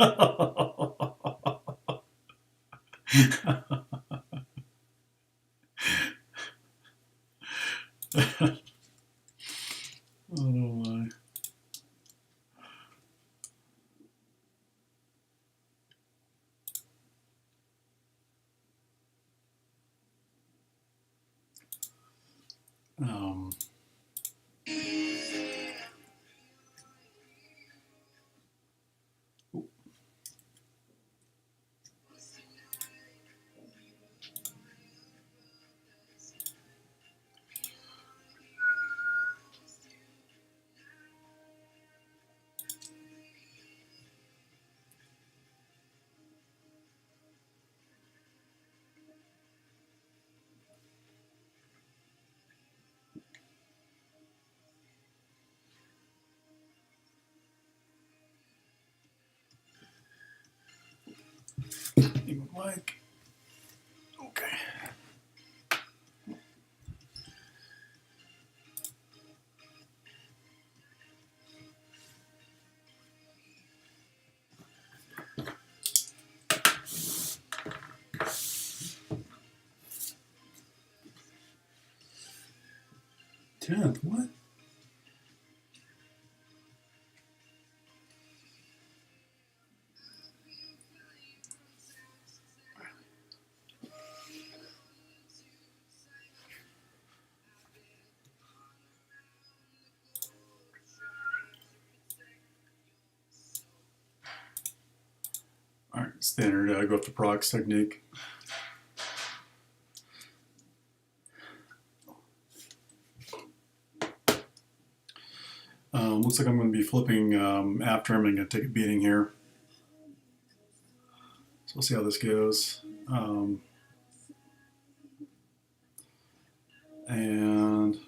Oh my. Um, 10th, what? All right, standard go up to procs technique. Looks like I'm going to be flipping after him and going to take a beating here. So we'll see how this goes. And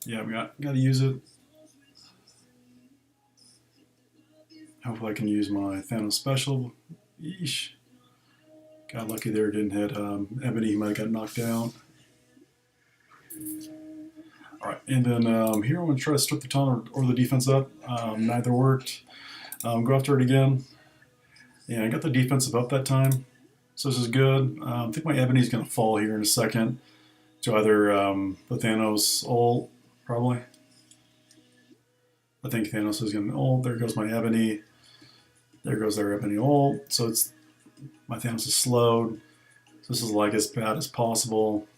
yeah, we got to use it. Hopefully I can use my Thanos special. Yeesh. Got lucky there, didn't hit Ebony, he might have got knocked out. Alright, and then here I'm going to try to strip the taunt or the defense up. Neither worked. Go after it again. Yeah, I got the defensive up that time, so this is good. I think my Ebony's going to fall here in a second to either the Thanos ult, probably. I think Thanos is going to ult. There goes my Ebony. There goes their Ebony ult. So it's my Thanos is slowed. So this is like as bad as possible.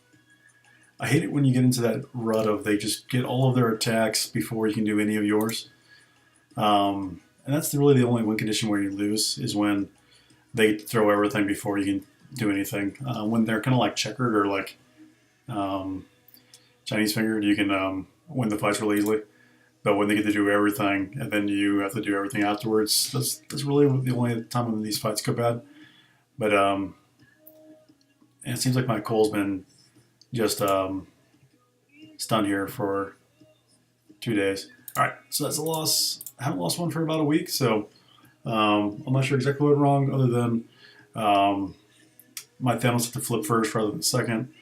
I hate it when you get into that rut of they just get all of their attacks before you can do any of yours. And that's really the only win condition where you lose is when they throw everything before you can do anything. When they're kind of like checkered or like Chinese fingered, you can win the fights really easily. But when they get to do everything and then you have to do everything afterwards, that's really the only time when these fights go bad. But and it seems like my Cole's been just stunned here for 2 days. All right, so that's a loss. I haven't lost one for about a week, so I'm not sure exactly what went wrong, other than my Thanos had to flip first rather than second,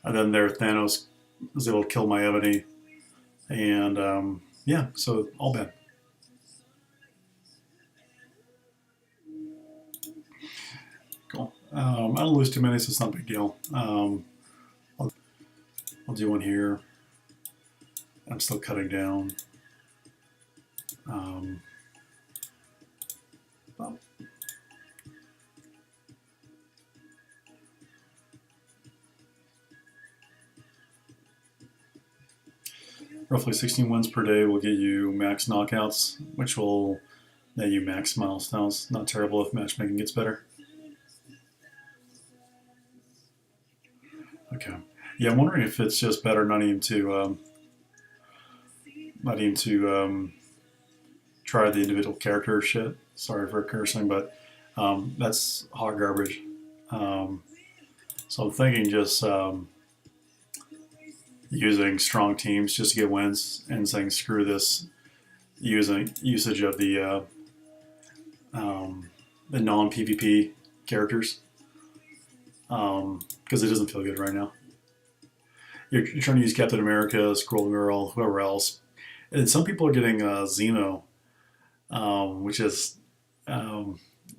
and then their Thanos was able to kill my Ebony, and yeah, so all bad. Cool. I don't lose too many, so it's not a big deal. I'll do one here. I'm still cutting down. Well, roughly 16 wins per day will get you max knockouts, which will net you max milestones. Not terrible if matchmaking gets better. Okay. Yeah, I'm wondering if it's just better not even to try the individual character shit. Sorry for cursing, but that's hot garbage. Um, so I'm thinking just using strong teams just to get wins and saying screw this usage of the non PvP characters because it doesn't feel good right now. You're trying to use Captain America, Squirrel Girl, whoever else, and some people are getting Zemo, which is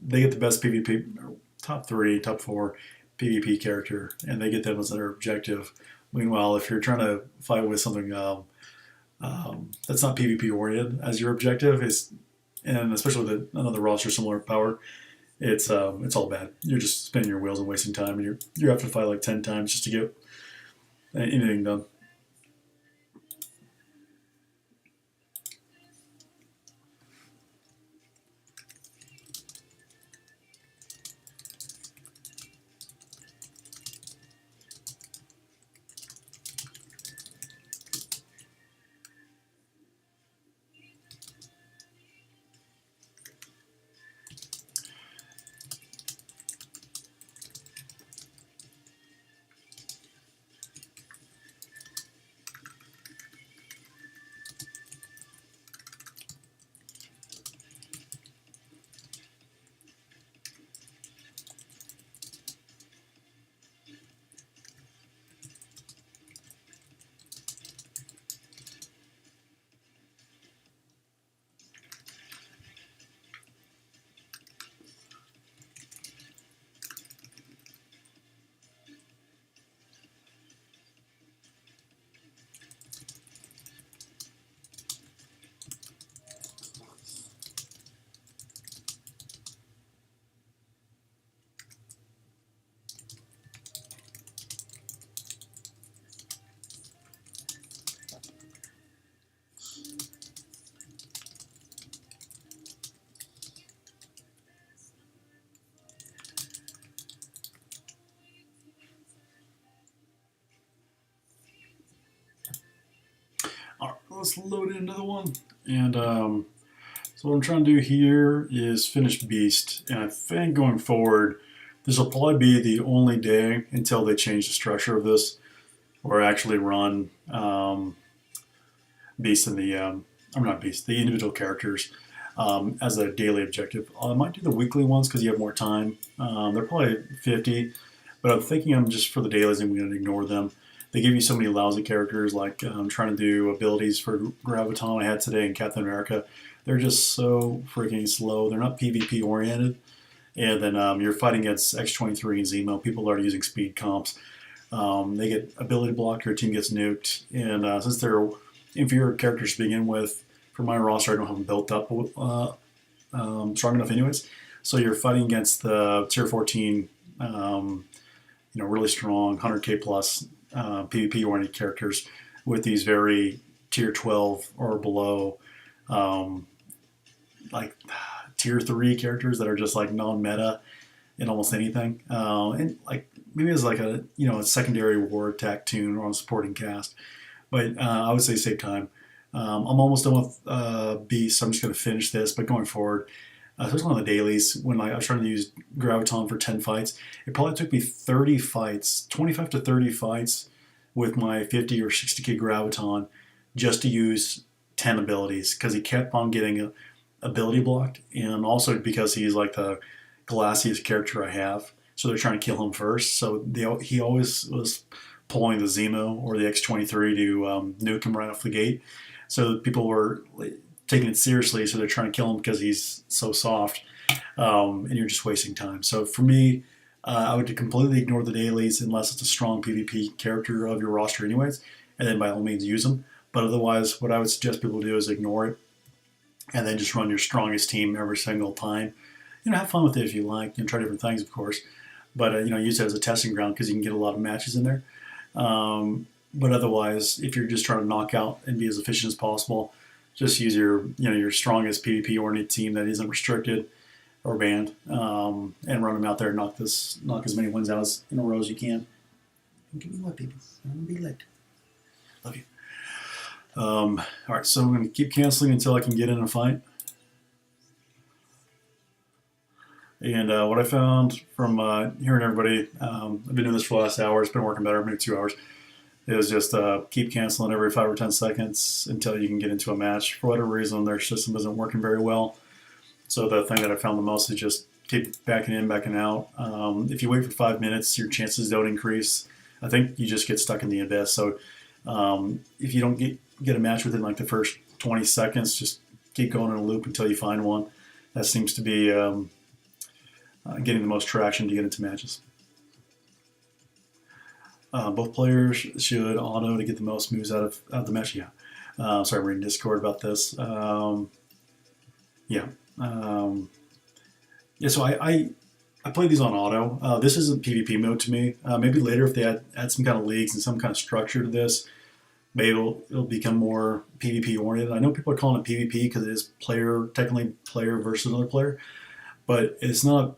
they get the best PvP, top three, top four PvP character, and they get them as their objective. Meanwhile, if you're trying to fight with something that's not PvP oriented as your objective, is and especially with another roster similar power, it's all bad. You're just spinning your wheels and wasting time, and you have to fight like 10 times just to get anything done. All right, let's load into the one. And so what I'm trying to do here is finish Beast, and I think going forward, this will probably be the only day until they change the structure of this, or actually run Beast in the, I'm not Beast, the individual characters as a daily objective. I might do the weekly ones because you have more time. They're probably 50, but I'm thinking I'm just for the dailies I'm going to ignore them. They give you so many lousy characters, like I'm trying to do abilities for Graviton I had today in Captain America. They're just so freaking slow. They're not PvP oriented. And then you're fighting against X23 and Zemo. People are using speed comps. They get ability blocked, your team gets nuked. And since they're inferior characters to begin with, for my roster, I don't have them built up strong enough anyways. So you're fighting against the tier 14, really strong 100k plus PvP oriented characters with these very tier 12 or below, like tier 3 characters that are just like non-meta in almost anything, and like maybe it's like a secondary war attack tune or on a supporting cast. But I would say save time. I'm almost done with Beast, so I'm just going to finish this. But going forward, especially on the dailies, when I was trying to use Graviton for 10 fights, it probably took me 30 fights, 25 to 30 fights with my 50 or 60k Graviton just to use 10 abilities because he kept on getting a ability blocked, and also because he's like the glassiest character I have. So they're trying to kill him first. So he always was pulling the Zemo or the X23 to nuke him right off the gate. So people were taking it seriously. So they're trying to kill him because he's so soft, and you're just wasting time. So for me, I would completely ignore the dailies unless it's a strong PvP character of your roster, anyways, and then by all means use them. But otherwise, what I would suggest people do is ignore it and then just run your strongest team every single time. Have fun with it if you like. Try different things, of course, but use it as a testing ground because you can get a lot of matches in there. But otherwise, if you're just trying to knock out and be as efficient as possible, just use your strongest PvP oriented team that isn't restricted or banned, and run them out there and knock as many wins out in a row as you can. Give me what, baby? I'm gonna be late. Love you. All right, so I'm going to keep canceling until I can get in a fight. And what I found from hearing everybody, I've been doing this for the last hour. It's been working better, maybe 2 hours. Is just keep canceling every 5 or 10 seconds until you can get into a match. For whatever reason, their system isn't working very well. So the thing that I found the most is just keep backing in, backing out. If you wait for 5 minutes, your chances don't increase. I think you just get stuck in the abyss. So if you don't get a match within like the first 20 seconds, just keep going in a loop until you find one. That seems to be getting the most traction to get into matches. Both players should auto to get the most moves out of the match. Yeah. Sorry, we're in Discord about this. Yeah. Yeah. So I play these on auto. This isn't PvP mode to me. Maybe later if they add some kind of leagues and some kind of structure to this, maybe it'll become more PvP oriented. I know people are calling it PvP because it is technically player versus another player, but it's not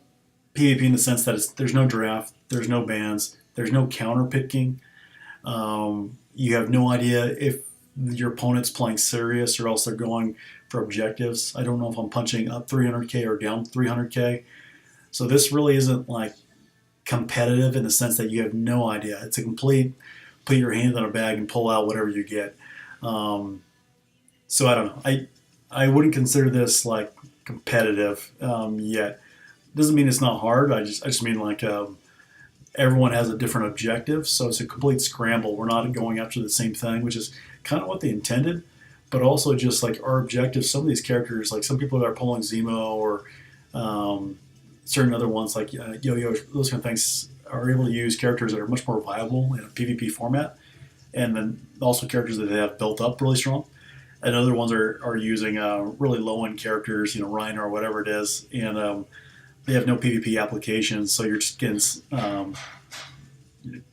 PvP in the sense that there's no draft, there's no bans, there's no counter picking. You have no idea if your opponent's playing serious or else they're going for objectives. I don't know if I'm punching up 300k or down 300k. So this really isn't like competitive in the sense that you have no idea. It's a complete put your hand in a bag and pull out whatever you get. So I don't know. I wouldn't consider this like competitive yet. Doesn't mean it's not hard. I just mean like everyone has a different objective, so it's a complete scramble. We're not going after the same thing, which is kind of what they intended, but also just like our objectives. Some of these characters, like some people that are pulling Zemo or certain other ones like Yo-Yo, those kind of things, are able to use characters that are much more viable in a PvP format, and then also characters that they have built up really strong. And other ones are using really low-end characters, Rhino or whatever it is, and they have no PvP applications, so you're just getting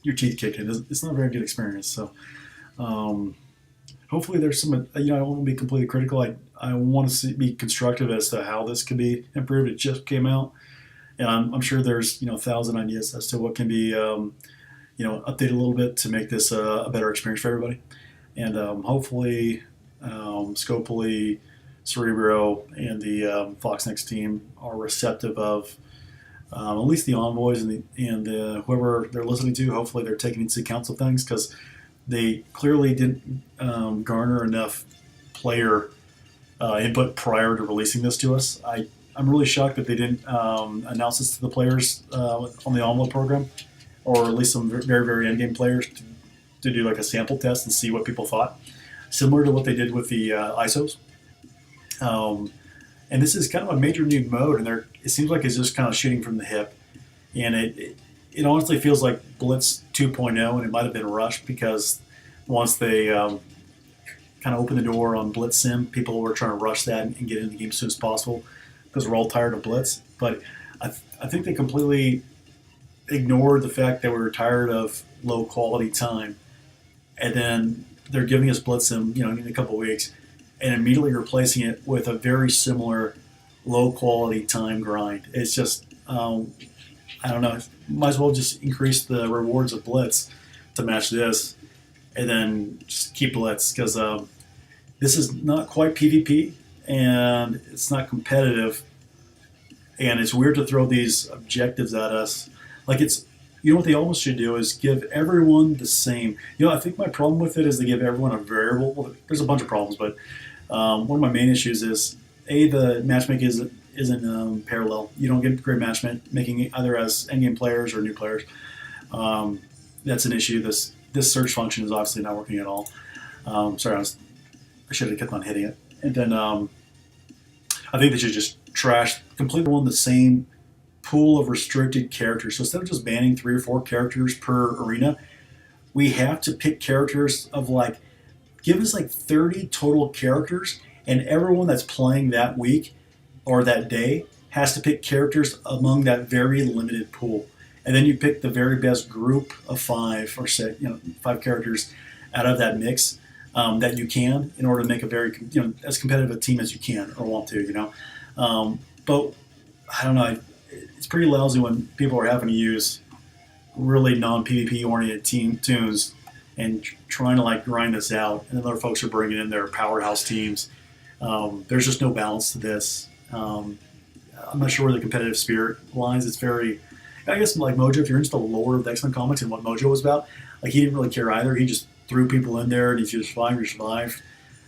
your teeth kicked in. It's not a very good experience. So hopefully there's some, I don't want to be completely critical. I want to be constructive as to how this could be improved. It just came out. And I'm sure there's 1,000 ideas as to what can be updated a little bit to make this a better experience for everybody. And hopefully, Scopely, Cerebro, and the FoxNext team are receptive of at least the envoys and whoever they're listening to. Hopefully, they're taking into account some things because they clearly didn't garner enough player input prior to releasing this to us. I'm really shocked that they didn't announce this to the players on the Envelope program, or at least some very, very end-game players to do like a sample test and see what people thought. Similar to what they did with the ISOs. And this is kind of a major new mode, and it seems like it's just kind of shooting from the hip. And it honestly feels like Blitz 2.0, and it might have been rushed because once they kind of opened the door on Blitz Sim, people were trying to rush that and get into the game as soon as possible, because we're all tired of Blitz. But I think they completely ignored the fact that we were tired of low quality time, and then they're giving us Blitz Sim, in a couple of weeks, and immediately replacing it with a very similar low quality time grind. It's just I don't know. Might as well just increase the rewards of Blitz to match this, and then just keep Blitz, because this is not quite PvP. And it's not competitive, and it's weird to throw these objectives at us. Like what they almost should do is give everyone the same. I think my problem with it is they give everyone a variable. Well, there's a bunch of problems, but one of my main issues is the matchmaking isn't parallel. You don't get great matchmaking either as endgame players or new players. That's an issue. This search function is obviously not working at all. Sorry, I should have kept on hitting it. And then I think they should just trash completely on the same pool of restricted characters. So instead of just banning 3 or 4 characters per arena, we have to pick characters of give us 30 total characters, and everyone that's playing that week or that day has to pick characters among that very limited pool. And then you pick the very best group of 5 or 6, 5 characters out of that mix. That you can, in order to make a very as competitive a team as you can or want to, but I don't know. It's pretty lousy when people are having to use really non-PvP oriented tunes and trying to grind this out, and then other folks are bringing in their powerhouse teams. There's just no balance to this. I'm not sure where the competitive spirit lies. It's very, I guess, like Mojo. If you're into the lore of the X-Men comics and what Mojo was about, he didn't really care either. He just threw people in there, and if you survive, you survive.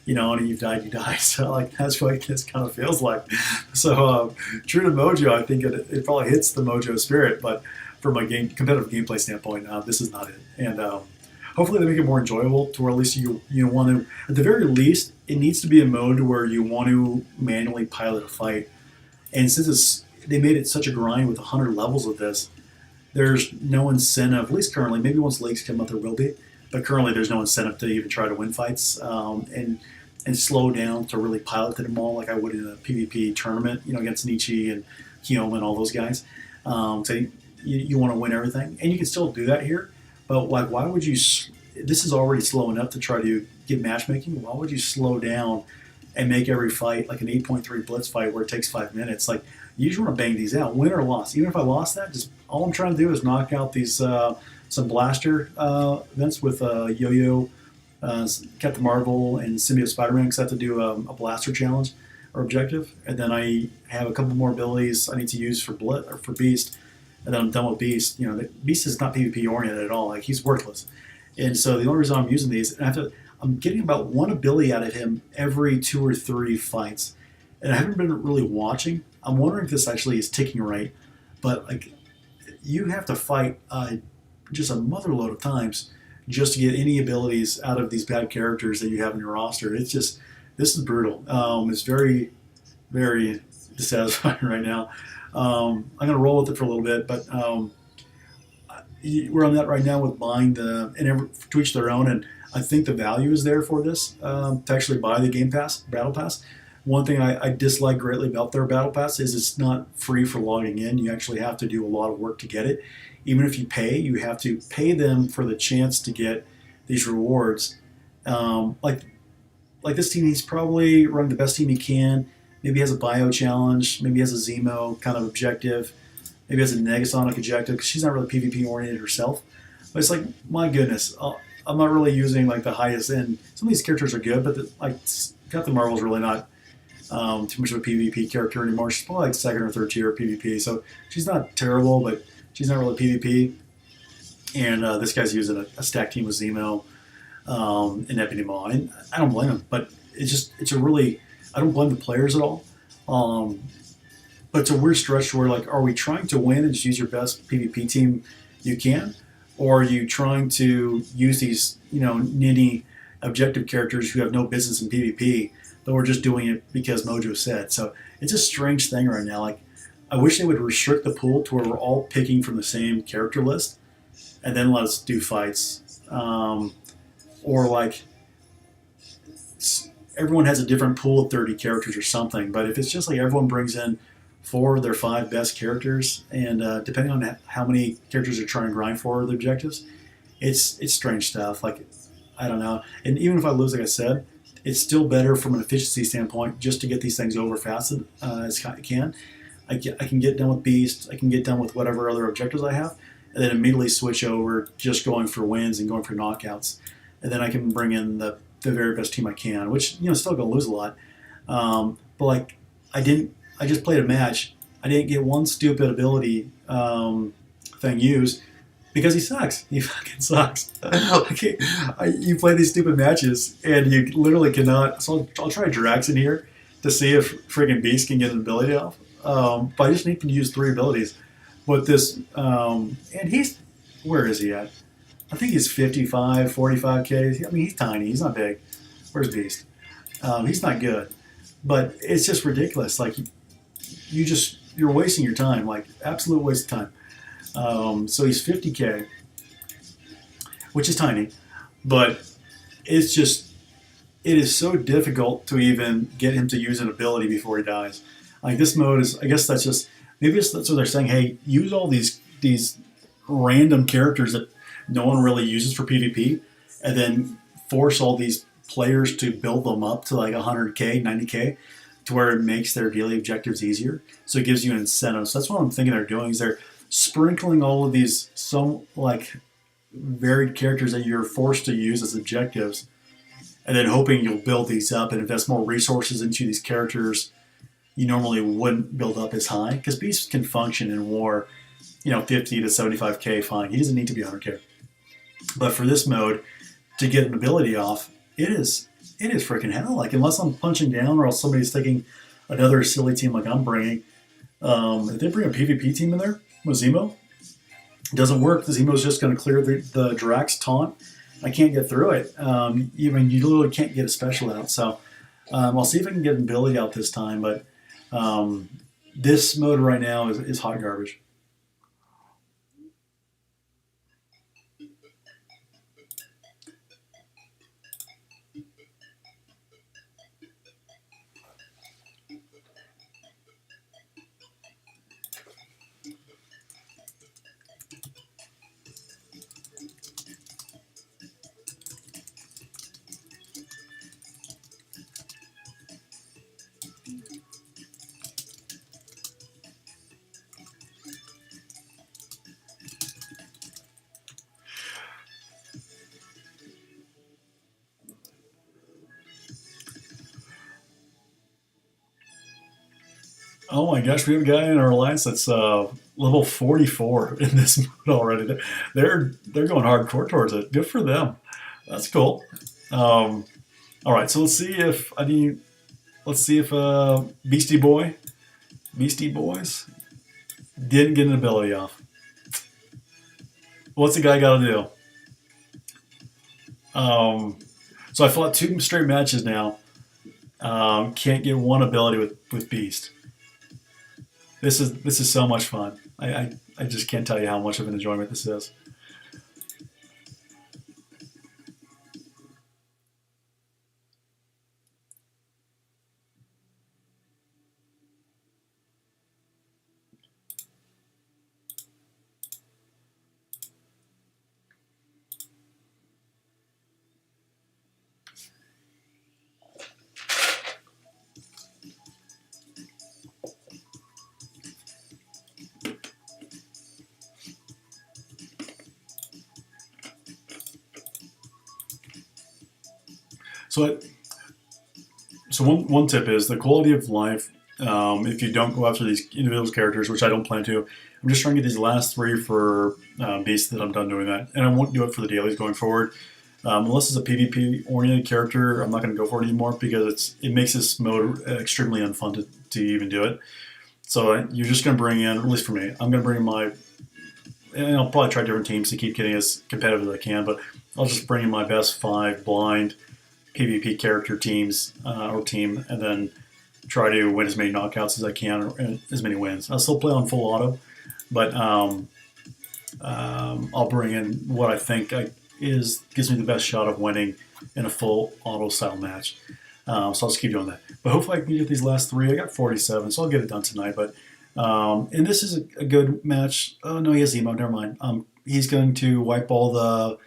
And you've died, you die. So that's what this kind of feels like. So true to Mojo, I think it probably hits the Mojo spirit, but from a competitive gameplay standpoint, this is not it. And hopefully they make it more enjoyable to where at least you want to, at the very least, it needs to be a mode where you want to manually pilot a fight. And since they made it such a grind with 100 levels of this, there's no incentive, at least currently. Maybe once leagues come out, there will be, but currently there's no incentive to even try to win fights and slow down to really pilot them all like I would in a PvP tournament, against Nietzsche and Kiyoma and all those guys. So you want to win everything, and you can still do that here. But like, why would you? This is already slow enough to try to get matchmaking. Why would you slow down and make every fight like an 8.3 blitz fight where it takes 5 minutes? Like, you just want to bang these out, win or loss. Even if I lost that, just all I'm trying to do is knock out these some blaster events with Yo-Yo, Captain Marvel, and Symbiote Spider-Man, because I have to do a blaster challenge or objective, and then I have a couple more abilities I need to use for Beast, and then I'm done with Beast. Beast is not PvP oriented at all. Like, he's worthless, and so the only reason I'm using these, and I'm getting about one ability out of him every 2 or 3 fights, and I haven't been really watching. I'm wondering if this actually is ticking right, but like, you have to fight just a motherload of times just to get any abilities out of these bad characters that you have in your roster. It's just, this is brutal. It's very, very dissatisfying right now. I'm going to roll with it for a little bit, but we're on that right now with buying to each their own, and I think the value is there for this, to actually buy the Game Pass, Battle Pass. One thing I dislike greatly about their Battle Pass is it's not free for logging in. You actually have to do a lot of work to get it. Even if you pay, you have to pay them for the chance to get these rewards. Like this team, he's probably running the best team he can. Maybe he has a bio challenge. Maybe he has a Zemo kind of objective. Maybe he has a Negasonic objective, because she's not really PvP oriented herself. But it's like, my goodness, I'm not really using like the highest end. Some of these characters are good, but Captain Marvel's really not too much of a PvP character anymore. She's probably like 2nd or 3rd tier PvP, so she's not terrible, but she's not really PvP. And this guy's using a stack team with Zemo and Ebony Maw, and I don't blame him. But I don't blame the players at all. But it's a weird stretch where, like, are we trying to win and just use your best PvP team you can, or are you trying to use these nitty objective characters who have no business in PvP? But we're just doing it because Mojo said. So it's a strange thing right now. Like, I wish they would restrict the pool to where we're all picking from the same character list, and then let us do fights. Or like, everyone has a different pool of 30 characters or something. But if it's just like everyone brings in 4 of their 5 best characters, and depending on how many characters they're trying to grind for the objectives, it's strange stuff. Like, I don't know. And even if I lose, like I said, it's still better from an efficiency standpoint just to get these things over fast as I can. I can get done with Beast. I can get done with whatever other objectives I have, and then immediately switch over just going for wins and going for knockouts. And then I can bring in the very best team I can, which, still going to lose a lot. But like, I just played a match. I didn't get one stupid ability thing used, because he sucks. He fucking sucks. You play these stupid matches, and you literally cannot. So I'll try Drax in here to see if friggin' Beast can get an ability off. But I just need to use 3 abilities. But this, and where is he at? I think he's 55, 45K. I mean, he's tiny. He's not big. Where's Beast? He's not good. But it's just ridiculous. Like, you're wasting your time. Like, absolute waste of time. So he's 50K, which is tiny, but it is so difficult to even get him to use an ability before he dies. Like, this mode is, I guess that's what they're saying. Hey, use all these random characters that no one really uses for PvP, and then force all these players to build them up to like 100K, 90K, to where it makes their daily objectives easier. So it gives you an incentive. So that's what I'm thinking they're doing, is they're sprinkling all of these varied characters that you're forced to use as objectives, and then hoping you'll build these up and invest more resources into these characters you normally wouldn't build up as high, because Beast can function in war, 50 to 75K fine. He doesn't need to be 100K. But for this mode, to get an ability off, it is freaking hell. Like, unless I'm punching down, or else somebody's taking another silly team like I'm bringing. If they bring a PvP team in there with Zemo, it doesn't work. The Zemo's just going to clear the Drax taunt. I can't get through it. You literally can't get a special out. So I'll see if I can get an ability out this time. But This mode right now is hot garbage. Oh my gosh, we have a guy in our alliance that's level 44 in this mode already. They're going hardcore towards it. Good for them. That's cool. Um, all right, so let's see if Beastie Boys didn't get an ability off. What's the guy got to do? So I fought two straight matches now. Can't get one ability with Beast. This is so much fun. I just can't tell you how much of an enjoyment this is. So so one tip is the quality of life. If you don't go after these individual characters, which I don't plan to, I'm just trying to get these last three for Beast that I'm done doing that, and I won't do it for the dailies going forward. Unless it's a PvP oriented character, I'm not going to go for it anymore because it makes this mode extremely unfun to even do it. So you're just going to bring in, at least for me, I'm going to bring in and I'll probably try different teams to keep getting as competitive as I can, but I'll just bring in my best five blind PvP character teams or team, and then try to win as many knockouts as I can, or as many wins. I'll still play on full auto, but I'll bring in what I think gives me the best shot of winning in a full auto style match. So I'll just keep doing that. But hopefully I can get these last three. I got 47, so I'll get it done tonight. But and this is a good match. Oh no, he has emo. Never mind. He's going to wipe all the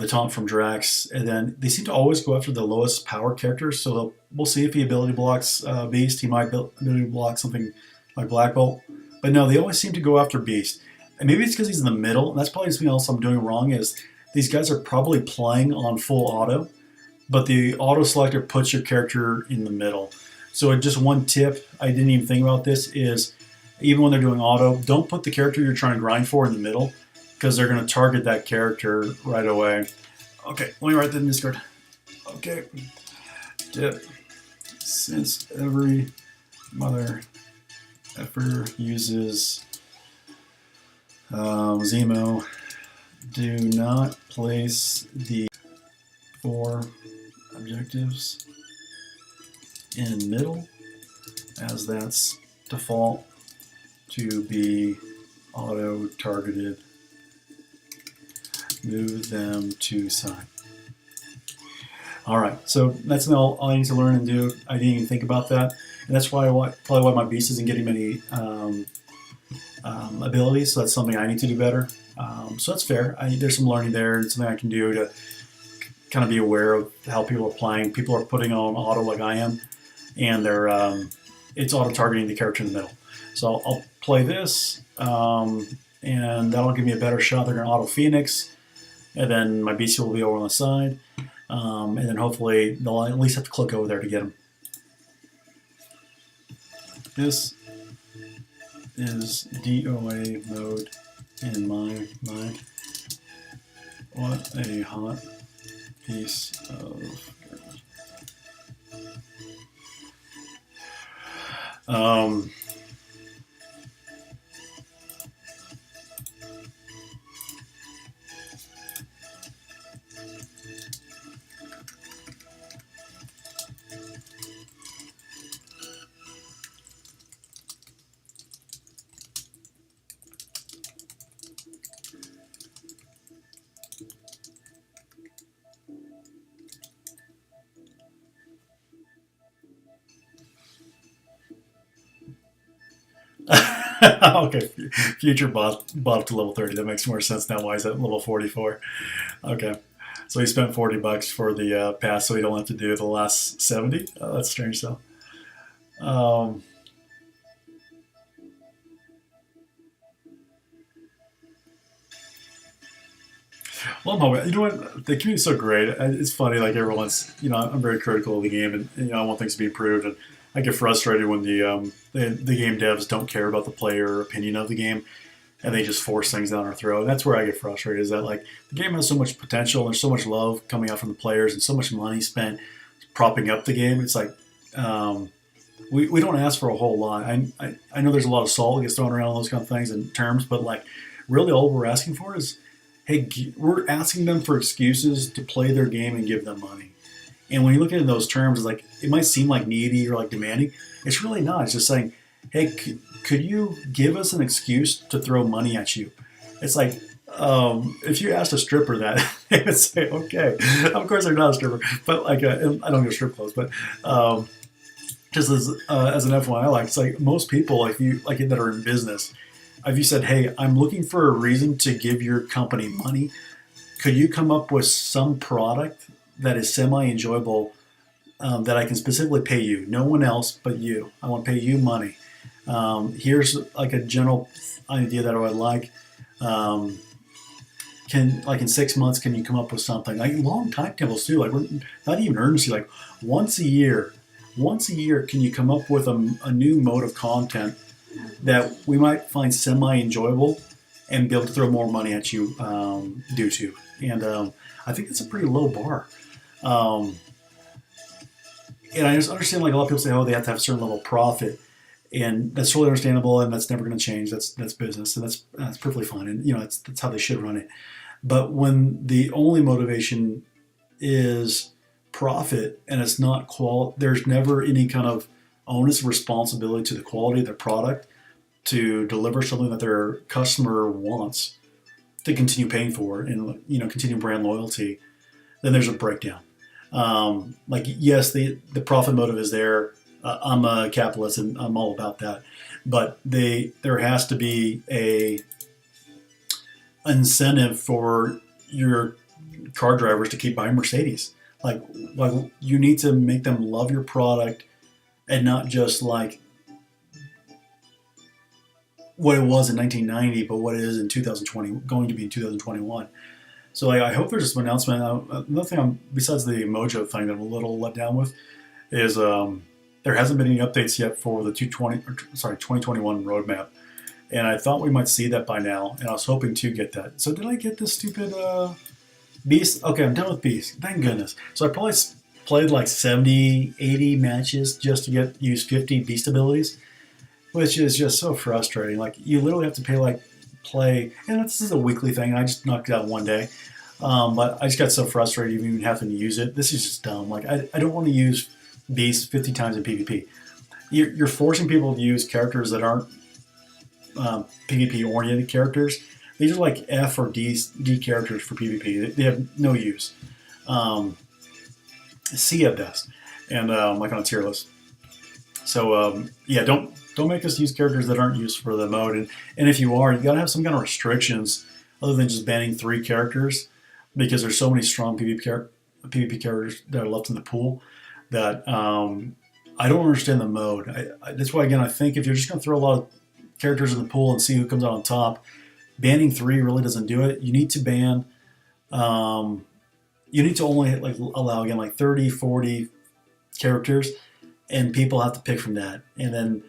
taunt from Drax, and then they seem to always go after the lowest power characters. So we'll see if he ability blocks Beast. He might ability block something like Black Bolt, but no, they always seem to go after Beast. And maybe it's because he's in the middle. And that's probably something else I'm doing wrong. Is these guys are probably playing on full auto, but the auto selector puts your character in the middle. So just one tip, I didn't even think about this, is even when they're doing auto, don't put the character you're trying to grind for in the middle because they're going to target that character right away. Okay, let me write that in Discord. Okay, tip. Since every mother effer uses Zemo, do not place the 4 objectives in middle, as that's default to be auto targeted. Move them to side. All right, so that's all I need to learn and do. I didn't even think about that, and that's probably why my beast isn't getting many abilities. So that's something I need to do better. So that's fair. There's some learning there, and something I can do to kind of be aware of how people are playing. People are putting on auto like I am, and it's auto targeting the character in the middle. So I'll play this, and that'll give me a better shot. They're going to auto Phoenix, and then my BC will be over on the side, and then hopefully they'll at least have to click over there to get him. This is DOA mode in my mind. What a hot piece of garbage. Okay, future bought up to level 30. That makes more sense now. Why is that level 44? Okay, so he spent $40 for the pass, so he don't have to do the last 70. Oh, that's strange though. Um, well, no, you know what? The community's so great. It's funny. Like everyone's, I'm very critical of the game, and I want things to be improved. And I get frustrated when the game devs don't care about the player opinion of the game, and they just force things down our throat. And that's where I get frustrated. Is that like the game has so much potential, and there's so much love coming out from the players, and so much money spent propping up the game. It's like um, we don't ask for a whole lot. I know there's a lot of salt that gets thrown around those kind of things and terms, but like really all we're asking for is, hey, we're asking them for excuses to play their game and give them money. And when you look at it in those terms, it's like it might seem like needy or like demanding. It's really not. It's just saying, hey, could you give us an excuse to throw money at you? It's like if you asked a stripper that, they would say, okay. Of course, they're not a stripper, but like I don't get strip clothes, but just as an FYI, like it's like most people like you like that are in business. If you said, hey, I'm looking for a reason to give your company money, could you come up with some product that is semi enjoyable that I can specifically pay you? No one else but you. I want to pay you money. Here's like a general idea that I would like. Can like in 6 months, can you come up with something like long timetables too? Like we're not even urgency. Like once a year, can you come up with a new mode of content that we might find semi enjoyable and be able to throw more money at you due to? And I think it's a pretty low bar. Um, and I just understand like a lot of people say, oh, they have to have a certain level of profit, and that's totally understandable, and that's never going to change. That's business, and that's perfectly fine, and that's how they should run it. But when the only motivation is profit and it's not there's never any kind of onus or responsibility to the quality of their product to deliver something that their customer wants to continue paying for and continue brand loyalty, then there's a breakdown. Like yes, the profit motive is there. I'm a capitalist and I'm all about that, but there has to be a incentive for your car drivers to keep buying Mercedes. Like you need to make them love your product and not just like what it was in 1990, but what it is in 2020, going to be in 2021. So like, I hope there's some announcement. Another thing, besides the Mojo thing that I'm a little let down with, is there hasn't been any updates yet for the 2021 roadmap, and I thought we might see that by now, and I was hoping to get that. So did I get this stupid Beast? Okay, I'm done with Beast. Thank goodness. So I probably played like 70, 80 matches just to use 50 Beast abilities, which is just so frustrating. Like you literally have to play, and this is a weekly thing. I just knocked it out one day, but I just got so frustrated even having to use it. This is just dumb. Like I don't want to use Beast 50 times in PvP. You're forcing people to use characters that aren't PvP oriented characters. These are like F or D characters for PvP. They have no use. C at best, and like on a tier list. So yeah, don't make us use characters that aren't used for the mode. And if you are, you gotta have some kind of restrictions other than just banning 3 characters, because there's so many strong PvP characters that are left in the pool that I don't understand the mode. That's why again I think if you're just gonna throw a lot of characters in the pool and see who comes out on top, banning 3 really doesn't do it. You need to ban. You need to only like allow again like 30, 40 characters, and people have to pick from that. And then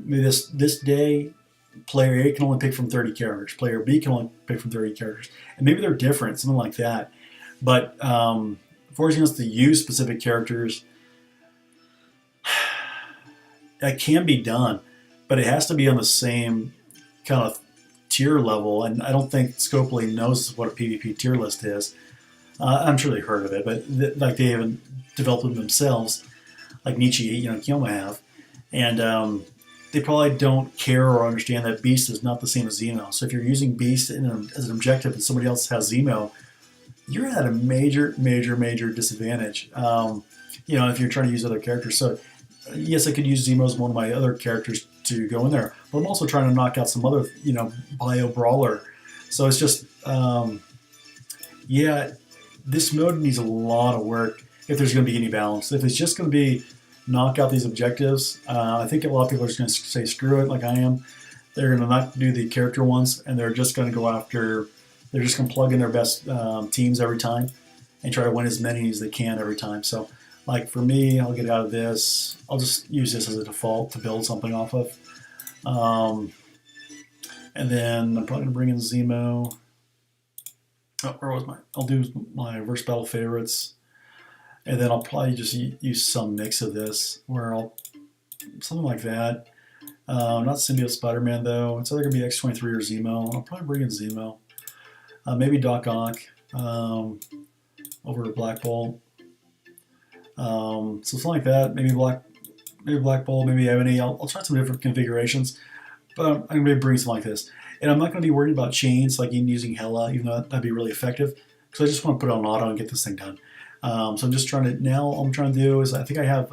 maybe this day, player A can only pick from 30 characters. Player B can only pick from 30 characters, and maybe they're different, something like that. But forcing us to use specific characters, that can be done, but it has to be on the same kind of tier level. And I don't think Scopely knows what a PvP tier list is. I'm sure they've heard of it, but like they haven't developed them themselves, like Nietzsche, Kiyoma have, and they probably don't care or understand that Beast is not the same as Zemo. So if you're using Beast as an objective and somebody else has Zemo, you're at a major, major, major disadvantage. If you're trying to use other characters. So yes, I could use Zemo as one of my other characters to go in there. But I'm also trying to knock out some other, bio brawler. So it's just, yeah, this mode needs a lot of work if there's going to be any balance. If it's just going to be knock out these objectives, I think a lot of people are just going to say screw it, like I am. They're going to not do the character ones, and they're just going to go after. They're just going to plug in their best teams every time, and try to win as many as they can every time. So, like for me, I'll get out of this. I'll just use this as a default to build something off of, and then I'm probably going to bring in Zemo. Oh, where was my? I'll do my verse battle favorites, and then I'll probably just use some mix of this, where I'll something like that. Not Symbiote Spider-Man though. It's either gonna be X-23 or Zemo. I'll probably bring in Zemo. Maybe Doc Ock over Black Bolt. So something like that. Maybe Black Bolt. Maybe Ebony. I'll try some different configurations, but I'm gonna bring something like this. And I'm not going to be worried about chains like using Hela, even though that'd be really effective. So I just want to put it on auto and get this thing done. So I'm just trying to, now all I'm trying to do is, I think I have,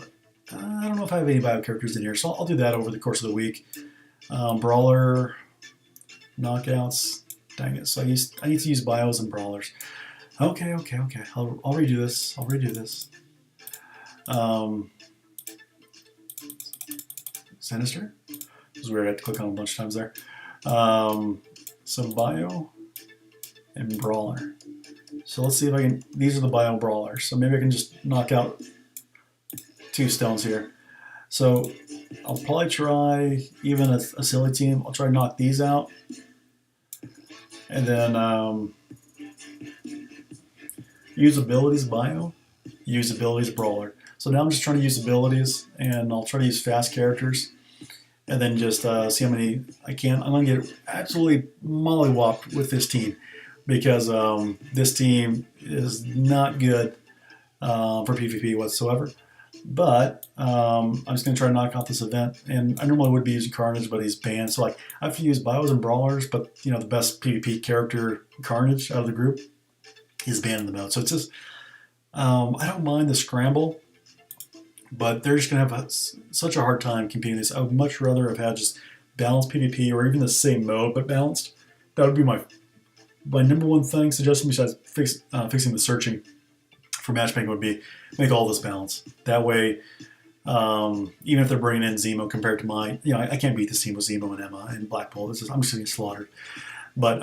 I don't know if I have any bio characters in here, so I'll do that over the course of the week. Brawler, knockouts, dang it. So I need to use bios and brawlers. Okay. I'll redo this. Sinister? This is weird, I had to click on a bunch of times there. So bio and brawler. So let's see if I can, these are the bio brawlers. So maybe I can just knock out 2 stones here. So I'll probably try even a silly team. I'll try to knock these out. And then use abilities bio, use abilities brawler. So now I'm just trying to use abilities, and I'll try to use fast characters. And then just see how many I can. I'm going to get absolutely mollywopped with this team, because this team is not good for PvP whatsoever. But I'm just going to try to knock out this event. And I normally would be using Carnage, but he's banned. So like I have to use bios and brawlers, but the best PvP character, Carnage, out of the group, is banned in the mode. So it's just, I don't mind the scramble, but they're just going to have such a hard time competing this. I would much rather have had just balanced PvP, or even the same mode but balanced. That would be my number one thing suggestion, besides fixing the searching for matchmaking, would be make all this balanced. That way, even if they're bringing in Zemo compared to mine, I can't beat this team with Zemo and Emma and Black Bolt. I'm just getting slaughtered. But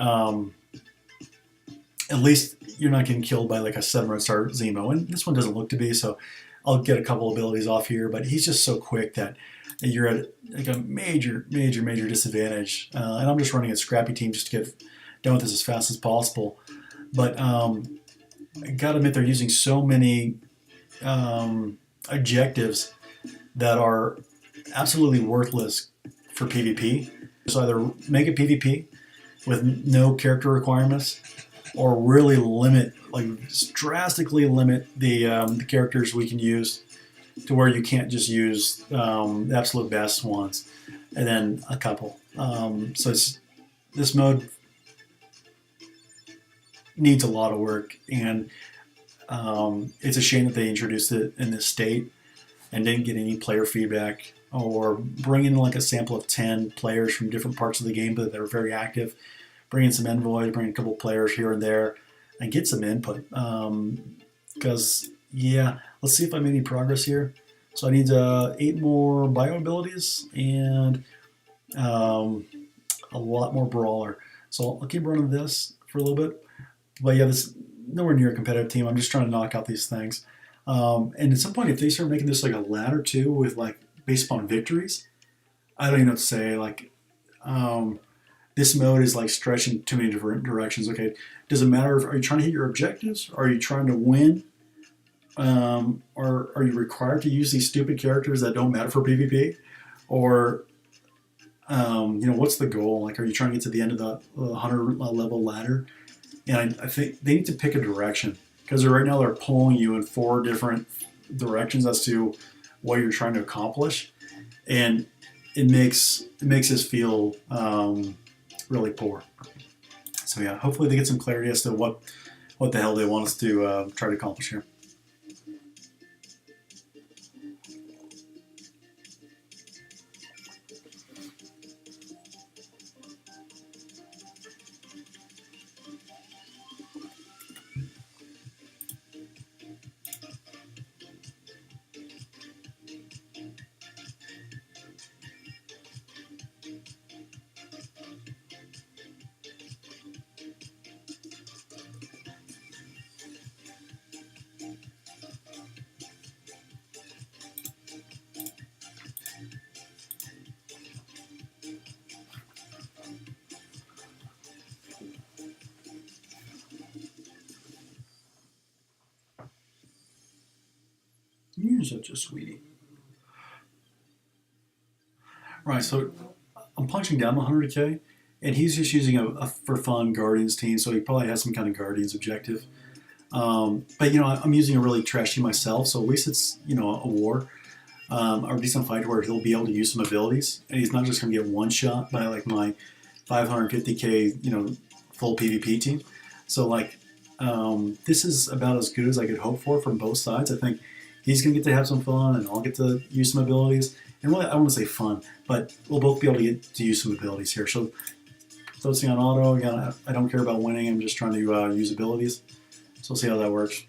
at least you're not getting killed by like a 7-star Zemo, and this one doesn't look to be, so I'll get a couple abilities off here, but he's just so quick that you're at like a major disadvantage. And I'm just running a scrappy team just to get done with this as fast as possible. But I gotta admit, they're using so many objectives that are absolutely worthless for PvP. So either make it PvP with no character requirements, or really limit, like drastically limit the characters we can use, to where you can't just use the absolute best ones, and then a couple. So this mode needs a lot of work, and it's a shame that they introduced it in this state and didn't get any player feedback, or bring in like a sample of 10 players from different parts of the game but that are very active. Bring in some envoys, bring in a couple players here and there, and get some input. Because, let's see if I made any progress here. So I need 8 more bio abilities and a lot more brawler. So I'll keep running this for a little bit. But yeah, this is nowhere near a competitive team. I'm just trying to knock out these things. And at some point, if they start making this like a ladder too, with like based upon victories, I don't even know what to say. Like, this mode is like stretching too many different directions. Okay, does it matter if, are you trying to hit your objectives? Are you trying to win? Or are you required to use these stupid characters that don't matter for PvP? Or, what's the goal? Like, are you trying to get to the end of the 100 level ladder? And I think they need to pick a direction, because right now they're pulling you in 4 different directions as to what you're trying to accomplish, and it makes us feel really poor. So yeah, hopefully they get some clarity as to what the hell they want us to try to accomplish here. You're such a sweetie. Right, so I'm punching down 100k, and he's just using a for fun Guardians team, so he probably has some kind of Guardians objective. But I'm using a really trashy myself, so at least it's a war or a decent fight where he'll be able to use some abilities, and he's not just going to get one shot by like my 550k full PvP team. So like this is about as good as I could hope for from both sides. I think he's going to get to have some fun, and I'll get to use some abilities. And really, I want to say fun, but we'll both be able to get to use some abilities here. So focusing on auto, again, I don't care about winning. I'm just trying to use abilities. So we'll see how that works.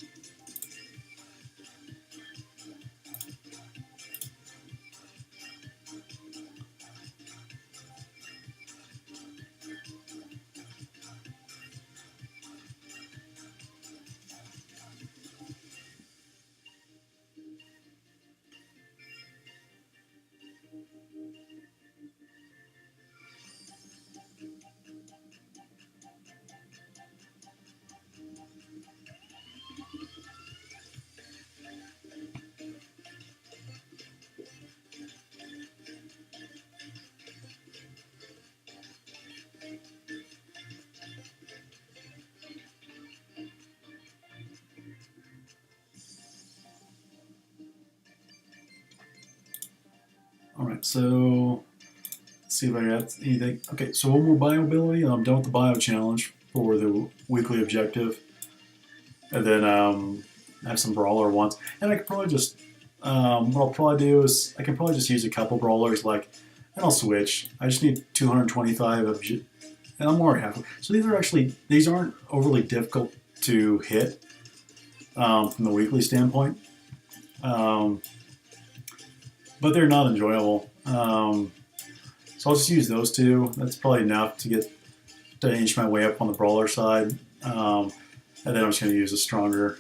All right, so let's see if I got anything. Okay, so one more bio ability, and I'm done with the bio challenge for the weekly objective, and then I have some brawler ones, and I could probably just what I'll probably do is I can probably just use a couple brawlers, like, and I'll switch. I just need 225 and I'm already halfway. So these aren't overly difficult to hit from the weekly standpoint. Um, but they're not enjoyable. So I'll just use those two. That's probably enough to inch my way up on the brawler side. And then I'm just going to use a stronger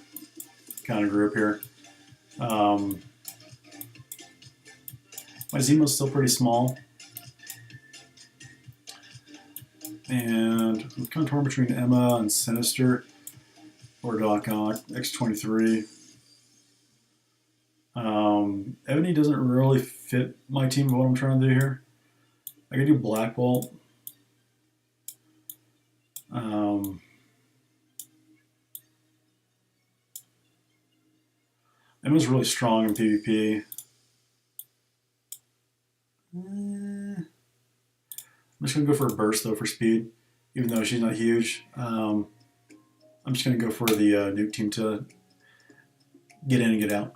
kind of group here. My Zemo's still pretty small. And I'm kind of torn between Emma and Sinister or Doc Ock, X23. Ebony doesn't really fit my team of what I'm trying to do here. I can do Black Bolt. Emma's really strong in PvP. I'm just going to go for a burst, though, for speed, even though she's not huge. I'm just going to go for the nuke team to get in and get out.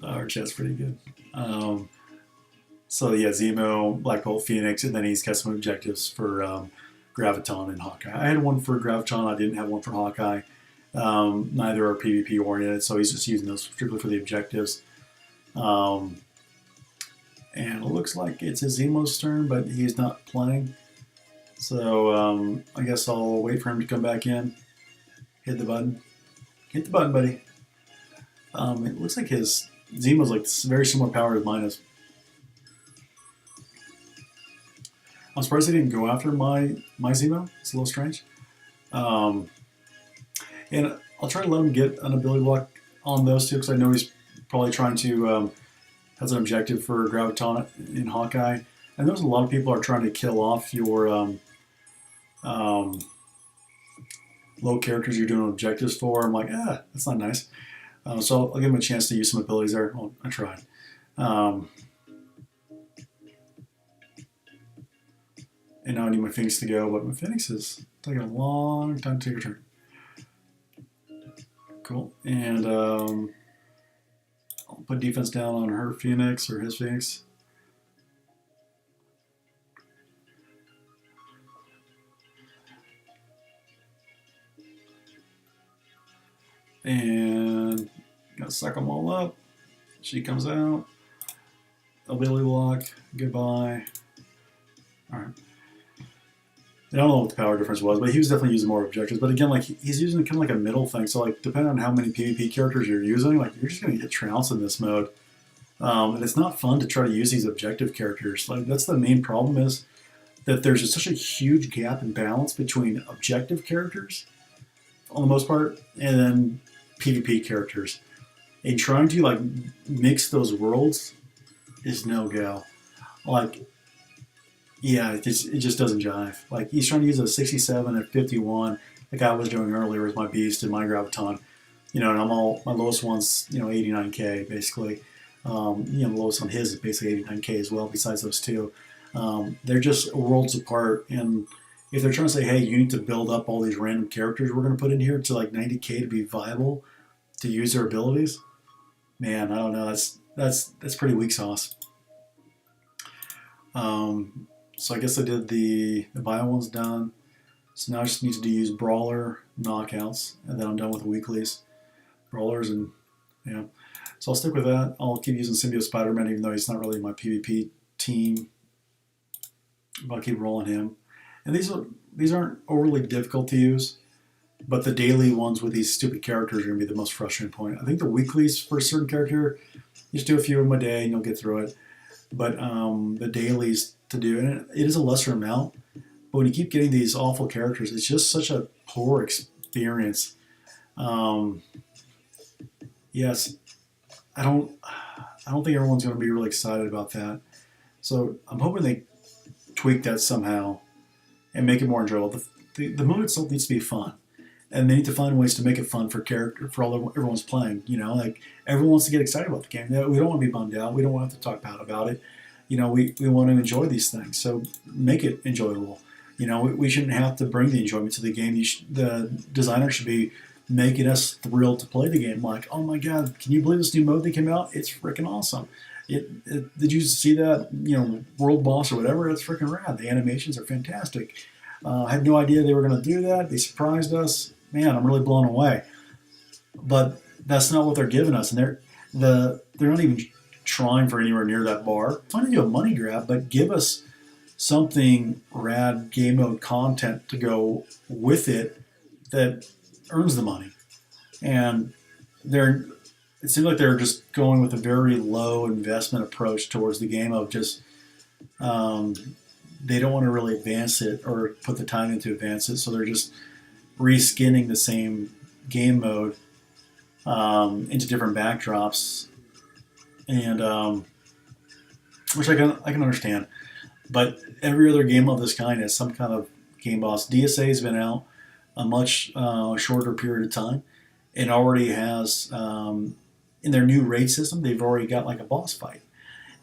Our chat's pretty good. So yeah, Zemo, Black Bolt, Phoenix, and then he's got some objectives for Graviton and Hawkeye. I had one for Graviton. I didn't have one for Hawkeye. Neither are PvP oriented, so he's just using those strictly for the objectives. And it looks like it's his Zemo's turn, but he's not playing. So I guess I'll wait for him to come back in. Hit the button. Hit the button, buddy. It looks like his Zemo's like very similar power as mine is. I'm surprised he didn't go after my Zemo. It's a little strange. And I'll try to let him get an ability block on those two because I know he's probably trying to has an objective for Graviton in Hawkeye. And there's a lot of people are trying to kill off your low characters you're doing objectives for. I'm like, that's not nice. So I'll give him a chance to use some abilities there. Well, I tried. And now I need my Phoenix to go, but my Phoenix is taking a long time to take a turn. Cool. And I'll put defense down on her Phoenix or his Phoenix. And gotta suck them all up. She comes out. ability lock. Goodbye. All right. I don't know what the power difference was, but he was definitely using more objectives. But again, like he's using kind of like a middle thing. So like depending on how many PvP characters you're using, like you're just gonna get trounced in this mode. And it's not fun to try to use these objective characters. Like that's the main problem is that there's just such a huge gap in balance between objective characters, on the most part, and then PvP characters. And trying to like mix those worlds is no go. Like, yeah, it just doesn't jive. Like he's trying to use a 67 and 51, like I was doing earlier with my beast and my graviton. And I'm all my lowest one's 89k basically. The lowest on his is basically 89k as well. Besides those two, they're just worlds apart. And if they're trying to say, hey, you need to build up all these random characters we're going to put in here to like 90k to be viable to use their abilities, man, I don't know. That's pretty weak sauce. So I guess I did the bio one's done. So now I just need to use brawler knockouts, and then I'm done with the weeklies, brawlers, and yeah. So I'll stick with that. I'll keep using Symbiote Spider-Man, even though he's not really my PvP team. But I'll keep rolling him. And these aren't overly difficult to use, but the daily ones with these stupid characters are going to be the most frustrating point. I think the weeklies for a certain character, you just do a few of them a day and you'll get through it. But the dailies to do, and it is a lesser amount, but when you keep getting these awful characters, it's just such a poor experience. Yes, I don't think everyone's going to be really excited about that. So I'm hoping they tweak that somehow and make it more enjoyable. The mode itself needs to be fun, and they need to find ways to make it fun for everyone's playing. Like everyone wants to get excited about the game. We don't want to be bummed out. We don't want to have to talk bad about it. We want to enjoy these things. So make it enjoyable. We shouldn't have to bring the enjoyment to the game. The designer should be making us thrilled to play the game. Like, oh my God, can you believe this new mode that came out? It's freaking awesome. Did you see that, world boss or whatever? It's freaking rad. The animations are fantastic. I had no idea they were going to do that. They surprised us. Man, I'm really blown away. But that's not what they're giving us. And they're not even trying for anywhere near that bar. Trying to do a money grab, but give us something rad game mode content to go with it that earns the money. And it seems like they're just going with a very low investment approach towards the game of just they don't want to really advance it or put the time into advance it, so they're just reskinning the same game mode into different backdrops, and which I can understand. But every other game of this kind has some kind of game boss. DSA has been out a much shorter period of time. It already has, in their new raid system, they've already got like a boss fight.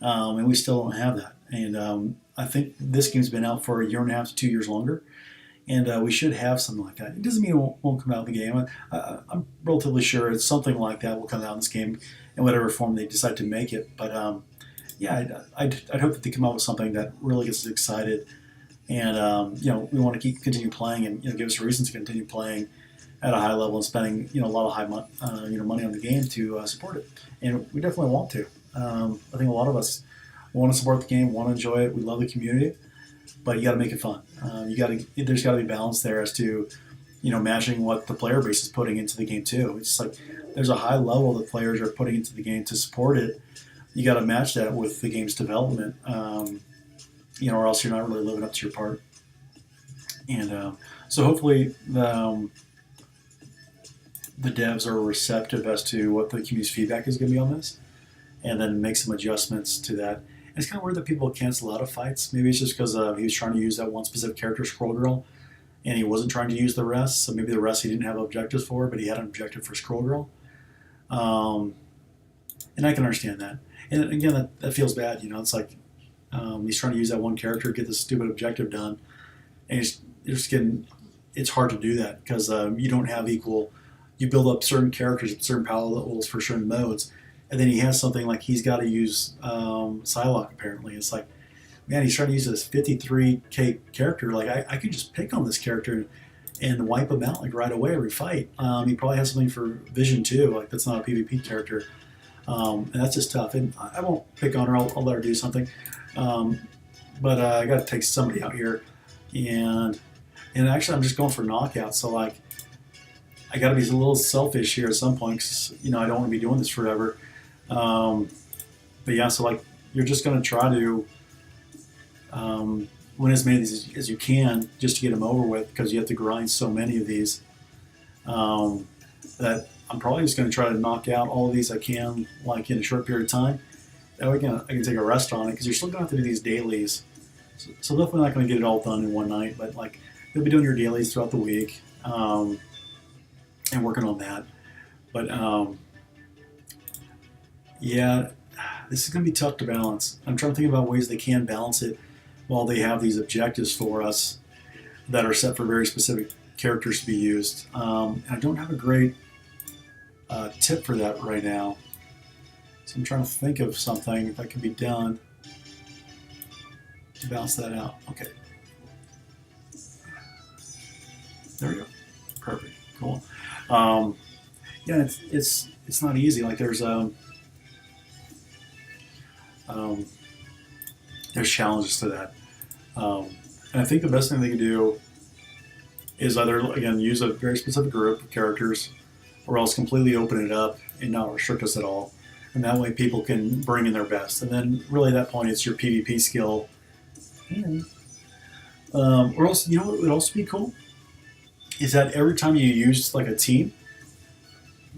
And we still don't have that. And I think this game's been out for 1.5 to 2 years longer. And we should have something like that. It doesn't mean it won't come out in the game. I'm relatively sure it's something like that will come out in this game in whatever form they decide to make it. But yeah, I'd hope that they come out with something that really gets us excited. And we want to continue playing, and give us a reason to continue playing at a high level and spending a lot of money on the game to support it. And we definitely want to. I think a lot of us want to support the game, want to enjoy it. We love the community, but you got to make it fun. There's got to be balance there as to matching what the player base is putting into the game too. It's like there's a high level that players are putting into the game to support it. You got to match that with the game's development, or else you're not really living up to your part. And so hopefully the devs are receptive as to what the community's feedback is going to be on this, and then make some adjustments to that. And it's kind of weird that people cancel out of fights. Maybe it's just because he was trying to use that one specific character, Scroll Girl, and he wasn't trying to use the rest. So maybe the rest he didn't have objectives for, but he had an objective for Scroll Girl. And I can understand that. And again, that feels bad. It's like he's trying to use that one character to get this stupid objective done, and you're just getting. It's hard to do that because you don't have equal. You build up certain characters at certain power levels for certain modes, and then he has something like he's got to use Psylocke. Apparently, it's like, man, he's trying to use this 53k character. Like I could just pick on this character and wipe him out like right away every fight. He probably has something for Vision too. Like that's not a PvP character. And that's just tough. And I won't pick on her. I'll let her do something. Um, but I got to take somebody out here, and actually I'm just going for knockout. So like I got to be a little selfish here at some point, 'cause, I don't want to be doing this forever. Um, but yeah, so like you're just going to try to win as many as you can just to get them over with, because you have to grind so many of these, that I'm probably just going to try to knock out all of these I can, like in a short period of time. That way I can take a rest on it, because you're still going to have to do these dailies. So definitely not going to get it all done in one night, but like you'll be doing your dailies throughout the week, and working on that. But yeah, this is going to be tough to balance. I'm trying to think about ways they can balance it while they have these objectives for us that are set for very specific characters to be used. And I don't have a great tip for that right now. So I'm trying to think of something that can be done to balance that out. Okay. There we go. Perfect. Cool. Yeah, it's not easy. Like there's challenges to that. And I think the best thing they can do is either, again, use a very specific group of characters, or else completely open it up and not restrict us at all. And that way people can bring in their best. And then really at that point, it's your PvP skill. Or else, you know what would also be cool? Is that every time you use like a team,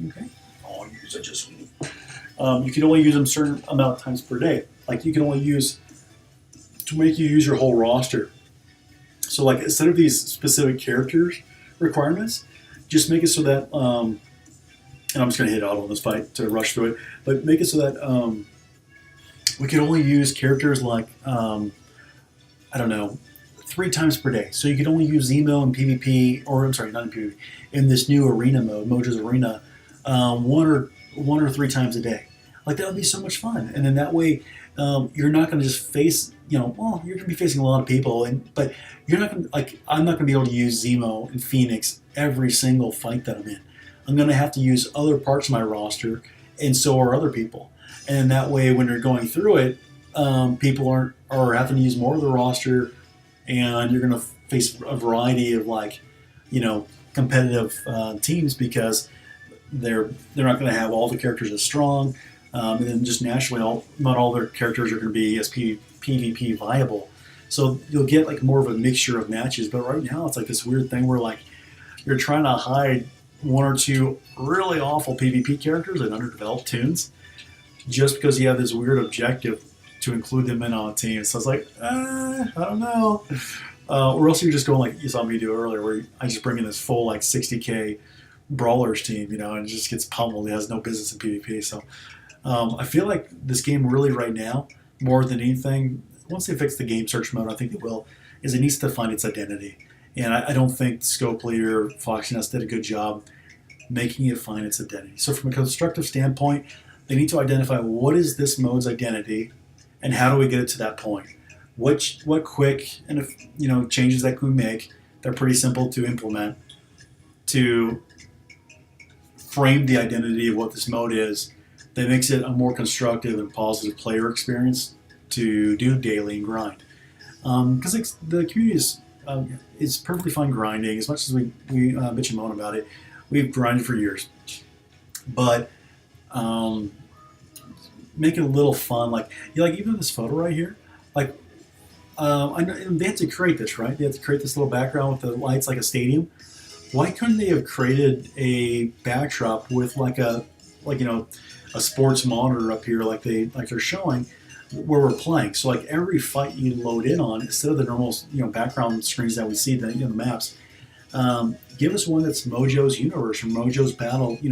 okay, I'll use it just you can only use them a certain amount of times per day. Like you can only use to make you use your whole roster. So like instead of these specific characters requirements, just make it so that and I'm just going to hit auto on this fight to rush through it, but make it so that we can only use characters like I don't know, 3 times per day. So you can only use Zemo in PvP, or I'm sorry, not in PvP, in this new arena mode, Mojo's Arena, one or 3 times a day. Like that would be so much fun. And then that way, you're not going to just face, well, you're going to be facing a lot of people, but you're not going to, like, I'm not going to be able to use Zemo and Phoenix every single fight that I'm in. I'm going to have to use other parts of my roster, and so are other people. And that way, when you're going through it, people are having to use more of the roster, and you're going to face a variety of competitive teams, because they're not going to have all the characters as strong, and then just naturally, not all their characters are going to be as PvP viable. So you'll get like more of a mixture of matches. But right now, it's like this weird thing where like you're trying to hide 1 or 2 really awful PvP characters and underdeveloped toons, just because you have this weird objective to include them in on a team. So it's like, I don't know. Or else you're just going like you saw me do earlier, where I just bring in this full like 60k brawlers team, and it just gets pummeled. It has no business in PvP. So I feel like this game really right now, more than anything, once they fix the game search mode, I think they will, is it needs to find its identity. And I don't think Scopely or Foxnest did a good job making it find its identity. So from a constructive standpoint, they need to identify what is this mode's identity, and how do we get it to that point? What quick and changes that can we make? They're pretty simple to implement to frame the identity of what this mode is. That makes it a more constructive and positive player experience to do daily and grind. Because the community is perfectly fine grinding. As much as we bitch and moan about it, we've grinded for years. But make it a little fun. Like even this photo right here, like I know they had to create this, right? They had to create this little background with the lights like a stadium. Why couldn't they have created a backdrop with a sports monitor up here like they're showing where we're playing? So like every fight you load in on, instead of the normal background screens that we see the maps, give us one that's Mojo's universe or Mojo's battle. I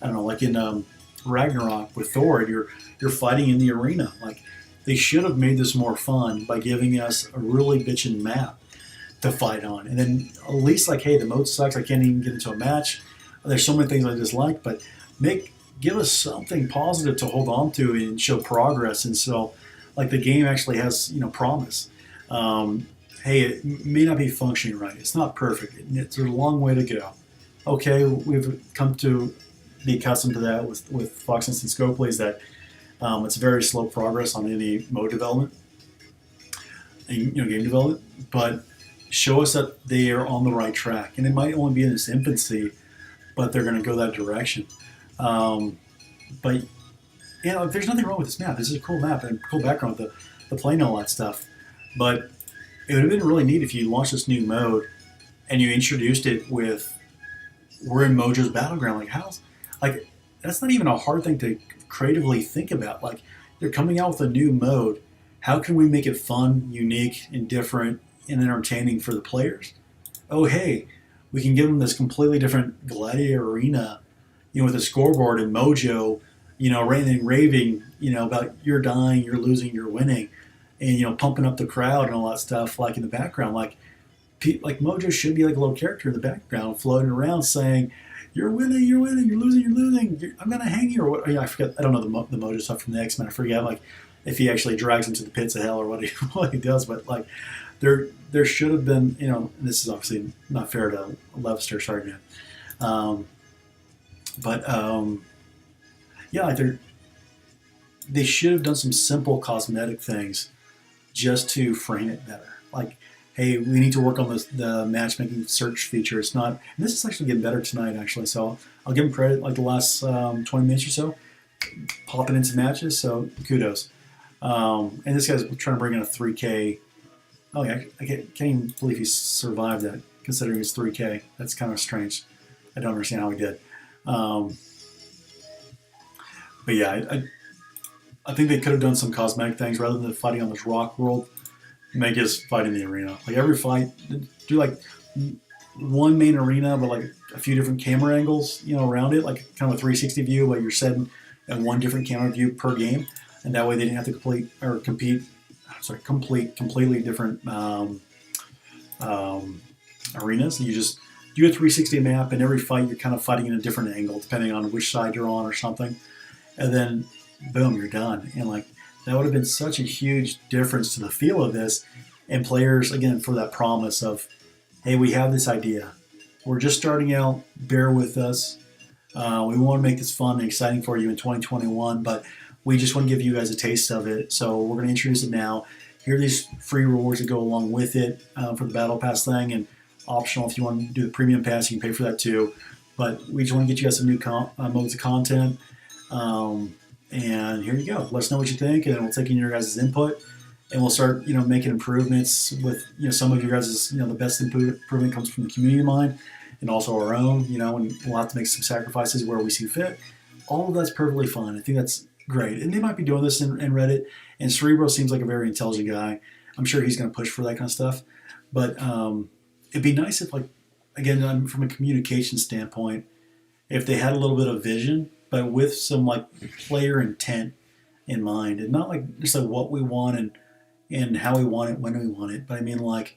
don't know, like in Ragnarok with Thor, you're fighting in the arena. Like they should have made this more fun by giving us a really bitchin' map to fight on, and then at least like, hey, the mode sucks, I can't even get into a match. There's so many things I dislike, but give us something positive to hold on to and show progress. And so, like the game actually has promise. Hey, it may not be functioning right. It's not perfect. It's a long way to go. Okay, we've come to be accustomed to that with Fox Instant Scopely is that it's very slow progress on any mode development, game development, but show us that they are on the right track. And it might only be in its infancy, but they're going to go that direction. But there's nothing wrong with this map. This is a cool map and cool background with the plane and all that stuff. But it would have been really neat if you launched this new mode and you introduced it with we're in Mojo's battleground. That's not even a hard thing to creatively think about. Like, they're coming out with a new mode. How can we make it fun, unique, and different and entertaining for the players? Oh, hey, we can give them this completely different Gladiator arena, with a scoreboard and Mojo, ranting, raving, about you're dying, you're losing, you're winning, and pumping up the crowd and all that stuff, like in the background, like Mojo should be like a little character in the background, floating around saying, "You're winning, you're winning, you're losing, you're losing. I'm gonna hang you," or what? I forget. I don't know the Mojo stuff from the X-Men. I forget like if he actually drags him to the pits of hell or what he what he does, but like there should have been, this is obviously not fair to Levster, sorry man. But yeah, they should have done some simple cosmetic things just to frame it better. Like, hey, we need to work on the matchmaking search feature. It's not, and this is actually getting better tonight, actually. So I'll give them credit, like the last 20 minutes or so, popping into matches. So kudos. And this guy's trying to bring in a 3K. Oh yeah, I can't even believe he survived that, considering he's 3K. That's kind of strange. I don't understand how he did. But yeah, I think they could have done some cosmetic things rather than fighting on this rock world. Make us fight in the arena. Like every fight, do like one main arena, but like a few different camera angles, around it, like kind of a 360 view, but you're setting in one different camera view per game, and that way they didn't have to complete completely different arenas. You just do a 360 map, and every fight you're kind of fighting in a different angle depending on which side you're on or something, and then boom, you're done. And like that would have been such a huge difference to the feel of this, and players again for that promise of, hey, we have this idea, we're just starting out, bear with us, we want to make this fun and exciting for you in 2021, but we just want to give you guys a taste of it, so we're going to introduce it now. Here are these free rewards that go along with it for the battle pass thing, and optional if you want to do the premium pass, you can pay for that too, but we just want to get you guys some new modes of content. And here you go. Let us know what you think, and we'll take in your guys' input, and we'll start, making improvements with, some of your guys', the best improvement comes from the community mind, and also our own, and we'll have to make some sacrifices where we see fit. All of that's perfectly fine. I think that's great, and they might be doing this in Reddit. And Cerebro seems like a very intelligent guy. I'm sure he's going to push for that kind of stuff. But it'd be nice if, like, again, from a communication standpoint, if they had a little bit of vision, but with some like player intent in mind, and not like just like what we want and how we want it, when we want it, but I mean like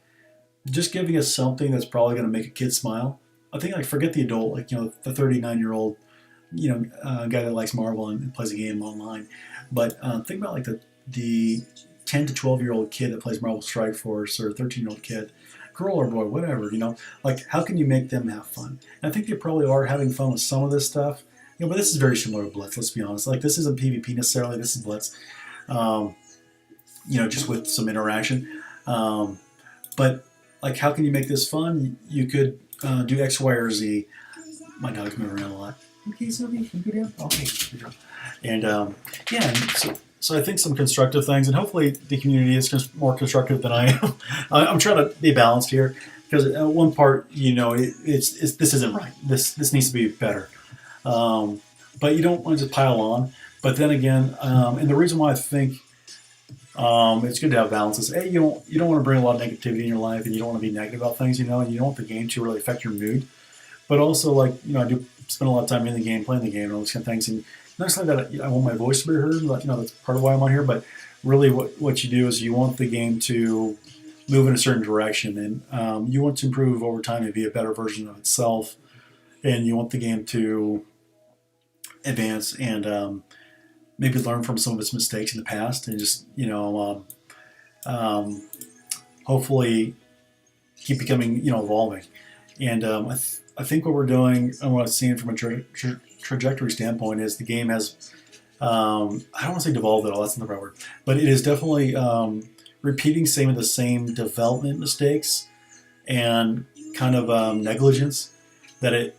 just giving us something that's probably going to make a kid smile. I think like forget the adult, like the 39-year-old, guy that likes Marvel and plays a game online, but think about like the 10 to 12-year-old kid that plays Marvel Strike Force, or a 13-year-old kid, girl or boy, whatever, like how can you make them have fun? And I think they probably are having fun with some of this stuff. But this is very similar to Blitz, let's be honest. Like, this isn't PvP necessarily, this is Blitz. Just with some interaction. But, like, how can you make this fun? You could do X, Y, or Z. My dog's moving around a lot. Okay, Sylvie, can you go down? Okay, good job. And, so I think some constructive things, and hopefully the community is more constructive than I am. I'm trying to be balanced here, because at one part, it's this isn't right. This needs to be better. But you don't want to just pile on. But then again, and the reason why I think it's good to have balance is, A, you don't want to bring a lot of negativity in your life, and you don't want to be negative about things, and you don't want the game to really affect your mood. But also, like, I do spend a lot of time in the game, playing the game, and all those kind of things. And not necessarily that I want my voice to be heard, like, that's part of why I'm on here. But really, what you do is you want the game to move in a certain direction, and you want to improve over time and be a better version of itself. And you want the game to advance and maybe learn from some of its mistakes in the past, and just hopefully keep becoming evolving. And I think what we're doing and what I've seen from a trajectory standpoint is the game has, I don't want to say devolved at all, that's not the right word, but it is definitely repeating some of the same development mistakes and kind of negligence that it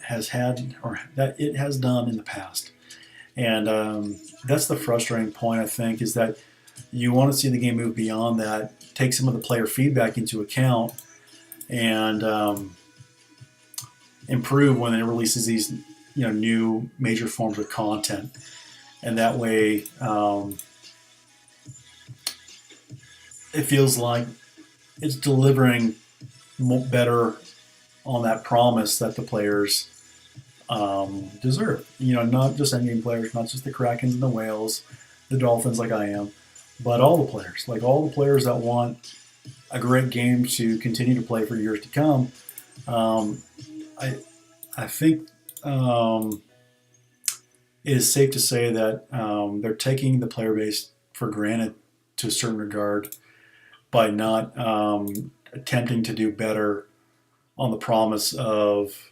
has had or that it has done in the past. And that's the frustrating point, I think, is that you want to see the game move beyond that, take some of the player feedback into account, and improve when it releases these new major forms of content. And that way, it feels like it's delivering better on that promise that the players deserve. Not just endgame players, not just the Krakens and the Whales, the Dolphins like I am, but all the players, like all the players that want a great game to continue to play for years to come. I I think it is safe to say that they're taking the player base for granted to a certain regard by not attempting to do better on the promise of,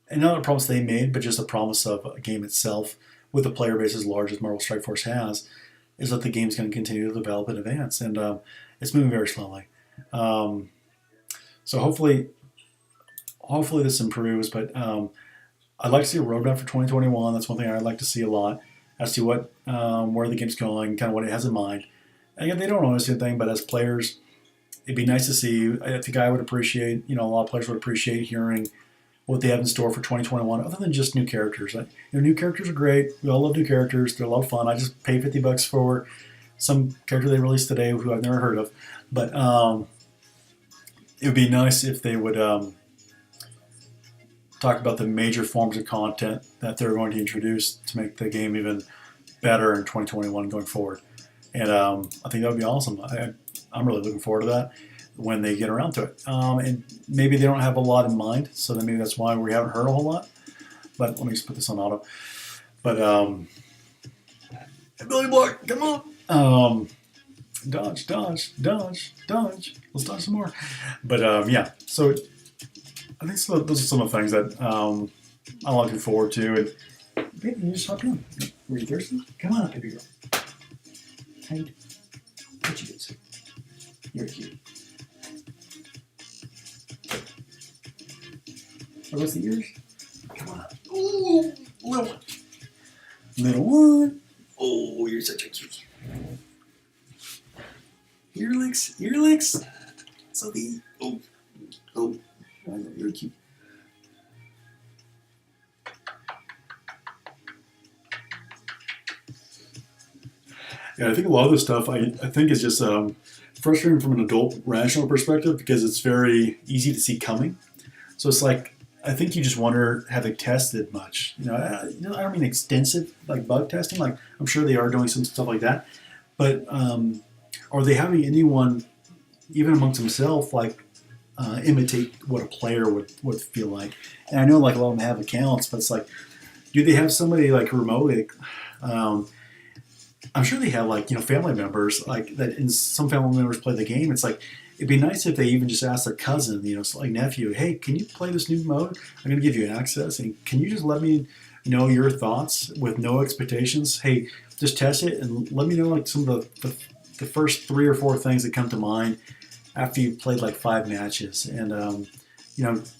and not a promise they made, but just a promise of a game itself with a player base as large as Marvel Strike Force has, is that the game's going to continue to develop and advance, and it's moving very slowly. So hopefully this improves, but I'd like to see a roadmap for 2021. That's one thing I'd like to see a lot, as to what where the game's going, kind of what it has in mind. And again, they don't always see a thing, but as players, it'd be nice to see. I think I would appreciate, a lot of players would appreciate hearing what they have in store for 2021, other than just new characters. New characters are great. We all love new characters. They're a lot of fun. I just paid $50 for some character they released today who I've never heard of. But it would be nice if they would talk about the major forms of content that they're going to introduce to make the game even better in 2021 going forward. And I think that would be awesome. I'm really looking forward to that when they get around to it. And maybe they don't have a lot in mind, so then maybe that's why we haven't heard a whole lot. But let me just put this on auto. But Billy Block, come on! Dodge. Let's dodge some more. But yeah, so I think those are some of the things that I'm looking forward to. And baby, you just hopped in. Were you thirsty? Come on up, baby girl. Hey, what you get? You're cute. Oh, what's the ears? Come on. Ooh, little one. Little one. Oh, you're such a cutie. Ear licks. So the oh, you're cute. Yeah, I think a lot of this stuff I think is just frustrating from an adult rational perspective, because it's very easy to see coming. So it's like, I think you just wonder, have they tested much? I don't mean extensive like bug testing. Like, I'm sure they are doing some stuff like that, but are they having anyone, even amongst themselves, like imitate what a player would feel like? And I know like a lot of them have accounts, but it's like, do they have somebody like remotely? I'm sure they have like family members like that, and some family members play the game. It's like, it'd be nice if they even just ask their cousin, like nephew, hey, can you play this new mode? I'm going to give you access, and can you just let me know your thoughts with no expectations? Hey, just test it and let me know like some of the first 3 or 4 things that come to mind after you've played like 5 matches, and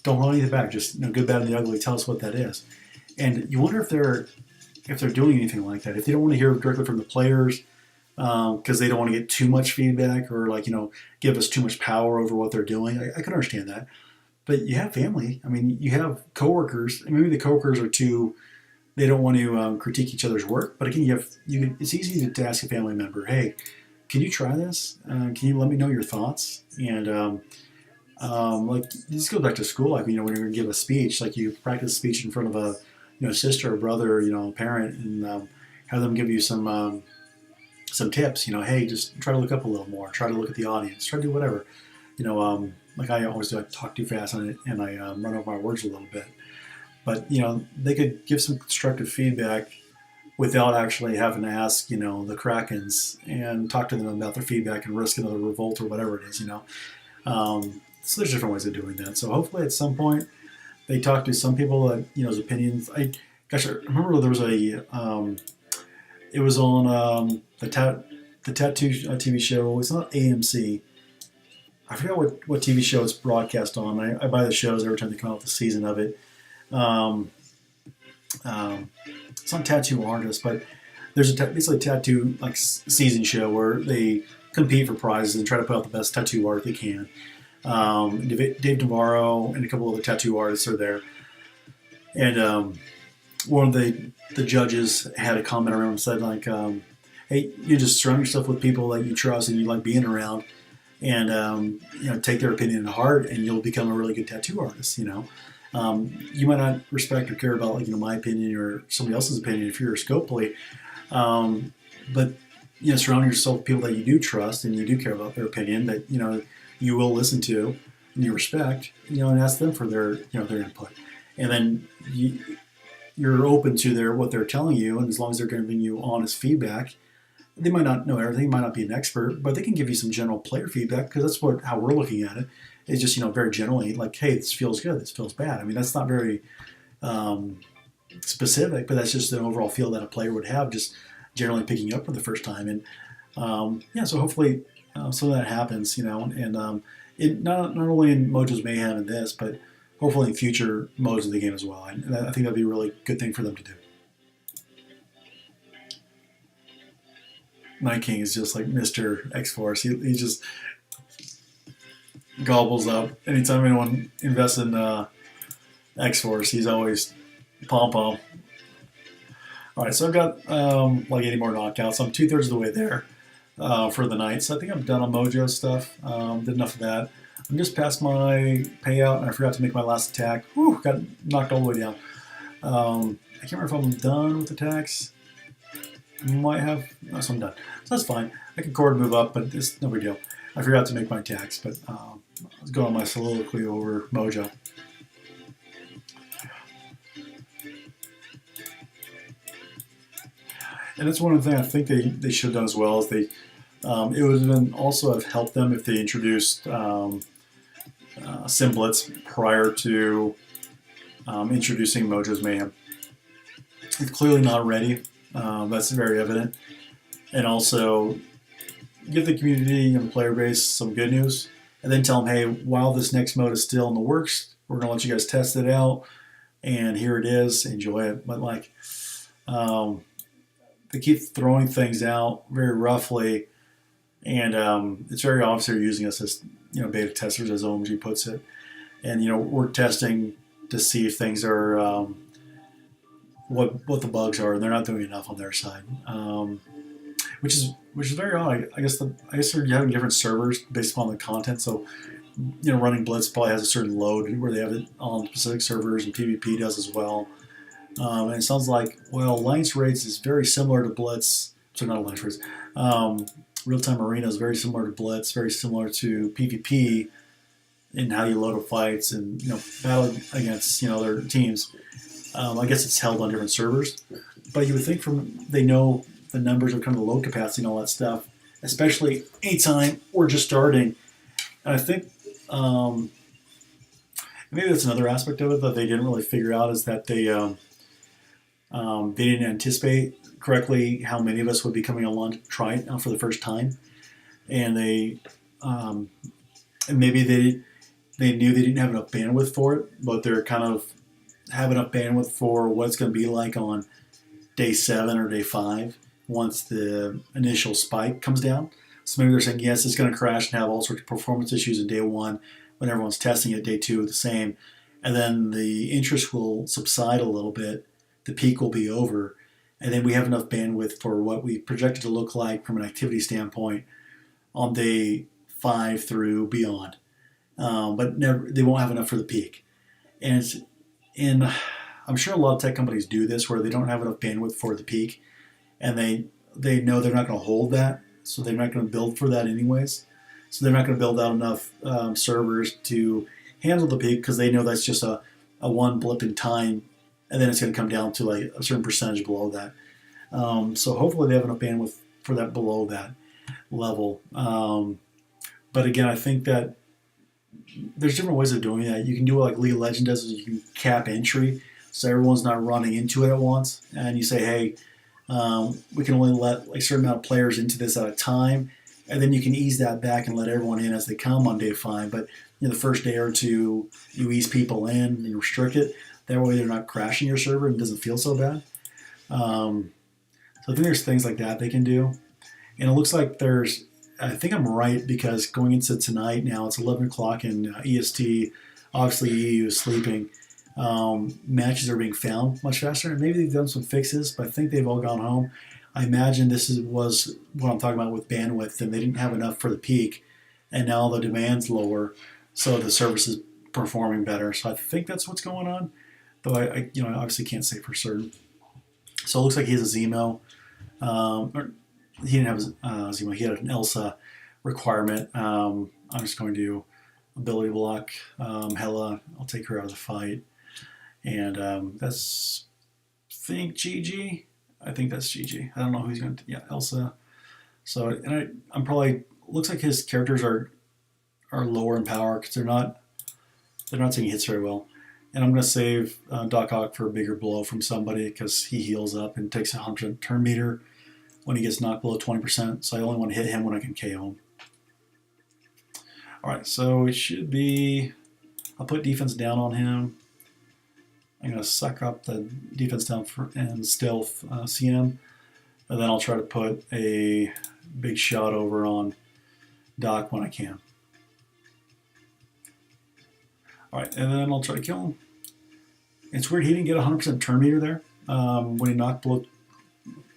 don't hold anything back. Just good, bad, and the ugly. Tell us what that is, and you wonder if they're doing anything like that. If they don't want to hear directly from the players, because they don't want to get too much feedback or give us too much power over what they're doing. I can understand that, but you have family. I mean, you have coworkers, and maybe the coworkers are too. They don't want to critique each other's work. But again, it's easy to ask a family member, hey, can you try this? Can you let me know your thoughts? And like, this goes back to school. Like, when you're going to give a speech, like you practice speech in front of a sister or brother, or parent, and have them give you some tips. Hey, just try to look up a little more. Try to look at the audience. Try to do whatever. Like I always do, I talk too fast and I run over my words a little bit. But they could give some constructive feedback without actually having to ask the Krakens and talk to them about their feedback and risk another revolt or whatever it is. So there's different ways of doing that. So hopefully at some point they talked to some people that his opinions. I remember there was it was on the tattoo TV show. It's not AMC. I forgot what TV show it's broadcast on. I buy the shows every time they come out with a season of it. Um, it's not Tattoo Artist, but there's basically a tattoo like season show where they compete for prizes and try to put out the best tattoo art they can. Dave Navarro and a couple other tattoo artists are there, and one of the judges had a comment around and said like, "Hey, you just surround yourself with people that you trust and you like being around, and take their opinion to heart, and you'll become a really good tattoo artist." You might not respect or care about my opinion or somebody else's opinion if you're a Scopely, but surround yourself with people that you do trust and you do care about their opinion that you will listen to and you respect, and ask them for their input, and then you're open to what they're telling you, and as long as they're giving you honest feedback, they might not know everything, might not be an expert, but they can give you some general player feedback because that's how we're looking at it. It's just very generally like, hey, this feels good, this feels bad. I mean, that's not very specific, but that's just an overall feel that a player would have just generally picking up for the first time. And so hopefully some of that happens, and it not only in Mojo's Mayhem and this, but hopefully in future modes of the game as well. And I think that'd be a really good thing for them to do. Night King is just like Mr. X-Force. He just gobbles up. Anytime anyone invests in X-Force, he's always pom-pom. All right, so I've got like 80 more knockouts. I'm 2/3 of the way there for the night. So I think I'm done on Mojo stuff. Did enough of that. I'm just past my payout, and I forgot to make my last attack. Whew, got knocked all the way down. I can't remember if I'm done with attacks. Might have. No, so I'm done. So that's fine. I can chord move up, but it's no big deal. I forgot to make my attacks, but let's go on my soliloquy over Mojo. And that's one of the things I think they should have done as well. Is it would have been also have helped them if they introduced Simblets prior to introducing Mojo's Mayhem. It's clearly not ready. That's very evident. And also give the community and the player base some good news, and then tell them, hey, while this next mode is still in the works, we're going to let you guys test it out, and here it is, enjoy it. But they keep throwing things out very roughly, and it's very obvious they're using us as beta testers, as OMG puts it, and we're testing to see if things are what the bugs are, and they're not doing enough on their side, which is very odd. I guess they're having different servers based upon the content. So running Blitz probably has a certain load where they have it on specific servers, and PvP does as well. And it sounds like Alliance Raids is very similar to Blitz. So not Alliance Raids. Real-time Arena is very similar to Blitz, very similar to PvP in how you load up fights and battle against other teams. I guess it's held on different servers, but you would think they know the numbers of kind of the load capacity and all that stuff, especially anytime we're just starting. And I think maybe that's another aspect of it that they didn't really figure out, is that they didn't anticipate correctly how many of us would be coming along to try it for the first time, and and maybe they knew they didn't have enough bandwidth for it, but they're kind of have enough bandwidth for what it's going to be like on day 7 or day 5 once the initial spike comes down. So maybe they're saying, yes, it's going to crash and have all sorts of performance issues in day 1 when everyone's testing it. Day 2 the same, and then the interest will subside a little bit. The peak will be over, and then we have enough bandwidth for what we projected to look like from an activity standpoint on day 5 through beyond. But they won't have enough for the peak. And I'm sure a lot of tech companies do this, where they don't have enough bandwidth for the peak, and they know they're not going to hold that, so they're not going to build for that anyways. So they're not going to build out enough servers to handle the peak, because they know that's just a one blip in time, and then it's going to come down to like a certain percentage below that. So hopefully they have enough bandwidth for that below that level. But again, I think that there's different ways of doing that. You can do what like League of Legends does, is you can cap entry, so everyone's not running into it at once, and you say, hey, we can only let like a certain amount of players into this at a time, and then you can ease that back and let everyone in as they come on day 5. But the first day or two, you ease people in and you restrict it. That way, they're not crashing your server and it doesn't feel so bad. So I think there's things like that they can do, and it looks like there's. I think I'm right because going into tonight now, it's 11 o'clock in EST. Obviously, EU is sleeping. Matches are being found much faster, and maybe they've done some fixes, but I think they've all gone home. I imagine was what I'm talking about with bandwidth, and they didn't have enough for the peak, and now the demand's lower, so the service is performing better. So I think that's what's going on, though I obviously can't say for certain. So it looks like he has a Zemo. Or he didn't have a Zemo. He had an Elsa requirement. I'm just going to ability block Hela. I'll take her out of the fight. And that's, I think, GG. I think that's GG. I don't know who's going to, yeah, Elsa. So, and I'm probably, looks like his characters are lower in power because they're not taking hits very well. And I'm going to save Doc Ock for a bigger blow from somebody because he heals up and takes a 100% turn meter when he gets knocked below 20%. So I only want to hit him when I can KO him. All right, so it should be, I'll put defense down on him. I'm going to suck up the defense down and stealth CM. And then I'll try to put a big shot over on Doc when I can. All right, and then I'll try to kill him. It's weird, he didn't get 100% turn meter there when he knocked below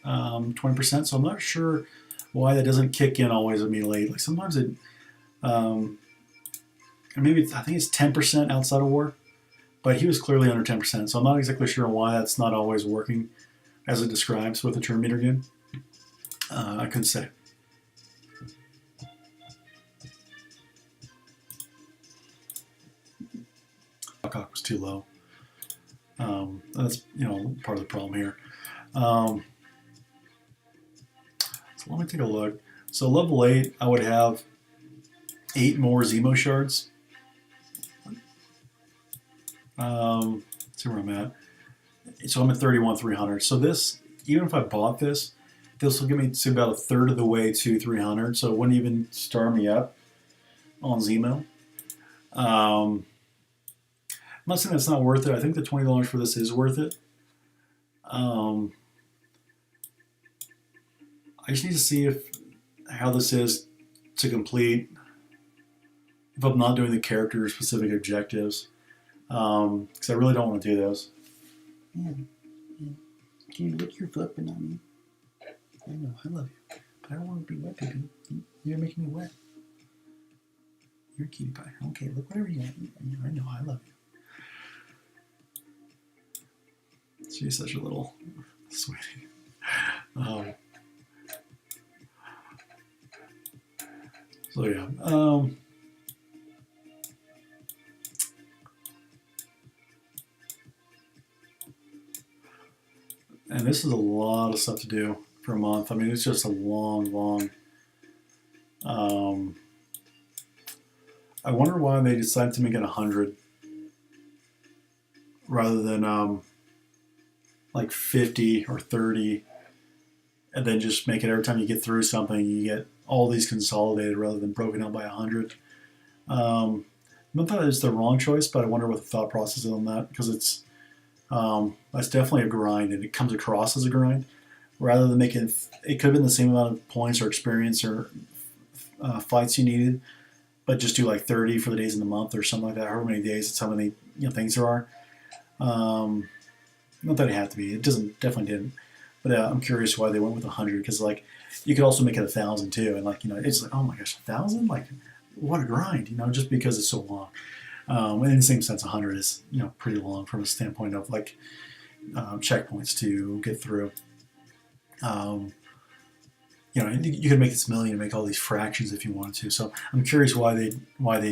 20%, so I'm not sure why that doesn't kick in always immediately. Like sometimes it, maybe I think it's 10% outside of war, but he was clearly under 10%, so I'm not exactly sure why that's not always working as it describes with the turn meter game. I couldn't say. Cock was too low. That's part of the problem here. So let me take a look. So level 8, I would have 8 more Zemo shards. Let's see where I'm at. So I'm at 31,300. So this, even if I bought this will get me to about a third of the way to 300. So it wouldn't even star me up on Zemo. I'm not saying that's not worth it. I think the $20 for this is worth it. I just need to see how this is to complete if I'm not doing the character specific objectives, because I really don't want to do those. Yeah. Can you lick your foot but not me? I know, I love you, but I don't want to be wet, baby. You're making me wet. You're a cutie pie. Okay, look whatever you want. I know, I love you. She's such a little sweetie. So yeah. And this is a lot of stuff to do for a month. I mean, it's just a long. I wonder why they decided to make it 100 rather than like 50 or 30, and then just make it every time you get through something, you get all these consolidated rather than broken out by 100. Not that it's the wrong choice, but I wonder what the thought process is on that, because it's that's definitely a grind, and it comes across as a grind rather than making it could have been the same amount of points or experience or fights you needed, but just do like 30 for the days in the month or something like that. However many days, it's how many things there are. Not that it had to be. It definitely didn't. But I'm curious why they went with 100, because like you could also make it 1,000 too, and like it's like, oh my gosh, 1,000, like what a grind, just because it's so long. And in the same sense, 100 is pretty long from a standpoint of like checkpoints to get through. You could make this million and make all these fractions if you wanted to. So I'm curious why they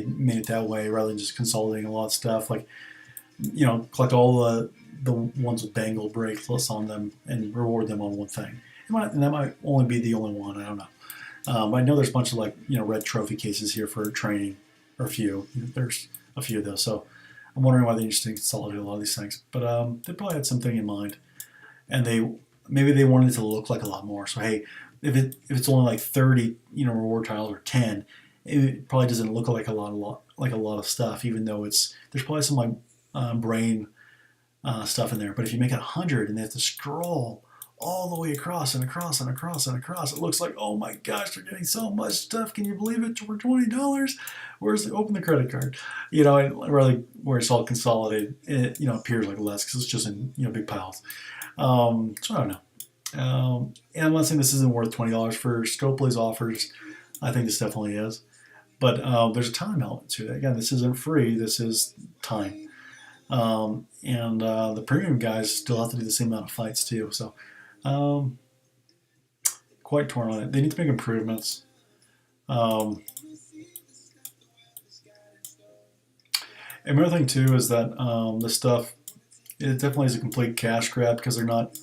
made it that way rather than just consolidating a lot of stuff. Like collect all the ones with bangle bracelets on them and reward them on one thing. And that might only be the only one. I don't know. But I know there's a bunch of red trophy cases here for training or a few. There's a few of those. So I'm wondering why they just didn't consolidate a lot of these things. But they probably had something in mind, and maybe they wanted it to look like a lot more. So hey, if it's only like 30, reward tiles or 10, it probably doesn't look like a lot of stuff. Even though there's probably some like brain stuff in there. But if you make it 100 and they have to scroll all the way across and across and across and across, it looks like, oh my gosh, they're getting so much stuff. Can you believe it? For $20, where's the open the credit card? And really where it's all consolidated, it appears like less because it's just in big piles. So I don't know. And I'm not saying this isn't worth $20 for Scopely's offers. I think this definitely is. But there's a time element to it. Again, this isn't free. This is time. And the premium guys still have to do the same amount of fights too. So quite torn on it. They need to make improvements. Another thing too is that this stuff, it definitely is a complete cash grab because they're not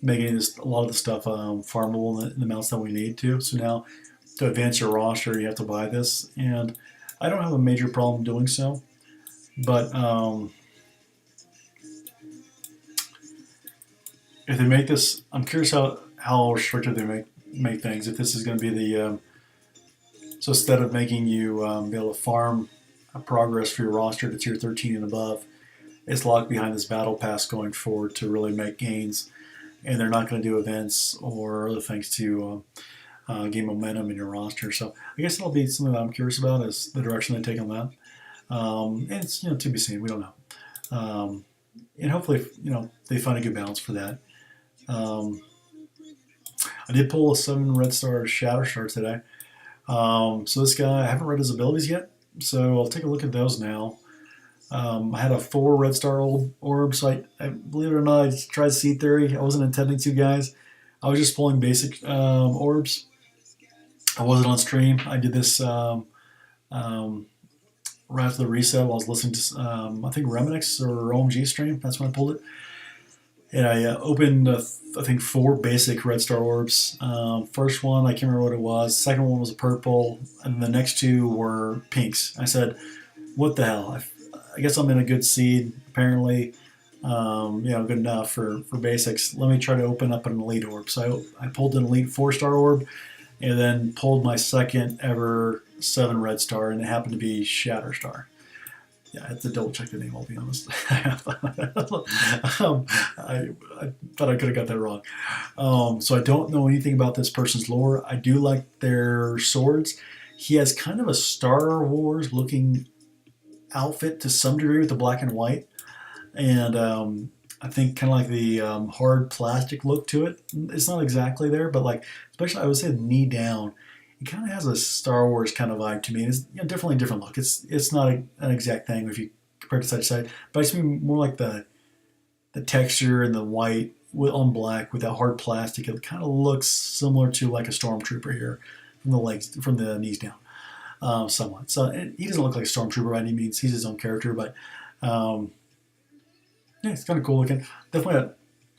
making a lot of the stuff farmable in the amounts that we need to. So now to advance your roster, you have to buy this, and I don't have a major problem doing so. But if they make this, I'm curious how restricted they make things. If this is going to be the so instead of making you be able to farm a progress for your roster to tier 13 and above, it's locked behind this battle pass going forward to really make gains, and they're not going to do events or other things to gain momentum in your roster. So I guess that'll be something that I'm curious about is the direction they take on that. And it's to be seen. We don't know. And hopefully they find a good balance for that. I did pull a 7 red star Shatterstar today. So this guy, I haven't read his abilities yet, so I'll take a look at those now. I had a 4 red star orb, so I believe it or not, I tried Seed Theory. I wasn't intending to, guys. I was just pulling basic orbs. I wasn't on stream. I did this right after the reset while I was listening to, I think, Remnix or OMG stream. That's when I pulled it. And I opened, I think, 4 basic red star orbs. First one, I can't remember what it was. Second one was a purple, and the next 2 were pinks. I said, what the hell? I guess I'm in a good seed, apparently. Good enough for basics. Let me try to open up an elite orb. So I pulled an elite 4-star orb, and then pulled my second ever 7 red star, and it happened to be Shatterstar. Yeah, I had to double check the name, I'll be honest. I thought I could have got that wrong. So I don't know anything about this person's lore. I do like their swords. He has kind of a Star Wars looking outfit to some degree with the black and white. And I think kind of like the hard plastic look to it. It's not exactly there, but like, especially I would say knee down, it kind of has a Star Wars kind of vibe to me. It's definitely a different look. It's not an exact thing if you compare it to side to side, but I just mean more like the texture and the white on black with that hard plastic. It kind of looks similar to like a Stormtrooper here from the knees down, somewhat. So he doesn't look like a Stormtrooper by any means. He's his own character, but yeah, it's kind of cool looking. Definitely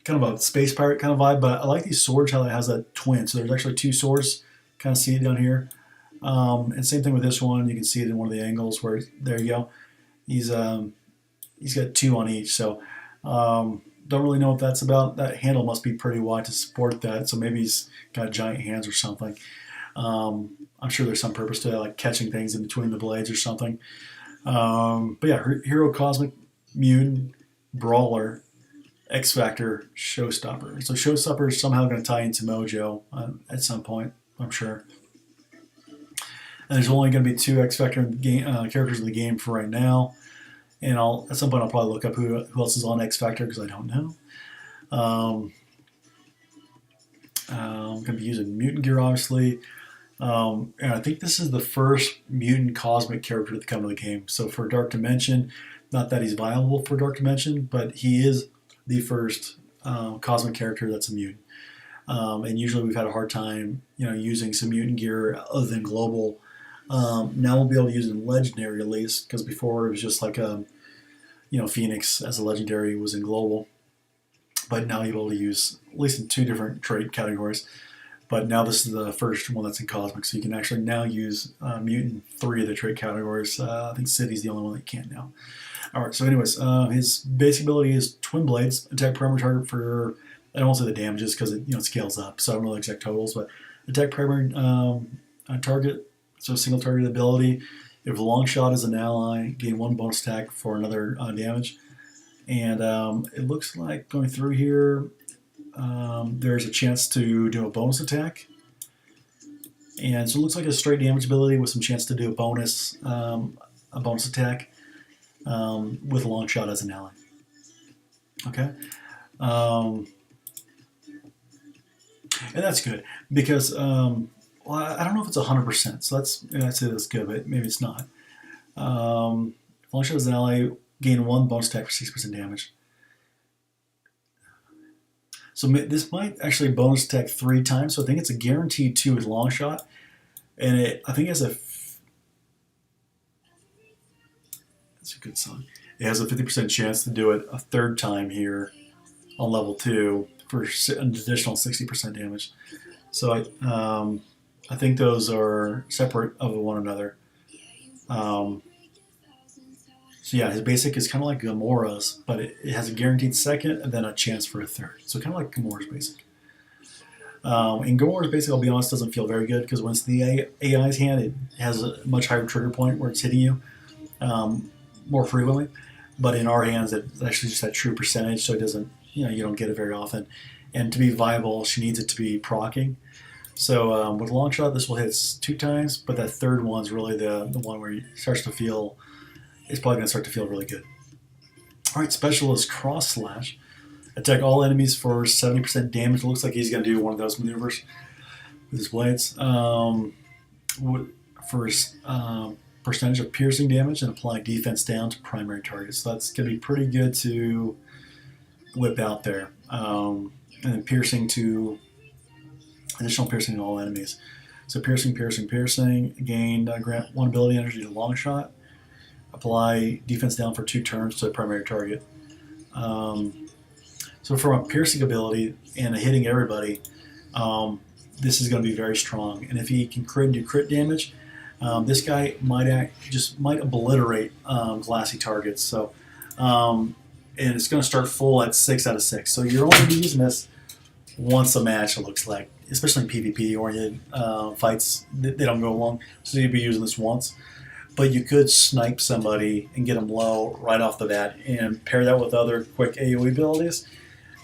kind of a space pirate kind of vibe, but I like these swords, how it has that twin. So there's actually 2 swords. Kind of see it down here. And same thing with this one. You can see it in one of the angles where, there you go. He's got 2 on each. So don't really know what that's about. That handle must be pretty wide to support that. So maybe he's got giant hands or something. I'm sure there's some purpose to that, like catching things in between the blades or something. But yeah, Hero Cosmic Mutant Brawler X Factor Showstopper. So Showstopper is somehow going to tie into Mojo at some point, I'm sure. And there's only going to be 2 X Factor characters in the game for right now. And at some point I'll probably look up who else is on X Factor because I don't know. I'm going to be using Mutant Gear, obviously. And I think this is the first Mutant Cosmic character to come to the game. So for Dark Dimension, not that he's viable for Dark Dimension, but he is the first Cosmic character that's a mutant. And usually we've had a hard time, using some Mutant Gear other than Global. Now we'll be able to use it in Legendary at least, because before it was just like Phoenix as a Legendary was in Global. But now you'll be able to use at least in 2 different trait categories. But now this is the first one that's in Cosmic, so you can actually now use Mutant 3 of the trait categories. I think City's the only one that you can't now. Alright, so anyways, his basic ability is Twin Blades, attack primary target for, I don't want to say the damages because it scales up, so I don't know the exact totals, but attack primary target, so single target ability. If long shot is an ally, gain 1 bonus attack for another damage. And it looks like going through here, there's a chance to do a bonus attack. And so it looks like a straight damage ability with some chance to do a bonus attack with a long shot as an ally. Okay. And that's good because well, I don't know if it's 100%, so I'd say that's good, but maybe it's not. Long shot as an ally, gain 1 bonus attack for 6% damage. So this might actually bonus attack 3 times, so I think it's a guaranteed 2 with long shot, and I think it has that's a good song. It has a 50% chance to do it a 3rd time here on level 2 for an additional 60% damage. So I think those are separate of one another. So yeah, his basic is kind of like Gamora's, but it has a guaranteed 2nd and then a chance for a 3rd. So kind of like Gamora's basic. And Gamora's basic, I'll be honest, doesn't feel very good because when it's the AI's hand, it has a much higher trigger point where it's hitting you more frequently. But in our hands, it's actually just that true percentage, so it doesn't, you don't get it very often. And to be viable, she needs it to be proccing. So with long shot, this will hit 2 times, but that 3rd one's really the one where it starts to feel. It's probably going to start to feel really good. All right, special is Cross Slash. Attack all enemies for 70% damage. It looks like he's going to do one of those maneuvers with his blades. For his percentage of piercing damage and apply defense down to primary targets. So that's going to be pretty good to whip out there. And then piercing to additional piercing to all enemies. So piercing, gain grant 1 ability energy to long shot. Apply defense down for 2 turns to a primary target. So from a piercing ability and a hitting everybody, this is going to be very strong. And if he can crit and do crit damage, this guy might obliterate glassy targets. So, and it's going to start full at 6 out of 6. So you're only going to be using this once a match, it looks like, especially in PvP-oriented fights. They don't go long, so you'd be using this once. But you could snipe somebody and get them low right off the bat and pair that with other quick AoE abilities.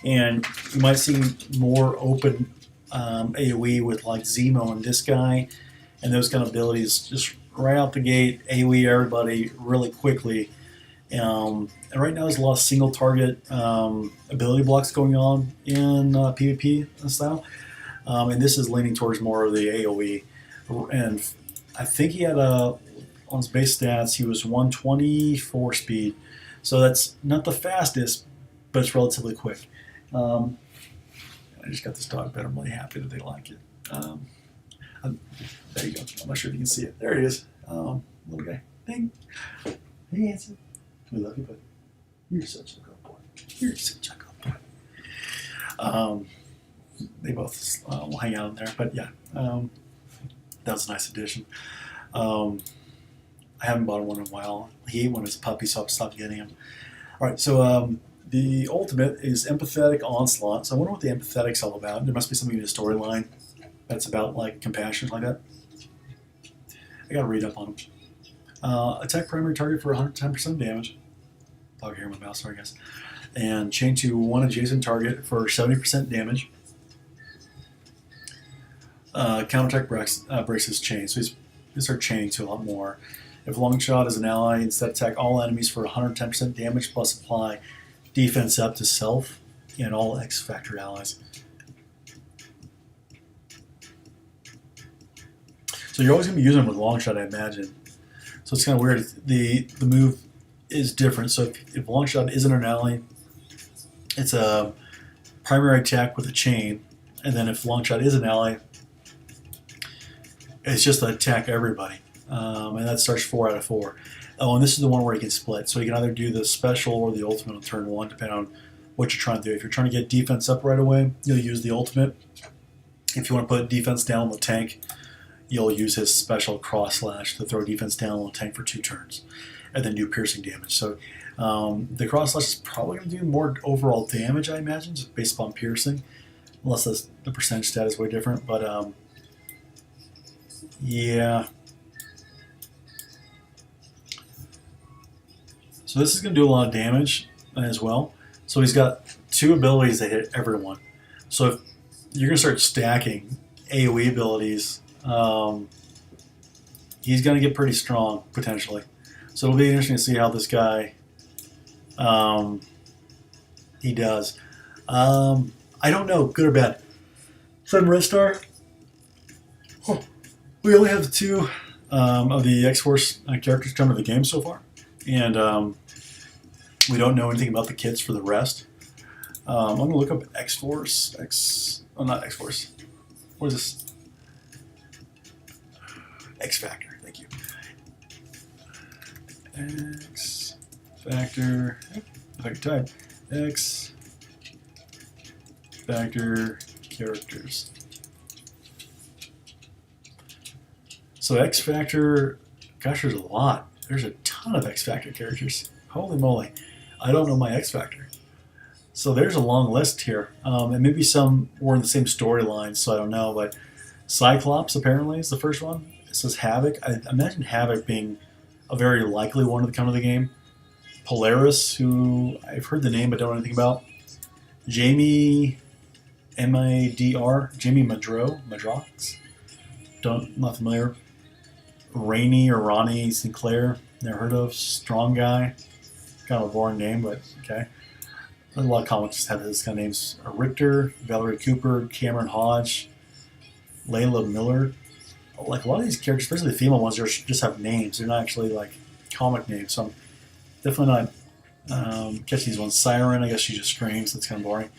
And you might see more open AoE with like Zemo and this guy and those kind of abilities just right out the gate, AoE everybody really quickly. And right now there's a lot of single target ability blocks going on in PvP style. And this is leaning towards more of the AoE. And I think he had on his base stats, he was 124 speed. So that's not the fastest, but it's relatively quick. I just got this dog bed. I'm really happy that they like it. There you go. I'm not sure if you can see it. There he is. Little guy. Ding. Hey, handsome. We love you, buddy. You're such a good boy. You're such a good boy. They both will hang out in there. But yeah, that was a nice addition. I haven't bought one in a while. He ate one as a puppy, so I stopped getting him. All right, so the ultimate is Empathetic Onslaught. So I wonder what the empathetic's all about. There must be something in the storyline that's about like compassion, like that. I gotta read up on them. Attack primary target for 110% damage. Dog hair in my mouth, sorry guys. And chain to one adjacent target for 70% damage. Counterattack breaks his chain, so he's start chaining to a lot more. If long shot is an ally, instead attack all enemies for 110% damage plus apply defense up to self and all X Factor allies. So you're always going to be using them with long shot, I imagine. So it's kind of weird. The move is different. So if long shot isn't an ally, it's a primary attack with a chain, and then if long shot is an ally, it's just to attack everybody. And that starts 4 out of 4. Oh, and this is the one where you can split. So you can either do the special or the ultimate on turn 1, depending on what you're trying to do. If you're trying to get defense up right away, you'll use the ultimate. If you want to put defense down on the tank, you'll use his special cross slash to throw defense down on the tank for 2 turns, and then do piercing damage. So the cross slash is probably going to do more overall damage, I imagine, just based upon piercing, unless the percentage stat is way different. But yeah. So this is going to do a lot of damage as well. So he's got 2 abilities that hit everyone. So if you're going to start stacking AoE abilities, he's going to get pretty strong, potentially. So it'll be interesting to see how this guy he does. I don't know, good or bad. From Red Star, we only have 2 of the X-Force characters come to the game so far. And we don't know anything about the kits for the rest. I'm going to look up X-Force. Not X-Force. What is this? X-Factor. Thank you. X-Factor. If I can type. X-Factor characters. So X-Factor, gosh, there's a lot. There's a ton of X-Factor characters. Holy moly. I don't know my X-Factor. So there's a long list here. And maybe some were in the same storyline, so I don't know. But Cyclops apparently is the first one. It says Havoc. I imagine Havoc being a very likely one to come to the game. Polaris, who I've heard the name but don't know anything about. Jamie, M-I-D-R, Jamie Madrox. Not familiar. Rainey or Ronnie Sinclair, never heard of. Strong Guy, kind of a boring name, but okay. A lot of comics just have this kind of names. Richter, Valerie Cooper, Cameron Hodge, Layla Miller. Like a lot of these characters, especially the female ones, just have names. They're not actually like comic names. So I'm definitely not catching these ones. Siren, I guess she just screams. That's kind of boring.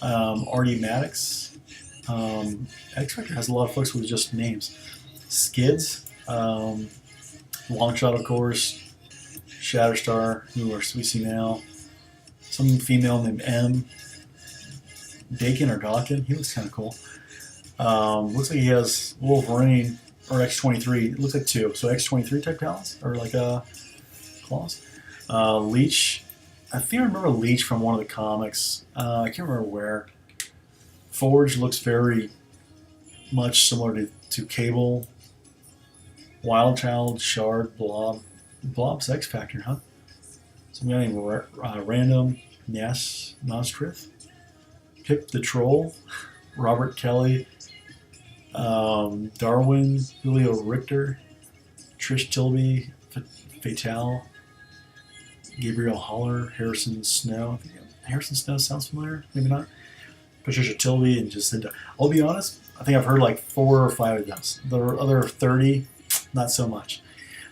Artie Maddox. X-Factor has a lot of folks with just names. Skids. Longshot, of course. Shatterstar, who we see now. Some female named M. Dakin or Dawkin. He looks kind of cool. Looks like he has Wolverine or X-23. It looks like 2. So X-23 type talents or like claws. Leech. I think I remember Leech from one of the comics. I can't remember where. Forge looks very much similar to Cable. Wild Child, Shard, Blob. Blob's X-Factor, huh? Some guy named Random, Ness, Nostrith, Pip the Troll, Robert Kelly, Darwin, Julio Richter, Trish Tilby, Fatale, Gabriel Holler, Harrison Snow. I think Harrison Snow sounds familiar, maybe not. Patricia Tilby and Jacinta. I'll be honest, I think I've heard like 4 or 5 of those. The other 30, not so much.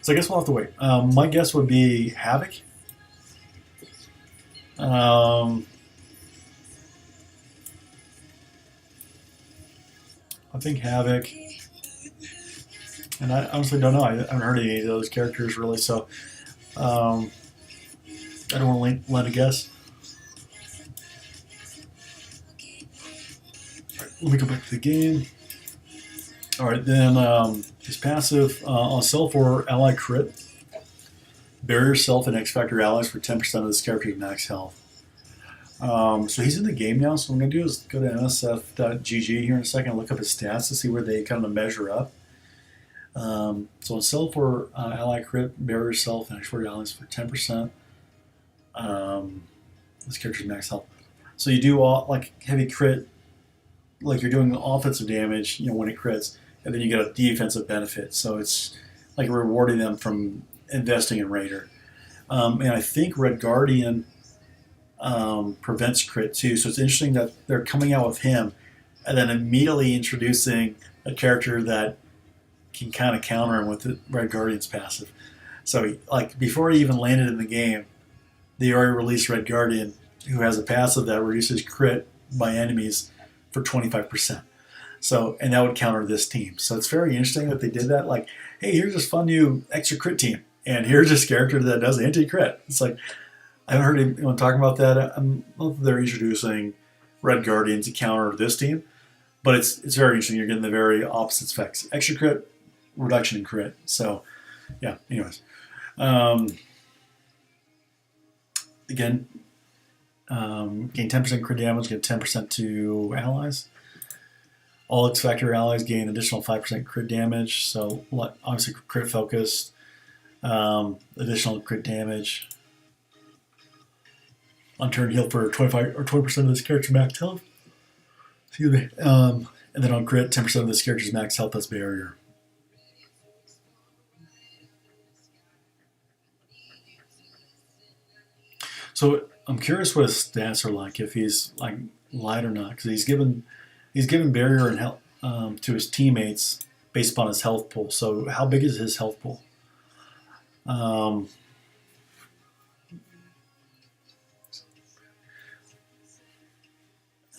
So I guess we'll have to wait. My guess would be Havoc. I think Havoc. And I honestly don't know. I haven't heard any of those characters really, so I don't want to let a guess. Let me go back to the game. All right, then his passive on sell for ally crit. Bury yourself and X-Factor allies for 10% of this character's max health. So he's in the game now, so what I'm going to do is go to nsf.gg here in a second and look up his stats to see where they kind of measure up. So on sell for ally crit, bury yourself and X-Factor allies for 10%. This character's max health. So you do all like heavy crit, like you're doing offensive damage, when it crits, and then you get a defensive benefit. So it's like rewarding them from investing in Raider. And I think Red Guardian prevents crit too. So it's interesting that they're coming out with him and then immediately introducing a character that can kind of counter him with the Red Guardian's passive. So like before he even landed in the game, they already released Red Guardian, who has a passive that reduces crit by enemies for 25%. So, and that would counter this team. So it's very interesting that they did that. Like, hey, here's this fun new extra crit team, and here's this character that does anti-crit. It's like, I haven't heard anyone talking about that. I don't know if they're introducing Red Guardian to counter this team, but it's very interesting. You're getting the very opposite effects: extra crit, reduction in crit. So yeah. Anyways, um, again, gain 10% crit damage, give 10% to allies. All X Factor allies gain additional 5% crit damage. So obviously crit focused, additional crit damage. On turn, heal for 25 or 20% of this character's max health. Excuse me. And then on crit, 10% of this character's max health as barrier. So I'm curious what his stats are like, if he's like light or not, because he's given barrier and health to his teammates based upon his health pool. So how big is his health pool?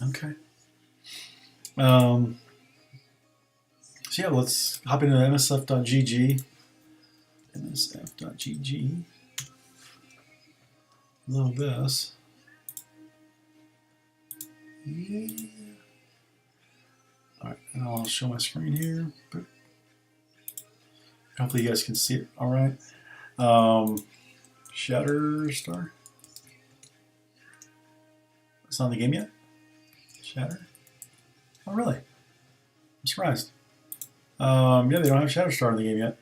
Okay. So yeah, let's hop into msf.gg. msf.gg. Love this. Yeah. All right, and I'll show my screen here. Hopefully you guys can see it all right. Shatterstar. It's not in the game yet? Shatter? Oh, really? I'm surprised. Yeah, they don't have Shatterstar in the game yet.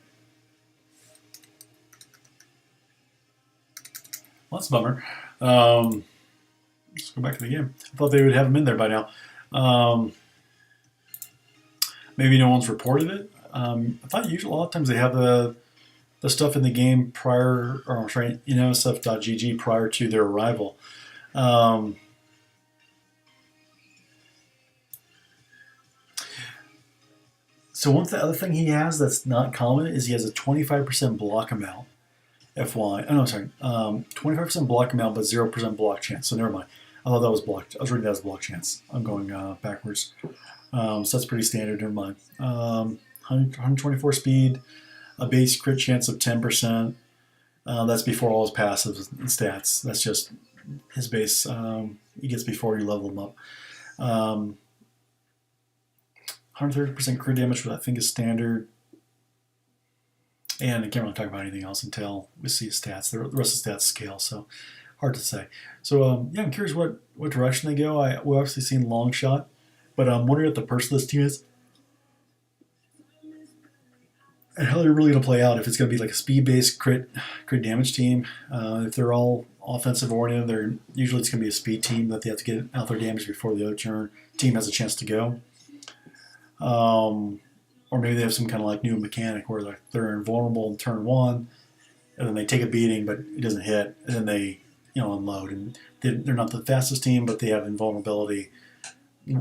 Well, that's a bummer. Let's go back to the game. I thought they would have him in there by now. Maybe no one's reported it. I thought usually a lot of times they have the stuff in the game prior, or sorry, in msf.gg prior to their arrival. So other thing he has that's not common is he has a 25% block amount. FY. Oh no, sorry. 25% block amount, but 0% block chance. So never mind. I thought that was blocked. I was reading that as block chance. I'm going backwards. So that's pretty standard. Never mind. 124 speed, a base crit chance of 10%. That's before all his passives and stats. That's just his base. He gets before you level him up. 130% crit damage, which I think is standard. And I can't really talk about anything else until we see his stats. The rest of the stats scale, so hard to say. So yeah, I'm curious what direction they go. We've obviously seen long shot, but I'm wondering what the purse of this team is and how they're really going to play out. If it's going to be like a speed-based crit damage team, if they're all offensive oriented, usually it's going to be a speed team that they have to get out their damage before the other team has a chance to go. Or maybe they have some kind of like new mechanic where they're invulnerable in turn one, and then they take a beating, but it doesn't hit, and then they unload. And they're not the fastest team, but they have invulnerability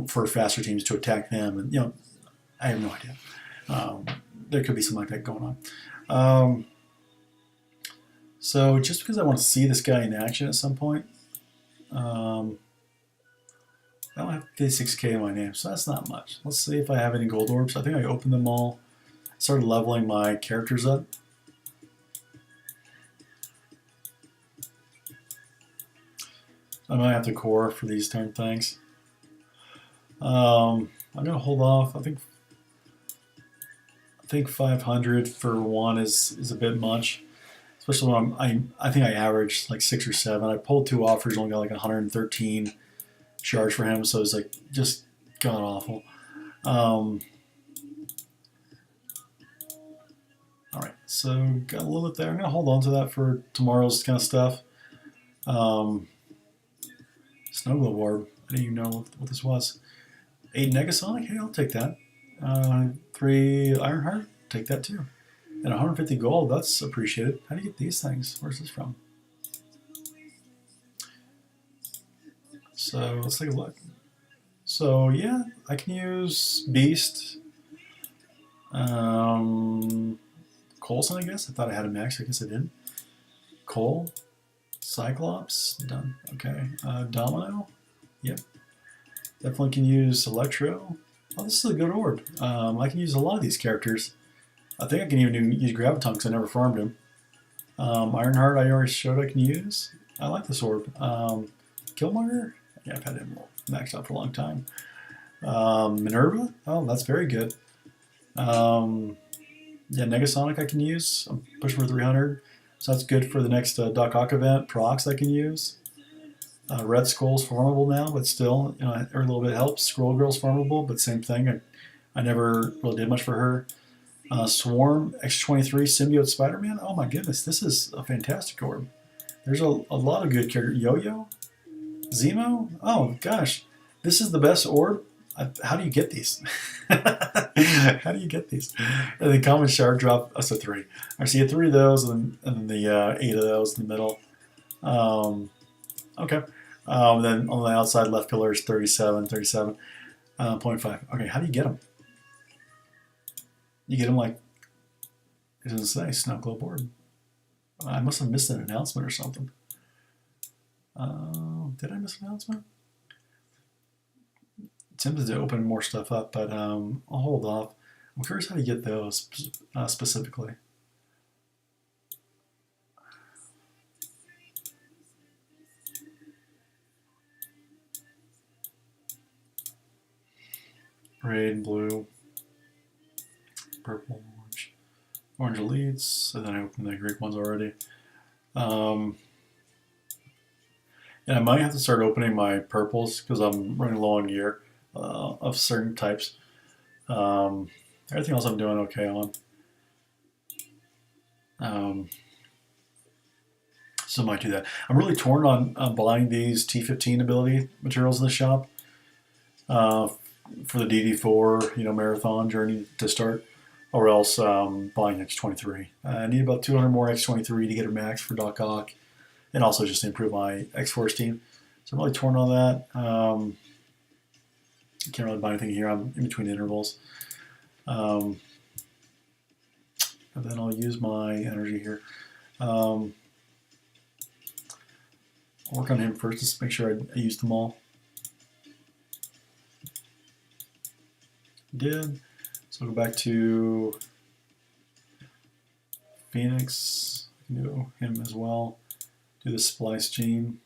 for faster teams to attack them. And I have no idea. There could be something like that going on. So just because I want to see this guy in action at some point, I don't have 56k in my name, so that's not much. Let's see if I have any gold orbs. I think I opened them all. Started leveling my characters up. I might have to core for these turn things. I'm gonna hold off. I think 500 for one is a bit much, especially when I think I averaged like 6 or 7. I pulled 2 offers, only got like 113 charge for him, so it's like just god awful. All right, so got a little bit there. I'm gonna hold on to that for tomorrow's kind of stuff. Snow Globe Orb. I didn't even know what this was. 8 Negasonic. Hey, I'll take that. 3 Ironheart. Take that too. And 150 gold. That's appreciated. How do you get these things? Where's this from? So let's take a look. So yeah, I can use Beast. Coulson, I guess. I thought I had a max. I guess I didn't. Cole. Cyclops. Done. Okay. Domino. Yep. Definitely can use Electro. Oh, this is a good orb. I can use a lot of these characters. I think I can even use Graviton because I never farmed him. Ironheart I already showed I can use. I like this orb. Killmonger? Yeah, I've had him maxed out for a long time. Minerva. Oh, that's very good. Yeah, Negasonic I can use. I'm pushing for 300. So that's good for the next Doc Ock event. Prox I can use. Red Skull's farmable now, but still, every little bit helps. Scroll Girl's farmable, but same thing. I never really did much for her. Swarm, X23, Symbiote Spider-Man. Oh my goodness, this is a fantastic orb. There's a lot of good characters. Yo-Yo? Zemo? Oh gosh, this is the best orb. How do you get these? How do you get these? And then common shard drop. Oh, so 3. I see 3 of those, and then the 8 of those in the middle. Okay. Then on the outside left pillar is 37, 37.5. Okay, how do you get them? You get them like, it doesn't say Snow Globe Orb. I must have missed an announcement or something. Did I miss an announcement? It tempted to open more stuff up, but I'll hold off. I'm curious how to get those specifically. Red, blue, purple, orange. Orange elites, and then I opened the Greek ones already. And I might have to start opening my purples because I'm running low on gear of certain types. Everything else I'm doing okay on. So I might do that. I'm really torn on buying these T15 ability materials in the shop for the DD4, marathon journey to start, or else buying X23. I need about 200 more X23 to get a max for Doc Ock, and also just to improve my X-Force team. So I'm really torn on that. Can't really buy anything here. I'm in between intervals. And then I'll use my energy here. I'll work on him first, just make sure I use them all. Did. So I'll go back to Phoenix. I can do him as well. Do the splice gene.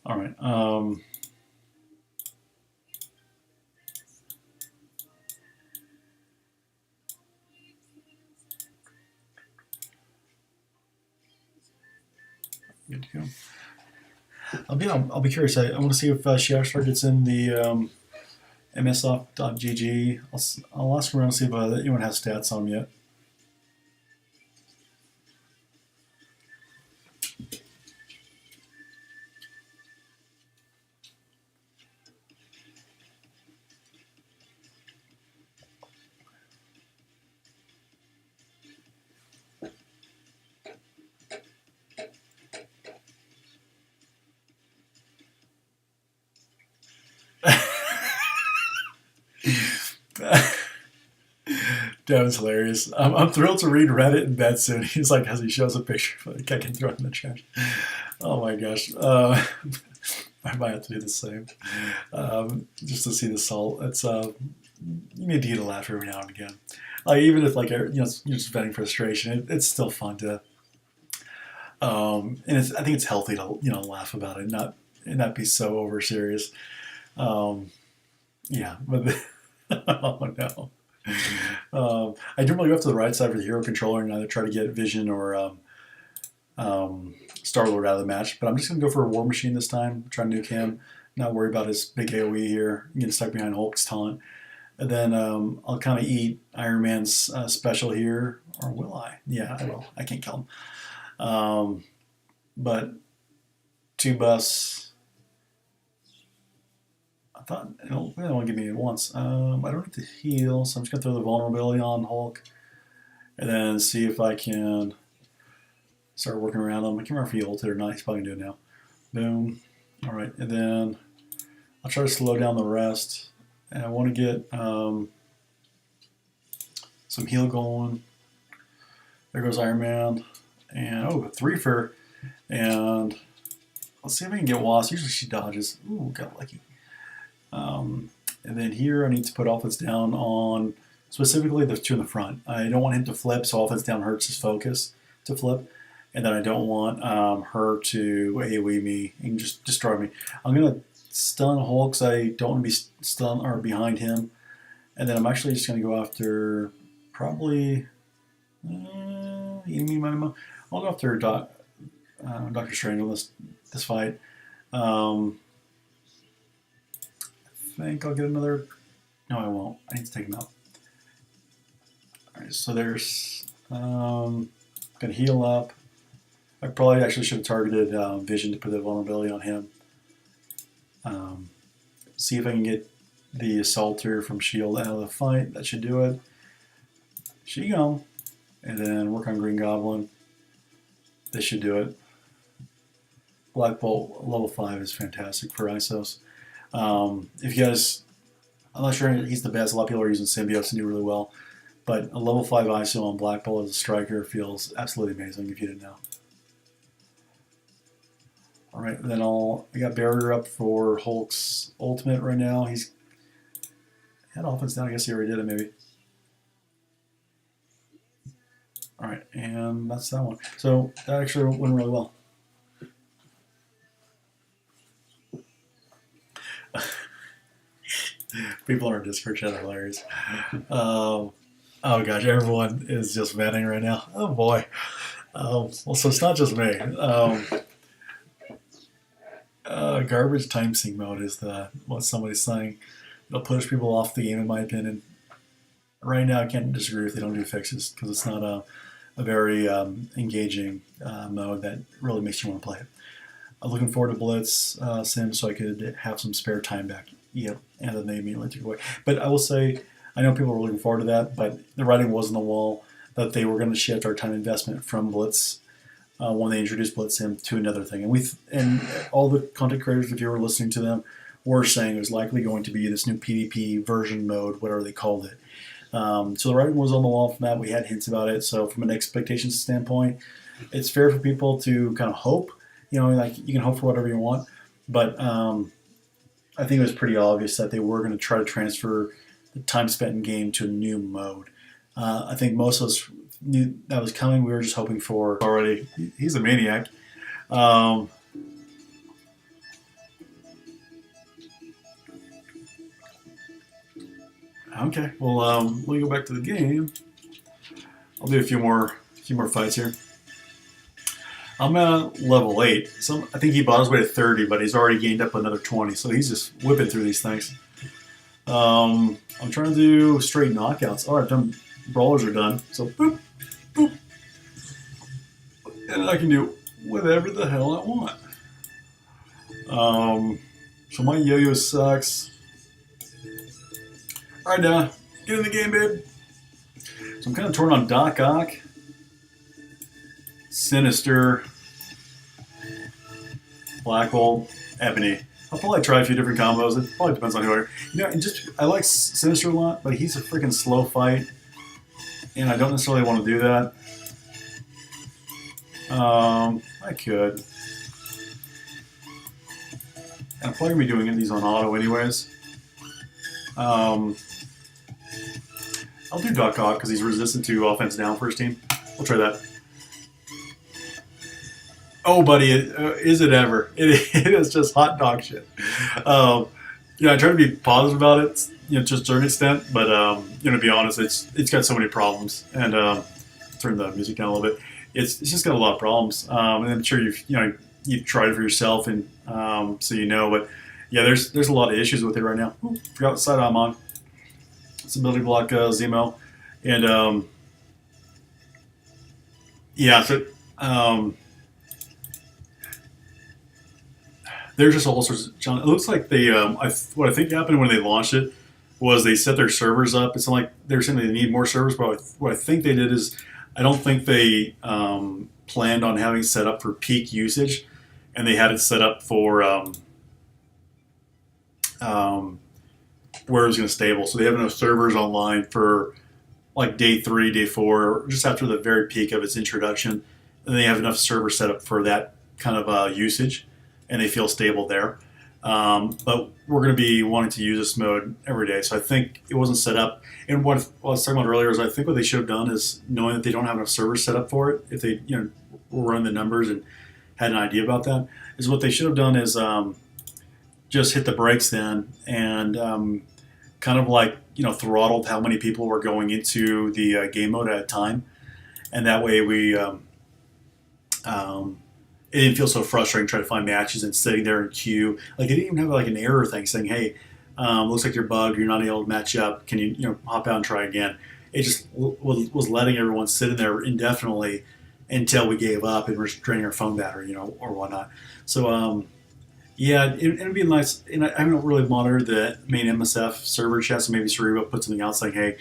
All right. Good to go. I'll be curious. I want to see if Shiastar gets in the msoff.gg. I'll ask around and see if anyone has stats on him yet. Devin's hilarious. I'm thrilled to read Reddit in bed soon. He's like, as he shows a picture, like I can throw it in the trash. Oh my gosh. I might have to do the same. Just to see the salt. It's you need to get a laugh every now and again. Like even if you're just venting frustration, it's still fun to. And I think it's healthy to laugh about it, and not be so over serious. Yeah, but oh no. I normally go up to the right side for the hero controller and either try to get Vision or Star-Lord out of the match, but I'm just going to go for a War Machine this time, try to nuke him, not worry about his big AoE here, get stuck behind Hulk's taunt, and then I'll kind of eat Iron Man's special here, or will I? Yeah, I will. I can't kill him. But 2 buffs. I thought they don't want to give me it once. I don't need to heal, so I'm just going to throw the vulnerability on Hulk, and then see if I can start working around him. I can't remember if he ulted or not. He's probably going to do it now. Boom. All right, and then I'll try to slow down the rest. And I want to get some heal going. There goes Iron Man. And, a 3-fer. And let's see if I can get Wasp. Usually she dodges. Ooh, got lucky. And then here I need to put Offense down on specifically the two in the front. I don't want him to flip, so offense down hurts his focus to flip. And then I don't want her to AoE me and just destroy me. I'm going to stun Hulk because I don't want to be stun or behind him. And then I'm actually just going to go after probably I'll go after Doctor Strange on this fight. I think I'll get another. No, I won't. I need to take him out. All right, so there's gonna heal up. I probably actually should have targeted Vision to put the vulnerability on him. See if I can get the Assaulter from S.H.I.E.L.D. out of the fight. That should do it. She go. And then work on Green Goblin. This should do it. Black Bolt level 5 is fantastic for Isos. If you guys, I'm not sure he's the best. A lot of people are using Symbiotes and do really well. But a level 5 ISO on Black Bolt as a striker feels absolutely amazing if you didn't know. Alright, then I got Barrier up for Hulk's ultimate right now. He's had offense down. I guess he already did it maybe. Alright, and that's that one. So that actually went really well. People in our Discord chat are hilarious. Oh gosh, everyone is just venting right now. Oh boy. Well, so it's not just me. Garbage time sync mode is what somebody's saying. It'll push people off the game, in my opinion. Right now, I can't disagree if they don't do fixes because it's not a very engaging mode that really makes you want to play it. I'm looking forward to Blitz Sim so I could have some spare time back. Yep, and then they immediately took away. But I will say, I know people were looking forward to that, but the writing was on the wall that they were going to shift our time investment from Blitz when they introduced Blitz Sim to another thing. And all the content creators, if you were listening to them, were saying it was likely going to be this new PvP version mode, whatever they called it. So the writing was on the wall from that. We had hints about it. So from an expectations standpoint, it's fair for people to kind of hope. You know, like you can hope for whatever you want, but I think it was pretty obvious that they were going to try to transfer the time spent in game to a new mode. I think most of us knew that was coming. We were just hoping for already. He's a maniac. Okay, well, let me go back to the game. I'll do a few more fights here. I'm at level 8, so I think he bought his way to 30, but he's already gained up another 20, so he's just whipping through these things. I'm trying to do straight knockouts. All right, done. Brawlers are done, so boop, boop. And I can do whatever the hell I want. So my yo-yo sucks. All right, now, get in the game, babe. So I'm kind of torn on Doc Ock, Sinister, Black Bolt, Ebony. I'll probably try a few different combos. It probably depends on who I like Sinister a lot, but he's a freaking slow fight, and I don't necessarily want to do that. I could. And I'm probably going to be doing these on auto anyways. I'll do Doc Ock because he's resistant to offense down first team. We'll try that. Oh, buddy, is it ever? It is just hot dog shit. I try to be positive about it, just to an extent, but to be honest, it's got so many problems. And turn the music down a little bit. It's just got a lot of problems. And I'm sure you've tried it for yourself, and so but yeah, there's a lot of issues with it right now. Ooh, forgot what side I'm on. It's ability block Zemo, and yeah, so there's just all sorts of. John, it looks like they. What I think happened when they launched it was they set their servers up. It's not like they're saying they need more servers, but what I think they did is, I don't think they planned on having it set up for peak usage, and they had it set up for where it was going to stable. So they have enough servers online for like day 3, day 4, just after the very peak of its introduction, and they have enough servers set up for that kind of usage, and they feel stable there. But we're going to be wanting to use this mode every day. So I think it wasn't set up. And what I was talking about earlier is I think what they should have done is knowing that they don't have enough servers set up for it. If they were running the numbers and had an idea about that, is what they should have done is just hit the brakes then and kind of like throttled how many people were going into the game mode at a time, and that way we it didn't feel so frustrating trying to find matches and sitting there in queue. Like it didn't even have like an error thing saying, "Hey, looks like you're bugged. You're not able to match up. Can you hop out and try again?" It just was letting everyone sit in there indefinitely until we gave up and we're draining our phone battery, or whatnot. So yeah, it'd be nice. And I haven't really monitored the main MSF server chat, so maybe Cerebro put something out saying, "Hey,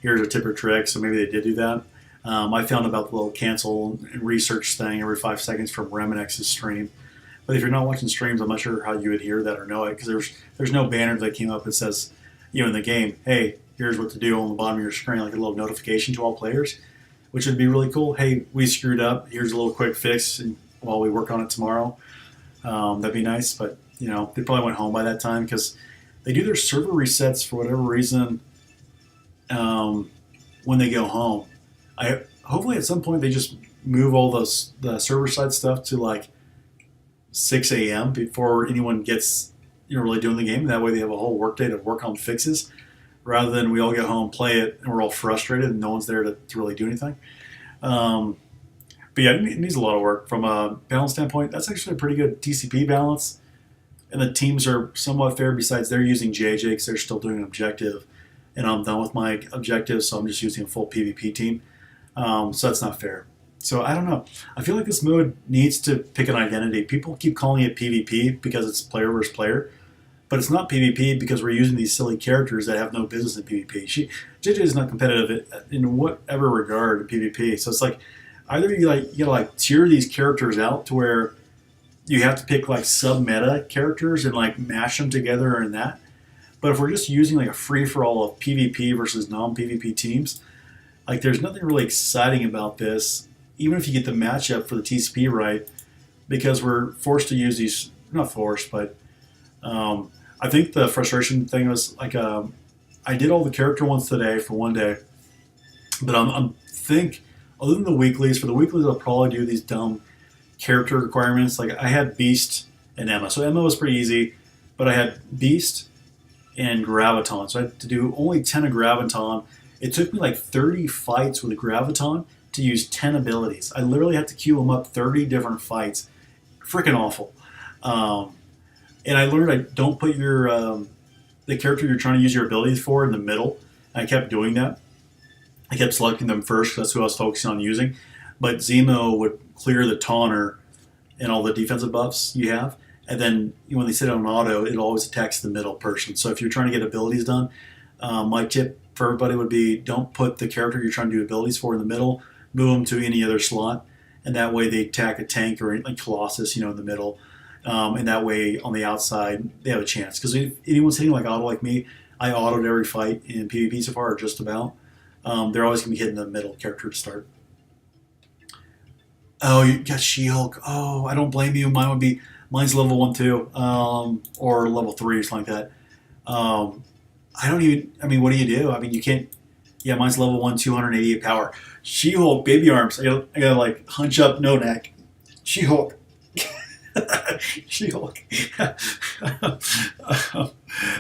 here's a tip or trick." So maybe they did do that. I found about the little cancel and research thing every 5 seconds from Reminex's stream. But if you're not watching streams, I'm not sure how you would hear that or know it, because there's no banner that came up that says, in the game, "Hey, here's what to do" on the bottom of your screen, like a little notification to all players, which would be really cool. "Hey, we screwed up. Here's a little quick fix, and while we work on it tomorrow." That'd be nice, but they probably went home by that time because they do their server resets for whatever reason when they go home. Hopefully at some point they just move all the server side stuff to like 6 a.m. before anyone gets really doing the game. That way they have a whole workday to work on fixes, rather than we all get home, play it, and we're all frustrated and no one's there to really do anything. But yeah, it needs a lot of work. From a balance standpoint, that's actually a pretty good TCP balance. And the teams are somewhat fair, besides they're using JJ because they're still doing an objective. And I'm done with my objective, so I'm just using a full PvP team. So that's not fair. So I don't know. I feel like this mode needs to pick an identity. People keep calling it PvP because it's player versus player. But it's not PvP because we're using these silly characters that have no business in PvP. JJ is not competitive in whatever regard in PvP. So it's like, either you gotta tier these characters out to where you have to pick like sub-meta characters and like mash them together in that. But if we're just using like a free-for-all of PvP versus non-PvP teams, like there's nothing really exciting about this, even if you get the matchup for the TCP right, because we're forced to use these, not forced, but I think the frustration thing was like I did all the character ones today for one day, but I'm think other than the weeklies, for the weeklies I'll probably do these dumb character requirements. Like I had Beast and Emma, so Emma was pretty easy, but I had Beast and Graviton, so I had to do only 10 of Graviton. It took me like 30 fights with Graviton to use 10 abilities. I literally had to queue them up 30 different fights. Freaking awful. And I learned I don't put your the character you're trying to use your abilities for in the middle. I kept doing that. I kept selecting them first because that's who I was focusing on using. But Zemo would clear the taunter and all the defensive buffs you have. And then when they sit on auto, it always attacks the middle person. So if you're trying to get abilities done, my tip for everybody would be don't put the character you're trying to do abilities for in the middle. Move them to any other slot. And that way they attack a tank or like Colossus, in the middle. And that way on the outside they have a chance. Because if anyone's hitting like auto like me, I autoed every fight in PvP so far, or just about. They're always going to be hitting the middle character to start. Oh, you got She-Hulk. Oh, I don't blame you. Mine's level 1 too, or level 3 or something like that. What do you do? You can't. Yeah, mine's level 1, 288 power. She-Hulk, baby arms. I gotta like hunch up, no neck. She-Hulk. She-Hulk.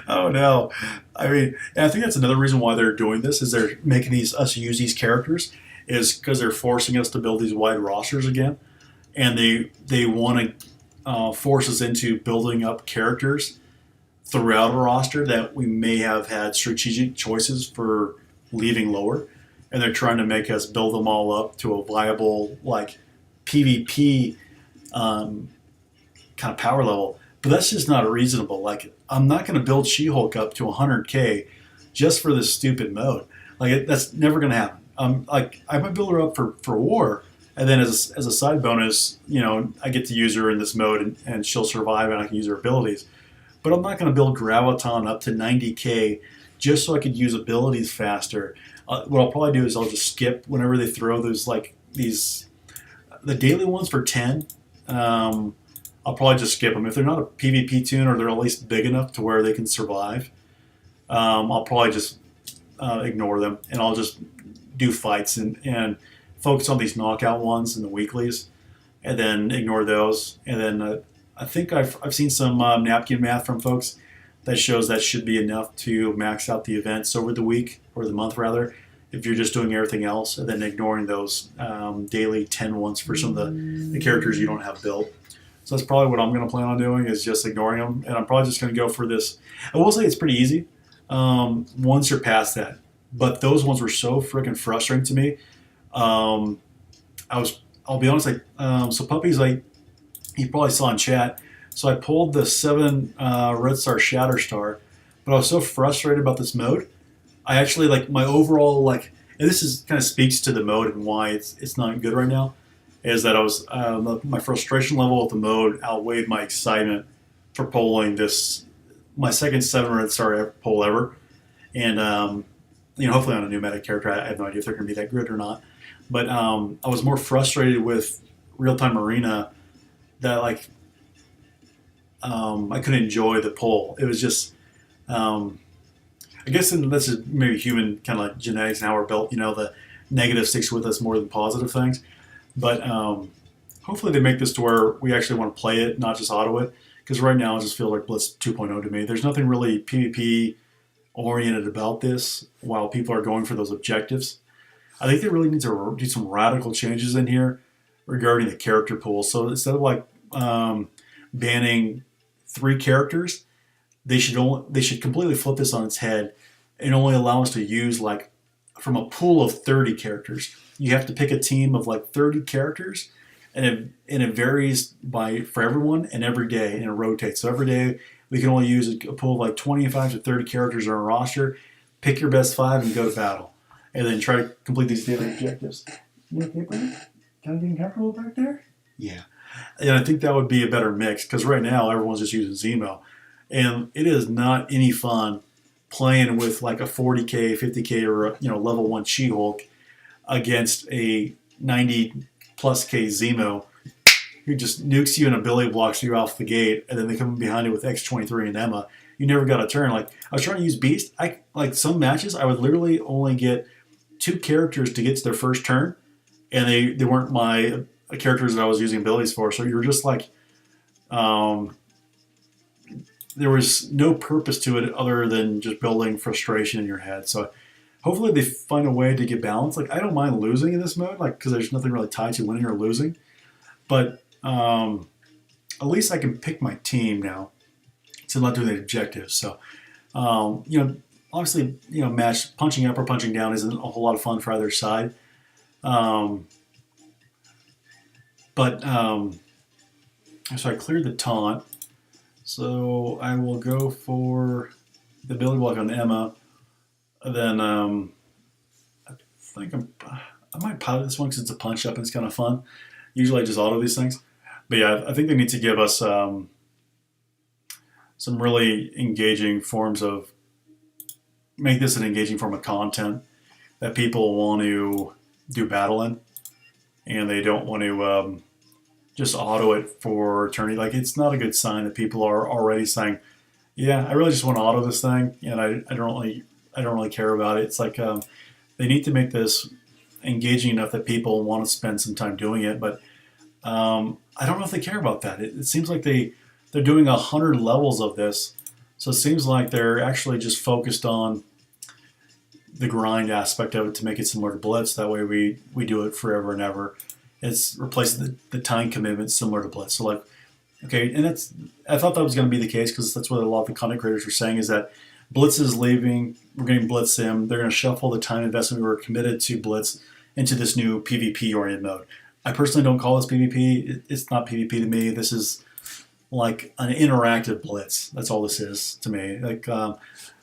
Oh no. And I think that's another reason why they're doing this, is they're making us use these characters, is because they're forcing us to build these wide rosters again, and they want to force us into building up characters throughout a roster that we may have had strategic choices for leaving lower, and they're trying to make us build them all up to a viable like PvP kind of power level. But that's just not reasonable. Like, I'm not going to build She-Hulk up to 100k just for this stupid mode. Like, that's never going to happen. I might build her up for war, and then as a side bonus, I get to use her in this mode, and she'll survive, and I can use her abilities. But I'm not going to build Graviton up to 90k just so I could use abilities faster. What I'll probably do is I'll just skip whenever they throw those the daily ones for 10. I'll probably just skip them. If they're not a PvP tune or they're at least big enough to where they can survive, I'll probably just ignore them and I'll just do fights and focus on these knockout ones in the weeklies and then ignore those. And then I think I've seen some napkin math from folks that shows that should be enough to max out the events over the week or the month rather. If you're just doing everything else and then ignoring those daily 10 ones for some of the characters you don't have built. So that's probably what I'm going to plan on doing is just ignoring them. And I'm probably just going to go for this. I will say it's pretty easy once you're past that. But those ones were so freaking frustrating to me. I'll be honest, so Puppies, you probably saw in chat. So I pulled the 7 Red Star Shatterstar, but I was so frustrated about this mode. I actually my overall and this is kind of speaks to the mode and why it's not good right now, is that I was my frustration level with the mode outweighed my excitement for pulling my second 7 Red Star pull ever, and hopefully on a new meta character. I have no idea if they're going to be that good or not, but I was more frustrated with Real Time Arena that I couldn't enjoy the pull. It was just I guess this is maybe human kind of genetics and how we're built. The negative sticks with us more than positive things. But hopefully they make this to where we actually want to play it, not just auto it. Because right now it just feels like Blitz 2.0 to me. There's nothing really PvP oriented about this while people are going for those objectives. I think they really need to do some radical changes in here regarding the character pool. So instead of banning 3 characters, they should completely flip this on its head and only allow us to use from a pool of 30 characters. You have to pick a team of 30 characters, and it varies for everyone and every day, and it rotates. So every day we can only use a pool of 25 to 30 characters on our roster. Pick your best 5 and go to battle, and then try to complete these daily objectives. You okay, buddy? Kind of getting comfortable back there? Yeah. And I think that would be a better mix because right now everyone's just using Zemo. And it is not any fun playing with a 40k, 50k, or level 1 She-Hulk against a 90 plus k Zemo who just nukes you and ability blocks you off the gate, and then they come behind you with X-23 and Emma. You never got a turn. I was trying to use Beast. Some matches I would literally only get 2 characters to get to their first turn, and they weren't my characters that I was using abilities for. So you were just there was no purpose to it other than just building frustration in your head. So hopefully they find a way to get balance. I don't mind losing in this mode, because there's nothing really tied to winning or losing. But at least I can pick my team now to not do the objectives. So, obviously, match punching up or punching down isn't a whole lot of fun for either side. So I cleared the taunt. So I will go for the ability block on Emma. Then I think I might pilot this one because it's a punch up and it's kind of fun. Usually I just auto these things. But yeah, I think they need to give us some really engaging forms of, make this an engaging form of content that people want to do battle in. And they don't want to just auto it for eternity. It's not a good sign that people are already saying, yeah, I really just want to auto this thing, and I don't really care about it. It's they need to make this engaging enough that people want to spend some time doing it, but I don't know if they care about that. It seems like they're doing 100 levels of this, so it seems like they're actually just focused on the grind aspect of it to make it similar to Blitz. That way we do it forever and ever. It's replacing the time commitment similar to Blitz. So okay, and I thought that was going to be the case because that's what a lot of the content creators were saying, is that Blitz is leaving. We're getting Blitz Sim. They're going to shuffle the time investment we were committed to Blitz into this new PvP-oriented mode. I personally don't call this PvP. It's not PvP to me. This is an interactive Blitz. That's all this is to me.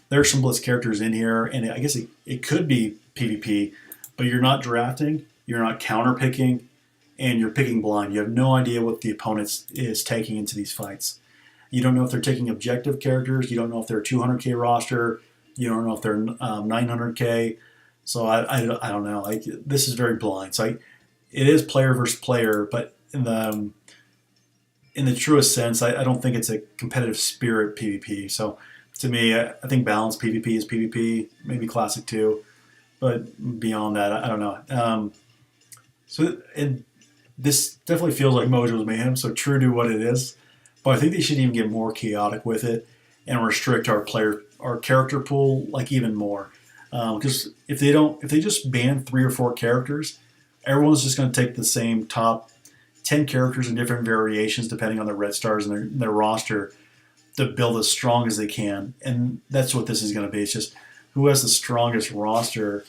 There are some Blitz characters in here, and I guess it could be PvP, but you're not drafting, you're not counter-picking, and you're picking blind. You have no idea what the opponent is taking into these fights. You don't know if they're taking objective characters. You don't know if they're 200k roster. You don't know if they're 900k. So I don't know. This is very blind. So it is player versus player, but in in the truest sense, I don't think it's a competitive spirit PvP. So to me, I think balanced PvP is PvP, maybe classic too, but beyond that, I don't know. So and this definitely feels like Mojo's Mayhem, so true to what it is. But I think they should even get more chaotic with it and restrict our character pool like even more. Because if they just ban 3 or 4 characters, everyone's just going to take the same top 10 characters in different variations depending on their red stars and their roster to build as strong as they can. And that's what this is going to be. It's just who has the strongest roster,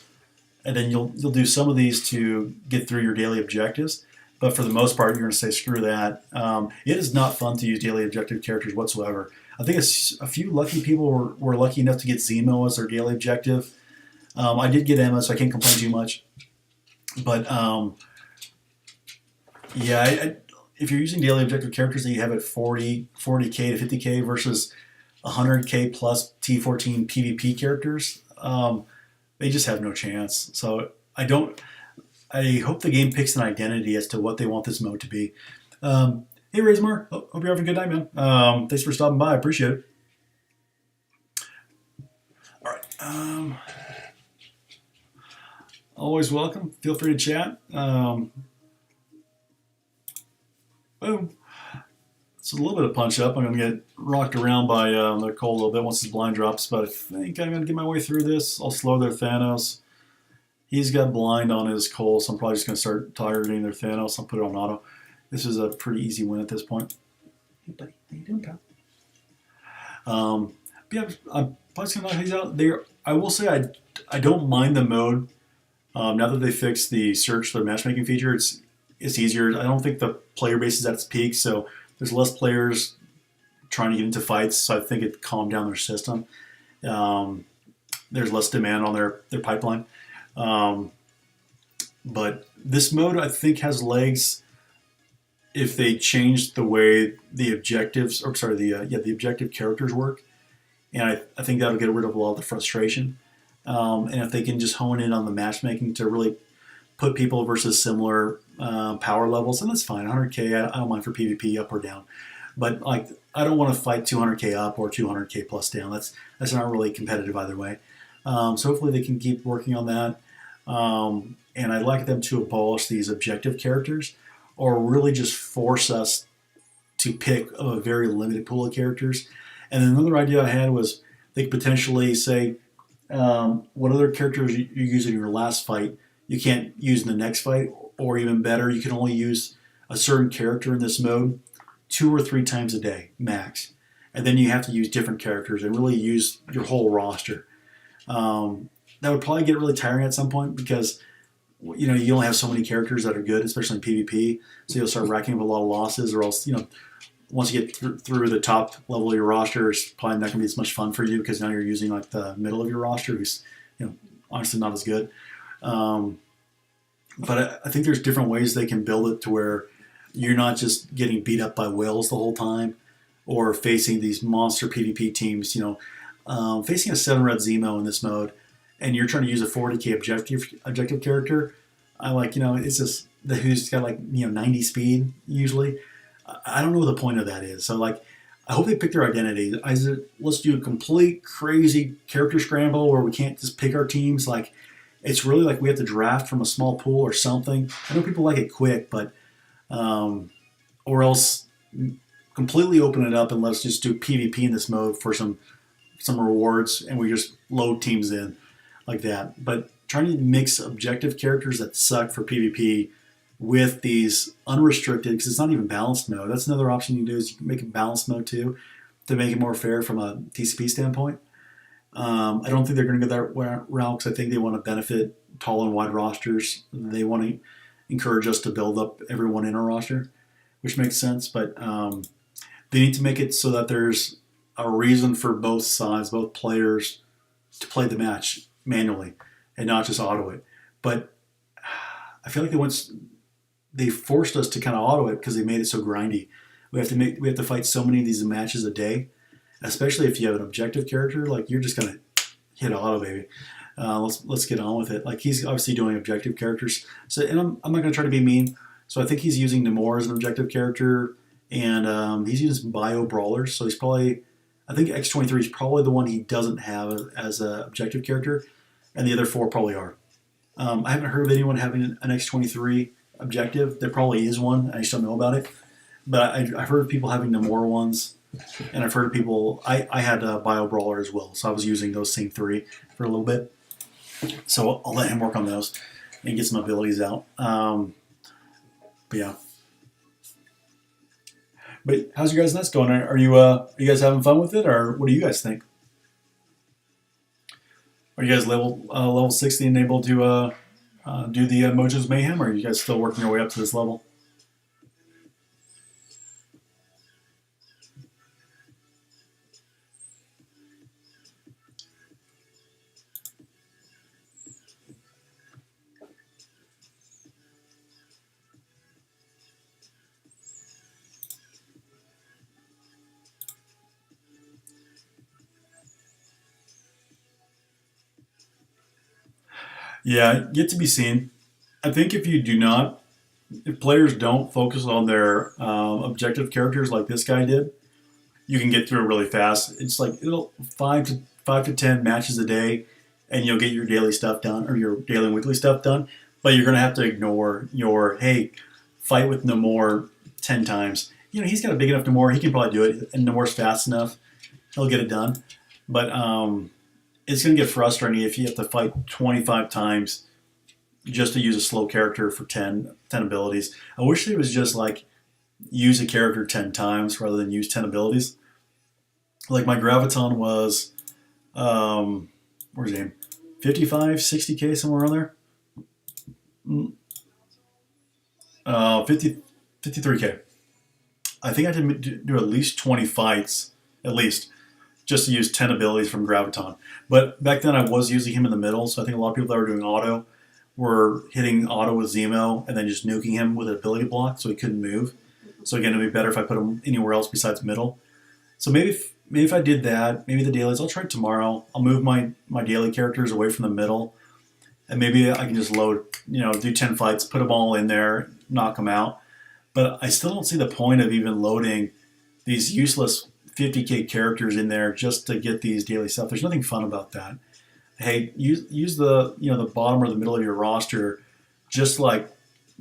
and then you'll do some of these to get through your daily objectives. But for the most part, you're going to say screw that. It is not fun to use daily objective characters whatsoever. I think a few lucky people were lucky enough to get Zemo as their daily objective. I did get Emma, so I can't complain too much. But yeah, if you're using daily objective characters that you have at 40k to 50k versus 100k plus T14 PvP characters, they just have no chance. So I hope the game picks an identity as to what they want this mode to be. Hey, Razmar, hope you're having a good night, man. Thanks for stopping by. I appreciate it. All right. Always welcome. Feel free to chat. Boom. It's a little bit of punch up. I'm going to get rocked around by their Cole a little bit once his blind drops, but I think I'm going to get my way through this. I'll slow their Thanos. He's got blind on his Cole, so I'm probably just going to start targeting their Thanos. I'll put it on auto. This is a pretty easy win at this point. Hey, buddy. How you doing, pal? Yeah, I'm probably going to knock these out. I will say I don't mind the mode. Now that they fixed the search, the matchmaking feature, it's easier. I don't think the player base is at its peak, so there's less players trying to get into fights, so I think it calmed down their system. There's less demand on their pipeline. But this mode, I think, has legs if they change the way the objectives, or sorry, the objective characters work. And I think that'll get rid of a lot of the frustration. And if they can just hone in on the matchmaking to really put people versus similar power levels, then that's fine. 100k, I don't mind for PvP up or down. But like, I don't want to fight 200k up or 200k plus down. That's not really competitive either way. So hopefully they can keep working on that. And I'd like them to abolish these objective characters, or really just force us to pick a very limited pool of characters. And then another idea I had was they could potentially say, what other characters you use in your last fight you can't use in the next fight, or even better, you can only use a certain character in this mode 2 or 3 times a day max, and then you have to use different characters and really use your whole roster. That would probably get really tiring at some point, because you only have so many characters that are good, especially in PvP, so you'll start racking up a lot of losses, or else once you get through the top level of your roster, it's probably not going to be as much fun for you, because now you're using like the middle of your roster, who's honestly not as good. But I think there's different ways they can build it to where you're not just getting beat up by whales the whole time, or facing these monster PvP teams. Facing a 7-red Zemo in this mode, and you're trying to use a 40k objective character. I like, it's just who's got like 90 speed usually. I don't know what the point of that is. So like, I hope they pick their identity. Let's do a complete crazy character scramble where we can't just pick our teams. Like, it's really like we have to draft from a small pool or something. I know people like it quick, but or else completely open it up and let's just do PvP in this mode for some rewards, and we just load teams in like that. But trying to mix objective characters that suck for PvP with these unrestricted, because it's not even balanced mode. That's another option you can do, is you can make it balanced mode too, to make it more fair from a TCP standpoint. I don't think they're going to go that route, because I think they want to benefit tall and wide rosters. They want to encourage us to build up everyone in our roster, which makes sense. But they need to make it so that there's a reason for both sides, both players, to play the match manually and not just auto it. But I feel like they forced us to kind of auto it because they made it so grindy. We have to fight so many of these matches a day, especially if you have an objective character. Like, you're just gonna hit auto, baby. Let's get on with it. Like, he's obviously doing objective characters. So, and I'm not gonna try to be mean. So I think he's using Namor as an objective character, and he's using bio brawlers, so he's probably, I think X-23 is probably the one he doesn't have as an objective character, and the other four probably are. I haven't heard of anyone having an X-23 objective. There probably is one. I just don't know about it. But I've heard of people having Namor ones, and I've heard of people. I had a Bio Brawler as well, so I was using those same three for a little bit. So I'll let him work on those and get some abilities out. But yeah. But how's your guys' nest going? Are you guys having fun with it, or what do you guys think? Are you guys level 60 and able to do the Mojo's Mayhem, or are you guys still working your way up to this level? Yeah, yet to be seen. I think if players don't focus on their objective characters like this guy did, you can get through it really fast. It's like it'll 5 to 10 matches a day, and you'll get your daily stuff done or your daily and weekly stuff done. But you're gonna have to ignore your hey, fight with Namor 10 times. He's got a big enough Namor, he can probably do it, and Namor's fast enough, he'll get it done. But it's gonna get frustrating if you have to fight 25 times just to use a slow character for 10 abilities. I wish it was just like use a character 10 times rather than use 10 abilities. Like my Graviton was, where's his name? 55, 60k, somewhere around there. 50, 53k. I think I did do at least 20 fights, at least, just to use 10 abilities from Graviton. But back then I was using him in the middle, so I think a lot of people that were doing auto were hitting auto with Zemo and then just nuking him with an ability block so he couldn't move. So again, it'd be better if I put him anywhere else besides middle. So maybe if I did that, maybe the dailies, I'll try it tomorrow. I'll move my daily characters away from the middle, and maybe I can just load, do 10 fights, put them all in there, knock them out. But I still don't see the point of even loading these useless 50k characters in there just to get these daily stuff. There's nothing fun about that. Hey, use the the bottom or the middle of your roster, just like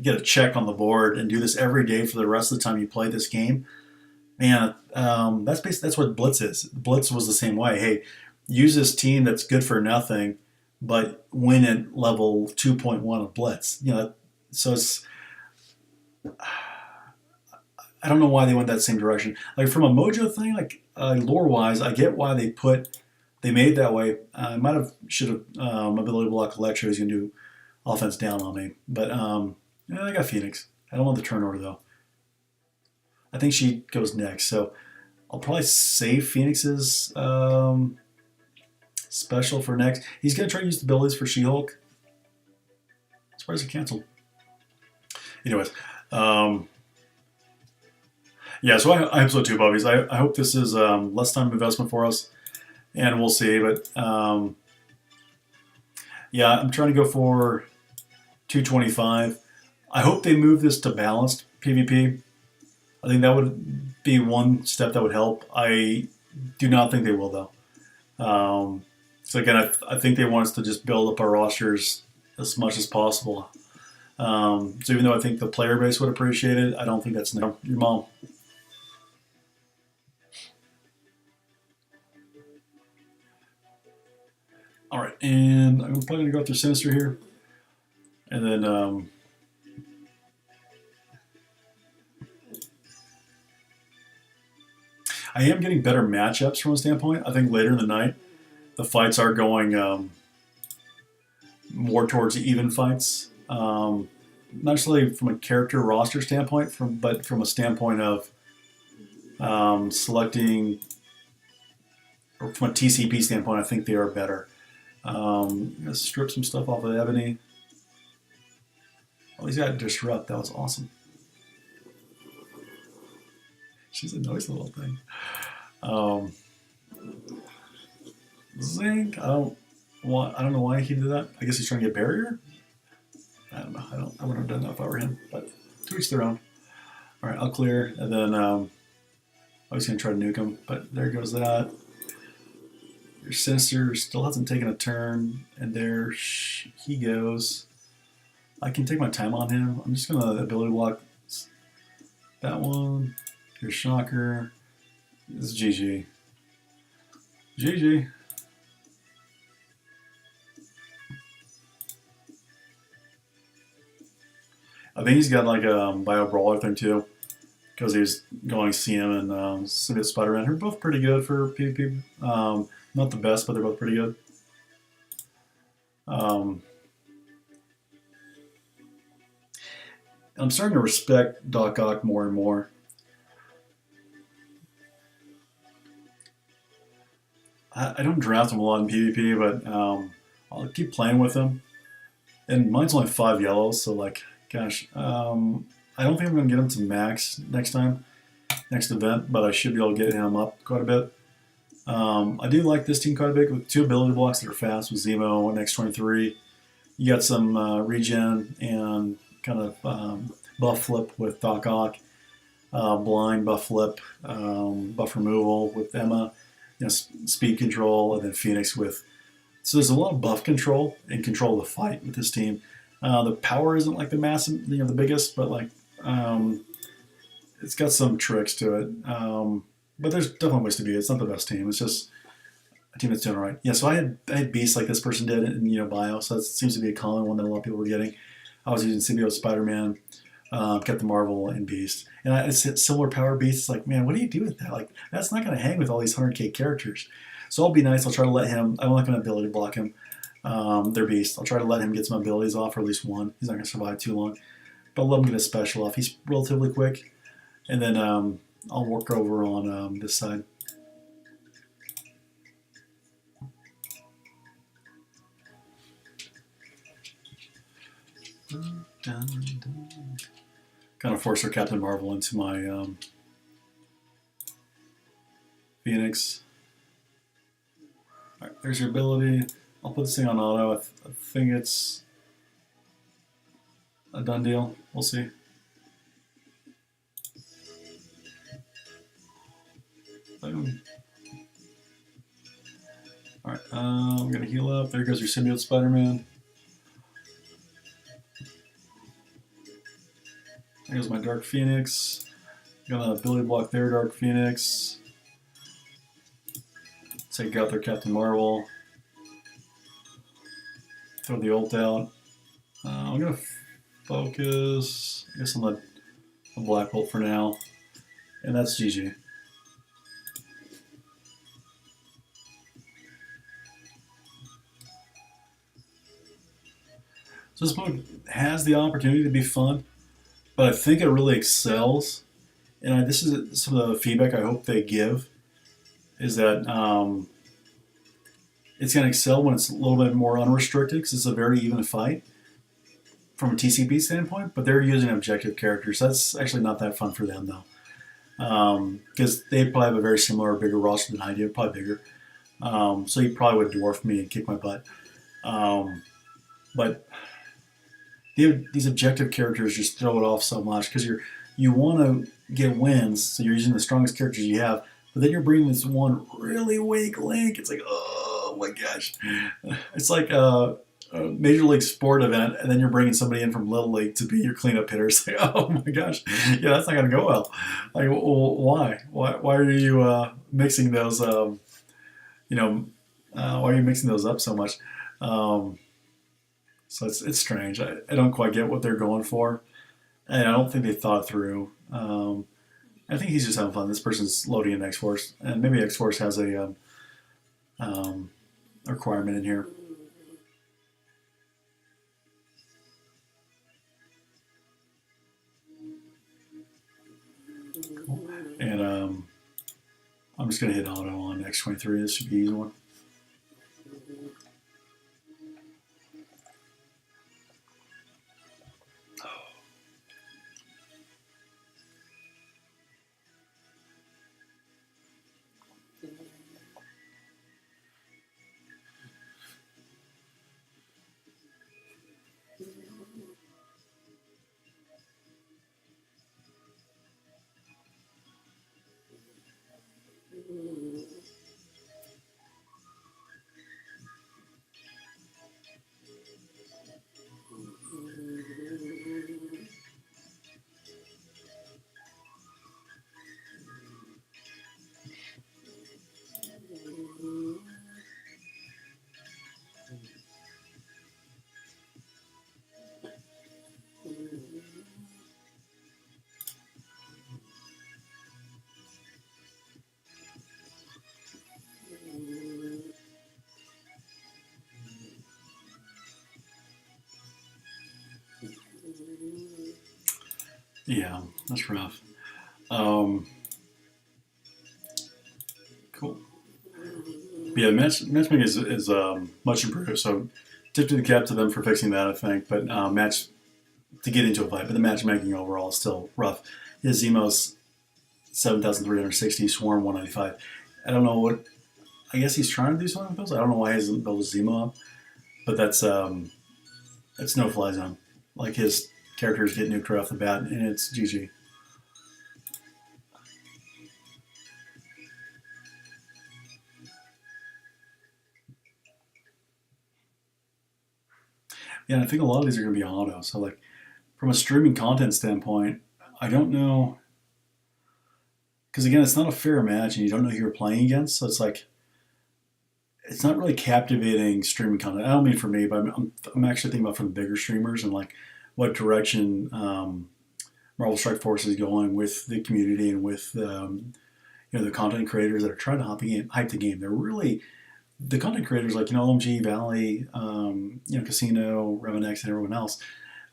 get a check on the board and do this every day for the rest of the time you play this game. Man, that's basically that's what Blitz is. Blitz was the same way. Hey, use this team that's good for nothing, but win at level 2.1 of Blitz. So it's. I don't know why they went that same direction. Like from a Mojo thing, like lore wise, I get why they made it that way. I should have ability block Electro. He's gonna do offense down on me, but yeah, I got Phoenix. I don't want the turn order though. I think she goes next, so I'll probably save Phoenix's special for next. He's gonna try to use the abilities for She-Hulk. Surprised it canceled. Anyways, yeah, so I hope so too, Bobbies. I hope this is less time investment for us, and we'll see. But yeah, I'm trying to go for 225. I hope they move this to balanced PvP. I think that would be one step that would help. I do not think they will, though. So again, I think they want us to just build up our rosters as much as possible. So even though I think the player base would appreciate it, I don't think that's your mom. All right, and I'm probably gonna go through Sinister here, and then I am getting better matchups from a standpoint. I think later in the night, the fights are going more towards even fights. Not necessarily from a character roster standpoint, but from a standpoint of selecting, or from a TCP standpoint, I think they are better. Let's strip some stuff off of Ebony. Oh, he's got Disrupt. That was awesome. She's a nice little thing. Zinc. I don't know why he did that. I guess he's trying to get barrier. I don't know. I wouldn't have done that if I were him. But to each their own. All right, I'll clear, and then I was gonna try to nuke him, but there goes that. Your Sinister still hasn't taken a turn, and there he goes. I can take my time on him. I'm just gonna ability block that one. Your Shocker. This is GG. GG. I think he's got like a Bio Brawler thing too, because he's going CM and Symbiote Spider-Man. They're both pretty good for PvP. Not the best, but they're both pretty good. I'm starting to respect Doc Ock more and more. I don't draft him a lot in PvP, but I'll keep playing with him. And mine's only 5 yellows, so like, gosh, I don't think I'm gonna get him to max next time, next event, but I should be able to get him up quite a bit. I do like this team quite a bit with 2 ability blocks that are fast with Zemo and X23. You got some regen and kind of buff flip with Doc Ock, blind buff flip, buff removal with Emma, speed control, and then Phoenix with. So there's a lot of buff control and control of the fight with this team. The power isn't like the massive, the biggest, but like it's got some tricks to it. But there's definitely ways to be it. It's not the best team. It's just a team that's doing all right. Yeah, so I had beasts like this person did in bio, so that seems to be a common one that a lot of people were getting. I was using Symbiote Spider-Man, Captain Marvel, and Beast. And it's similar power beasts. It's like, man, what do you do with that? Like, that's not going to hang with all these 100k characters. So I'll be nice. I'll try to let him. I'm not going to ability block him. They're beasts. I'll try to let him get some abilities off, or at least one. He's not going to survive too long. But I'll let him get a special off. He's relatively quick. And then I'll work over on this side. Kind of force our Captain Marvel into my Phoenix. All right, there's your ability. I'll put this thing on auto. I think it's a done deal. We'll see. Boom. Alright, I'm going to heal up. There goes your Symbiote Spider-Man. There goes my Dark Phoenix. I'm going to ability block their Dark Phoenix. Take out their Captain Marvel. Throw the ult out. I'm going to focus, I guess, on the Black Bolt for now. And that's GG. So this mode has the opportunity to be fun, but I think it really excels. And this is some of the feedback I hope they give, is that it's going to excel when it's a little bit more unrestricted, because it's a very even fight from a TCP standpoint, but they're using objective characters. That's actually not that fun for them, though, because they probably have a very similar, bigger roster than I do, probably bigger. So he probably would dwarf me and kick my butt. But these objective characters just throw it off so much, because you want to get wins, so you're using the strongest characters you have, but then you're bringing this one really weak Link. It's like, oh my gosh. It's like a Major League Sport event, and then you're bringing somebody in from Little League to be your cleanup hitter. It's like, oh my gosh, yeah, that's not going to go well. Like, well, why? Why are you mixing those, why are you mixing those up so much? So it's strange. I don't quite get what they're going for, and I don't think they thought through. I think he's just having fun. This person's loading in X-Force, and maybe X-Force has a requirement in here. Cool. And I'm just going to hit auto on X23. This should be an easy one. Yeah, that's rough. Um, cool. But yeah, matchmaking is much improved. So tip to the cap to them for fixing that, I think. But match to get into a fight, but the matchmaking overall is still rough. His Zemos 7,360, Swarm 195. I don't know what. I guess he's trying to do something with those. I don't know why he hasn't built a Zemo up, but that's no fly zone. Like his characters get nuked right off the bat, and it's GG. Yeah, and I think a lot of these are going to be auto. So like from a streaming content standpoint, I don't know because again, it's not a fair match, and you don't know who you're playing against. So it's like it's not really captivating streaming content. I don't mean for me, but I'm actually thinking about for the bigger streamers and like what direction Marvel Strike Force is going with the community and with the content creators that are trying to hype the game. They're really the content creators like OMG, Valley, Casino, Remedex, and everyone else.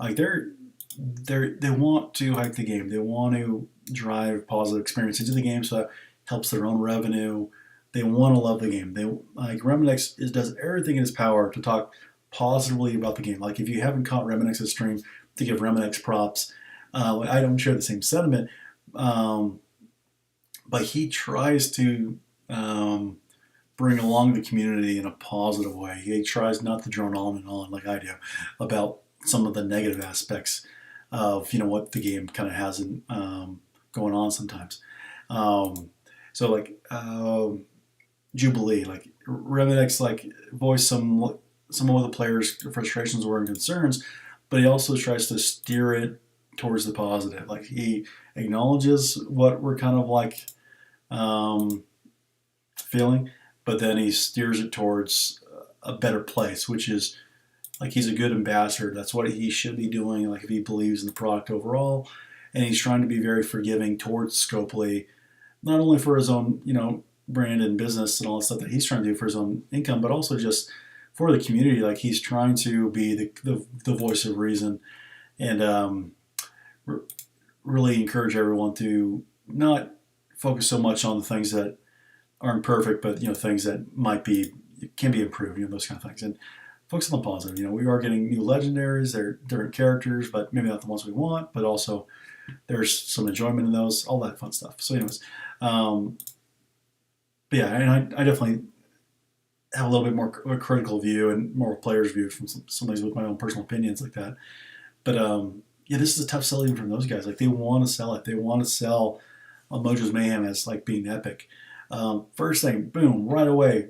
Like they want to hype the game. They want to drive positive experience into the game, so that helps their own revenue. They want to love the game. They like Remedex does everything in his power to talk positively about the game. Like if you haven't caught Remedex's stream, to give Remedex props. I don't share the same sentiment, um, but he tries to bring along the community in a positive way. He tries not to drone on and on like I do about some of the negative aspects of what the game kind of has going on sometimes. Um, so like Jubilee, like Remedex, like voiced some of the players' frustrations or concerns, but he also tries to steer it towards the positive. Like he acknowledges what we're kind of like um, feeling, but then he steers it towards a better place, which is like he's a good ambassador. That's what he should be doing. Like if he believes in the product overall, and he's trying to be very forgiving towards Scopely, not only for his own brand and business and all the stuff that he's trying to do for his own income, but also just for the community. Like he's trying to be the voice of reason and really encourage everyone to not focus so much on the things that aren't perfect, but things that can be improved, those kind of things, and focus on the positive. We are getting new legendaries; they're different characters, but maybe not the ones we want. But also, there's some enjoyment in those, all that fun stuff. So, anyways, um, but yeah, and I definitely have a little bit more a critical view and more player's view from some of these with my own personal opinions like that. But yeah, this is a tough sell even from those guys. Like they want to sell it. They want to sell Mojo's Mayhem as like being epic. First thing, boom, right away.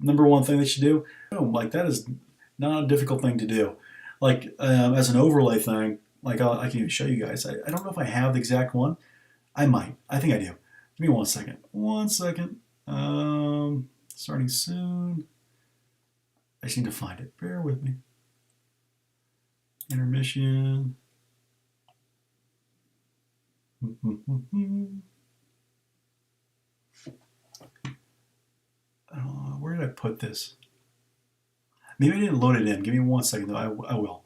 Number one thing they should do, boom. Like that is not a difficult thing to do. Like as an overlay thing, like I can even show you guys. I don't know if I have the exact one. I might. I think I do. Give me 1 second. 1 second. Starting soon. I just need to find it. Bear with me. Intermission. Where did I put this? Maybe I didn't load it in. Give me 1 second though. I will.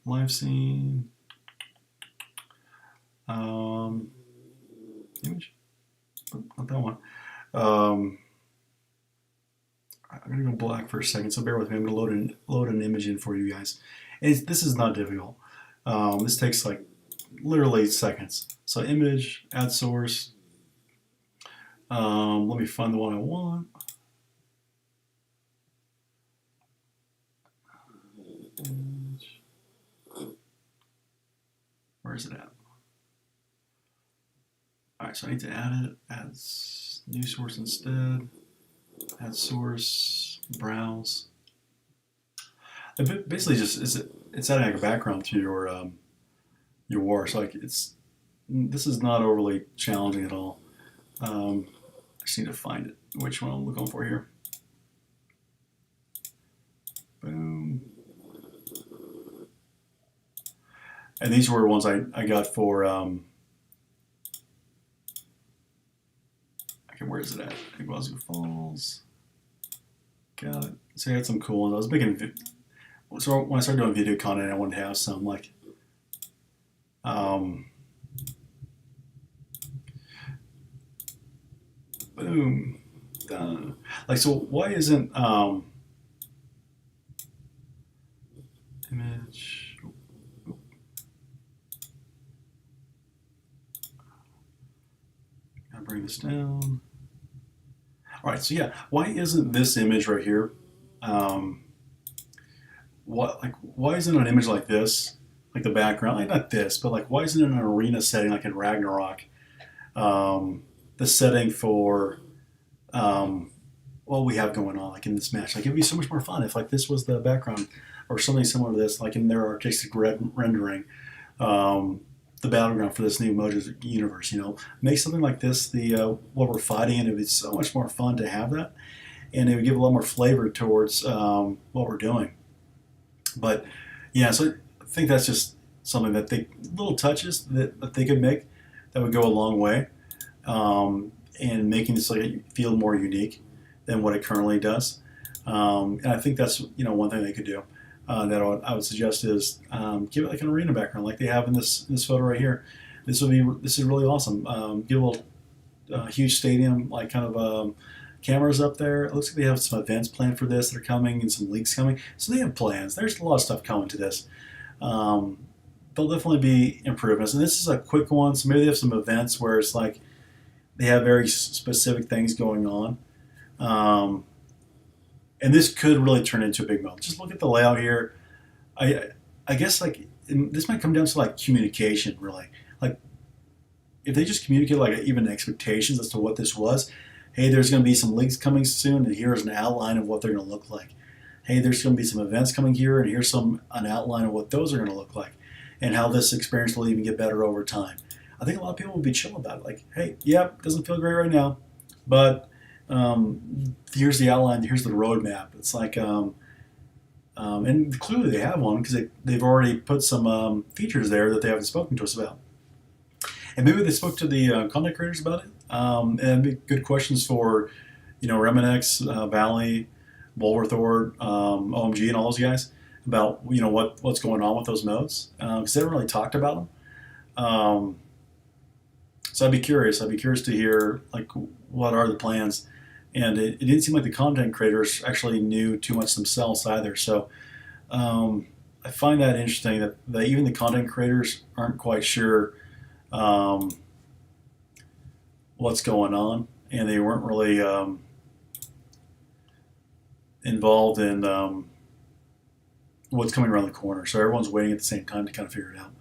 Live scene. Image. Not that one. I'm gonna go black for a second, so bear with me. I'm gonna load an image in for you guys. And this is not difficult. This takes like literally seconds. So image, add source. Let me find the one I want. Where is it at? All right, so I need to add it. Add new source instead. Add source. Browse. It basically just it's adding like a background to your war. So like this is not overly challenging at all. I just need to find it. Which one I'm looking for here? Boom. And these were ones I got for okay, where is it at? Iguazu Falls. Got it. So I had some cool ones. I was making so when I started doing video content, I wanted to have some like um, boom, like so. Why isn't image? Gotta bring this down. All right, so yeah, why isn't this image right here? Um, why isn't an image like this, like the background, like not this, but like why isn't it an arena setting like in Ragnarok? Um, the setting for what we have going on, like in this match. Like it'd be so much more fun if like this was the background or something similar to this, like in their artistic rendering. Um, the battleground for this new Mojo universe, make something like this the what we're fighting, and it'd be so much more fun to have that, and it would give a lot more flavor towards what we're doing. But yeah, so I think that's just something that they little touches that they could make that would go a long way, in making this like feel more unique than what it currently does. And I think that's one thing they could do. That I would suggest is give it like an arena background, like they have in this photo right here. This is really awesome. Give a little huge stadium, like kind of cameras up there. It looks like they have some events planned for this that are coming and some leaks coming. So they have plans. There's a lot of stuff coming to this. Um, there'll definitely be improvements. And this is a quick one, so maybe they have some events where it's like they have very specific things going on. Um, and this could really turn into a big melt. Just look at the layout here. I I guess like this might come down to like communication, really. Like if they just communicate like even expectations as to what this was. Hey, there's going to be some leaks coming soon, and here's an outline of what they're going to look like. Hey, there's going to be some events coming here, and here's an outline of what those are going to look like, and how this experience will even get better over time. I think a lot of people will be chill about it. Like, hey, yeah, it doesn't feel great right now, but here's the outline, here's the roadmap. It's like, and clearly they have one because they've already put some features there that they haven't spoken to us about. And maybe they spoke to the content creators about it. And be good questions for, Reminex, Valley, Wolverthor, OMG, and all those guys about what's going on with those modes because they haven't really talked about them. So I'd be curious. I'd be curious to hear like what are the plans. And it didn't seem like the content creators actually knew too much themselves either. So I find that interesting that even the content creators aren't quite sure um, what's going on, and they weren't really involved in what's coming around the corner. So everyone's waiting at the same time to kind of figure it out.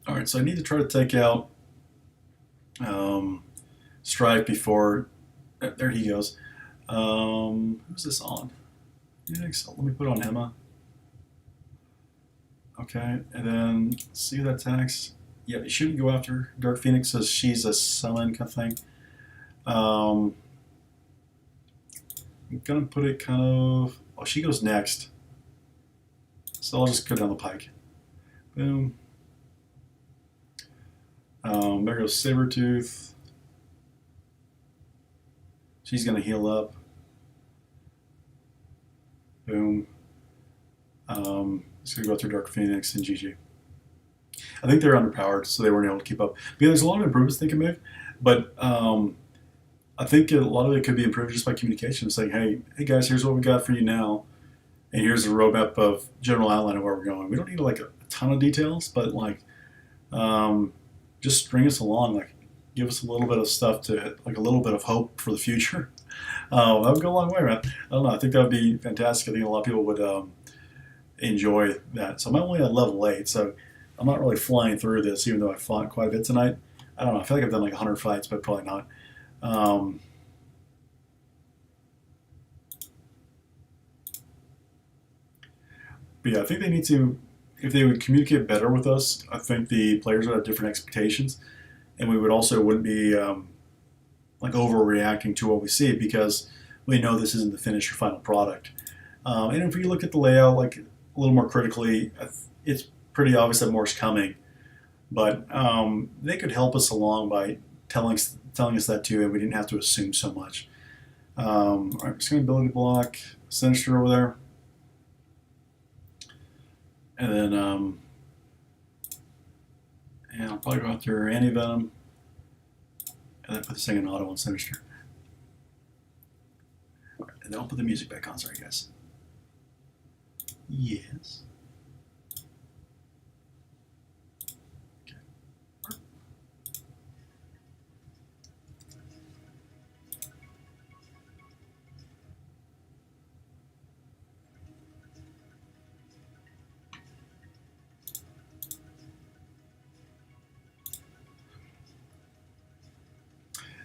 All right, so I need to try to take out Stripe before. There he goes. Who's this on? Next, let me put on Emma. Okay, and then see that tax. Yeah, you shouldn't go after Dark Phoenix as she's a summon kind of thing. I'm gonna put it kind of. Oh, she goes next, so I'll just go down the pike. Boom. There goes Sabretooth. She's gonna heal up. Boom. Just gonna go through Dark Phoenix and GG. I think they're underpowered, so they weren't able to keep up. But yeah, there's a lot of improvements they can make, but I think a lot of it could be improved just by communication, saying, hey guys, here's what we got for you now, and here's a roadmap of general outline of where we're going. We don't need like a ton of details, but like just string us along, like give us a little bit of stuff to like a little bit of hope for the future. That would go a long way, man. I don't know. I think that would be fantastic. I think a lot of people would enjoy that. So I'm only at level 8, so I'm not really flying through this, even though I fought quite a bit tonight. I don't know. I feel like I've done like 100 fights, but probably not. But yeah, I think they need to, if they would communicate better with us, I think the players would have different expectations, and we would also wouldn't be like overreacting to what we see because we know this isn't the finished or final product. And if you look at the layout like a little more critically, it's pretty obvious that more's coming. But they could help us along by telling us that too, and we didn't have to assume so much. All right, just going to ability block Sinister over there. And then, and I'll probably go after Anti-Venom, and then put this thing in auto and Sinister. And then I'll put the music back on, sorry guys. Yes.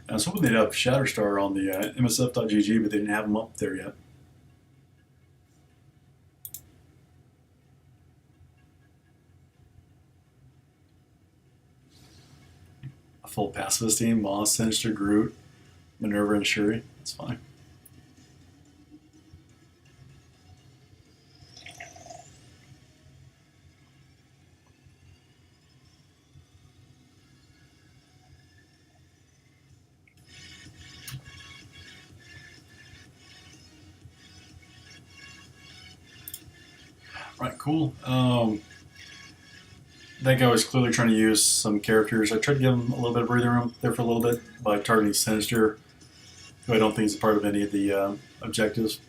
I was hoping they'd have Shatterstar on the MSF.gg, but they didn't have them up there yet. A full pacifist team: Moss, Sinister, Groot, Minerva, and Shuri. That's fine. Right, cool. That guy was clearly trying to use some characters. I tried to give him a little bit of breathing room there for a little bit by targeting Sinister, who I don't think is a part of any of the objectives.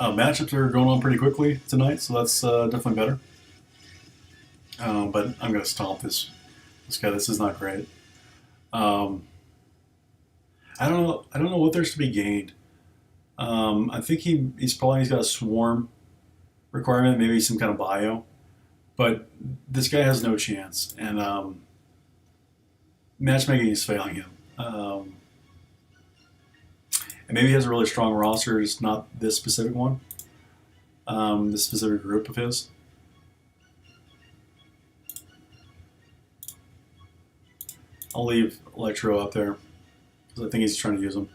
Matchups are going on pretty quickly tonight, so that's definitely better. But I'm going to stomp this guy. This is not great. I don't know. I don't know what there's to be gained. I think he's got a swarm requirement, maybe some kind of bio, but this guy has no chance, and matchmaking is failing him. And maybe he has a really strong roster, just not this specific one, this specific group of his. I'll leave Electro up there because I think he's trying to use him.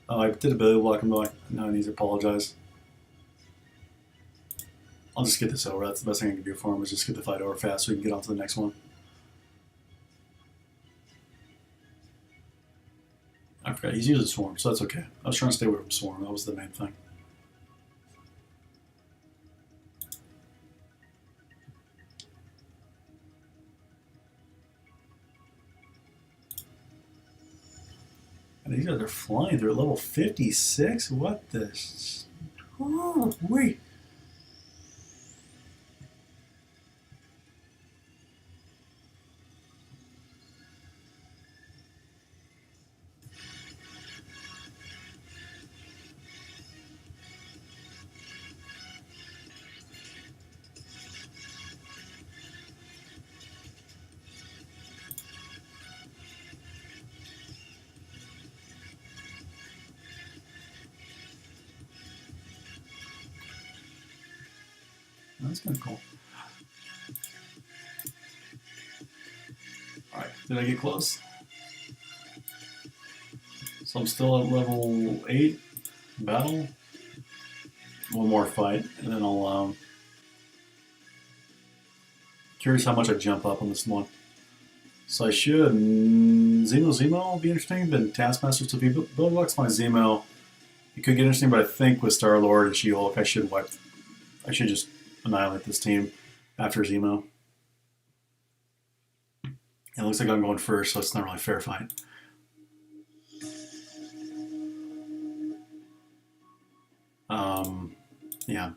I did a Billy block and be like, no, I need to apologize. I'll just get this over. That's the best thing I can do for him, is just get the fight over fast so we can get on to the next one. I forgot, he's using Swarm, so that's okay. I was trying to stay away from Swarm. That was the main thing. And these guys are flying. They're at level 56? What the... Oh, wait. That's kind of cool. Alright, did I get close? So I'm still at level 8 battle. One more fight, and then I'll... curious how much I jump up on this one. So I should... Zemo will be interesting, then Taskmaster. So if he build blocks my Zemo, it could get interesting, but I think with Star-Lord and She-Hulk, I should just annihilate this team after Zemo. It looks like I'm going first, so it's not really a fair fight. Yeah,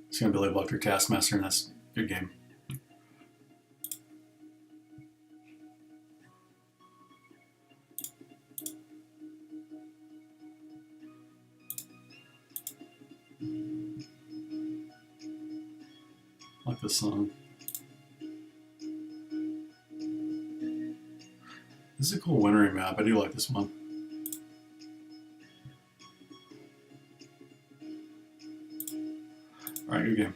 it's going to Billy Block their Taskmaster, and that's a good game. I like this song. This is a cool wintering map. I do like this one. Alright, good game.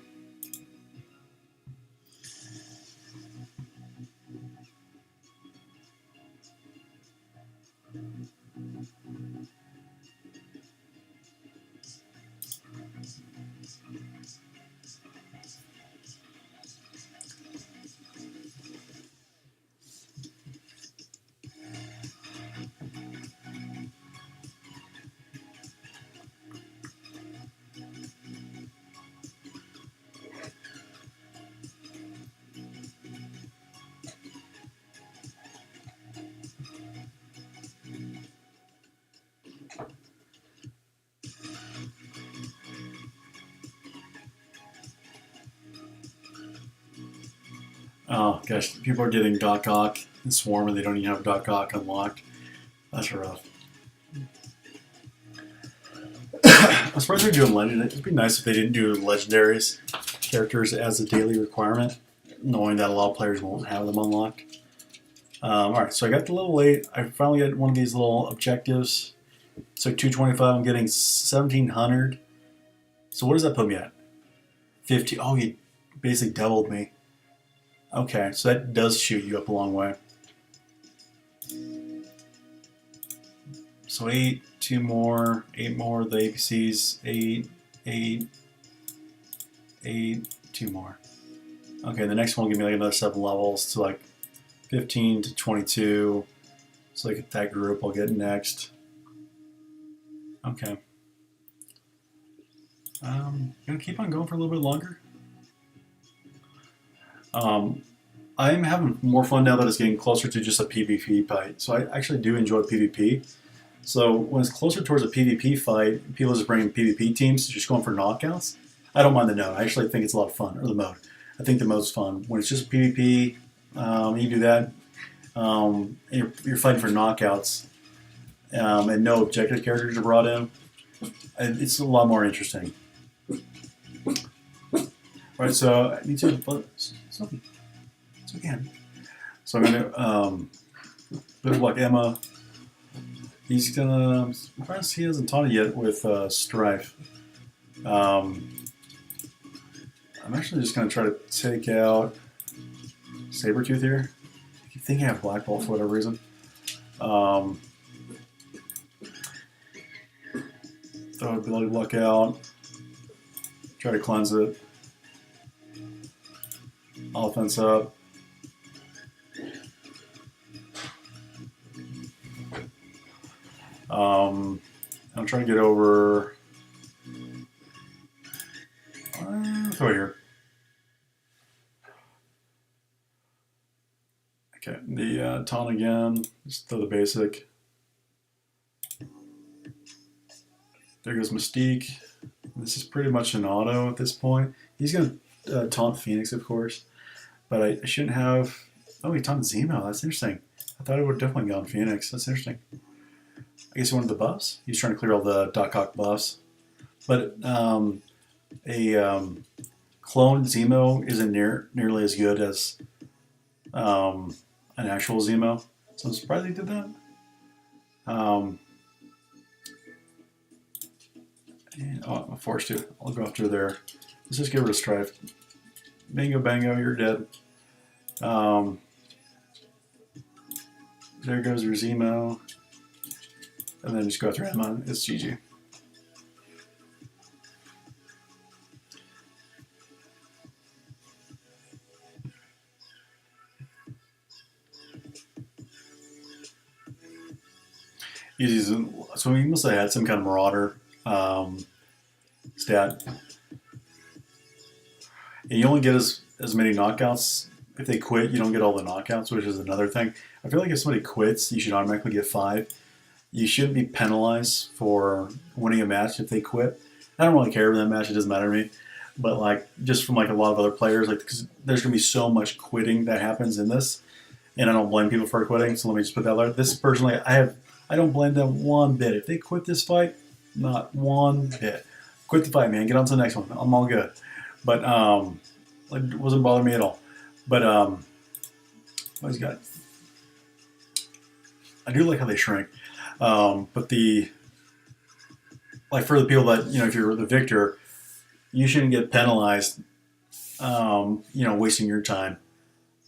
Oh gosh, people are getting Doc Ock and Swarm and they don't even have Doc Ock unlocked. That's rough. I'm surprised they're doing legendary. It'd be nice if they didn't do legendaries characters as a daily requirement, knowing that a lot of players won't have them unlocked. Alright, so I got the little late. I finally got one of these little objectives. So 225, I'm getting 1700. So what does that put me at? 50. Oh, you basically doubled me. Okay, so that does shoot you up a long way. So 8, 2 more, 8 more, the APCs, 8, 8, 8, 2 more. Okay, the next one will give me like another 7 levels to like 15 to 22. So like that group I'll get next. Okay. Gonna keep on going for a little bit longer. I'm having more fun now that it's getting closer to just a PvP fight. So I actually do enjoy PvP. So when it's closer towards a PvP fight, people just bringing PvP teams, just going for knockouts. I don't mind the node. I actually think it's a lot of fun, or the mode. I think the mode's fun. When it's just PvP, you do that. And you're fighting for knockouts, and no objective characters are brought in. It's a lot more interesting. All right, so I need to. So again, so I'm gonna bit of like Emma. He's gonna. I'm surprised he hasn't taught it yet with Strife. I'm actually just gonna try to take out Sabretooth here. I keep thinking I have Black Bolt for whatever reason. Throw Ability Luck out. Try to cleanse it. Offense up. I'm trying to get over. Throw it here. Okay, the taunt again. Just throw the basic. There goes Mystique. This is pretty much an auto at this point. He's going to taunt Phoenix, of course. But I shouldn't have... Oh, he taunted Zemo. That's interesting. I thought it would have definitely gone Phoenix. That's interesting. I guess he wanted the buffs. He's trying to clear all the Doc Ock buffs. But a cloned Zemo isn't nearly as good as an actual Zemo. So I'm surprised he did that. And, I'm forced to. I'll go after there. Let's just get rid of Strife. Bingo, bango, you're dead. There goes your Zemo. And then just go after Emma. It's GG. Easy. So he must have had some kind of Marauder stat. And you only get as many knockouts. If they quit, you don't get all the knockouts, which is another thing. I feel like if somebody quits, you should automatically get 5. You shouldn't be penalized for winning a match if they quit. I don't really care for that match; it doesn't matter to me. But like, just from like a lot of other players, like, cause there's gonna be so much quitting that happens in this, and I don't blame people for quitting. So let me just put that there. This personally, I don't blame them one bit. If they quit this fight, not one bit. Quit the fight, man. Get on to the next one. I'm all good. But it wasn't bothering me at all. But what he's got? I do like how they shrink. But for the people that, if you're the victor, you shouldn't get penalized, wasting your time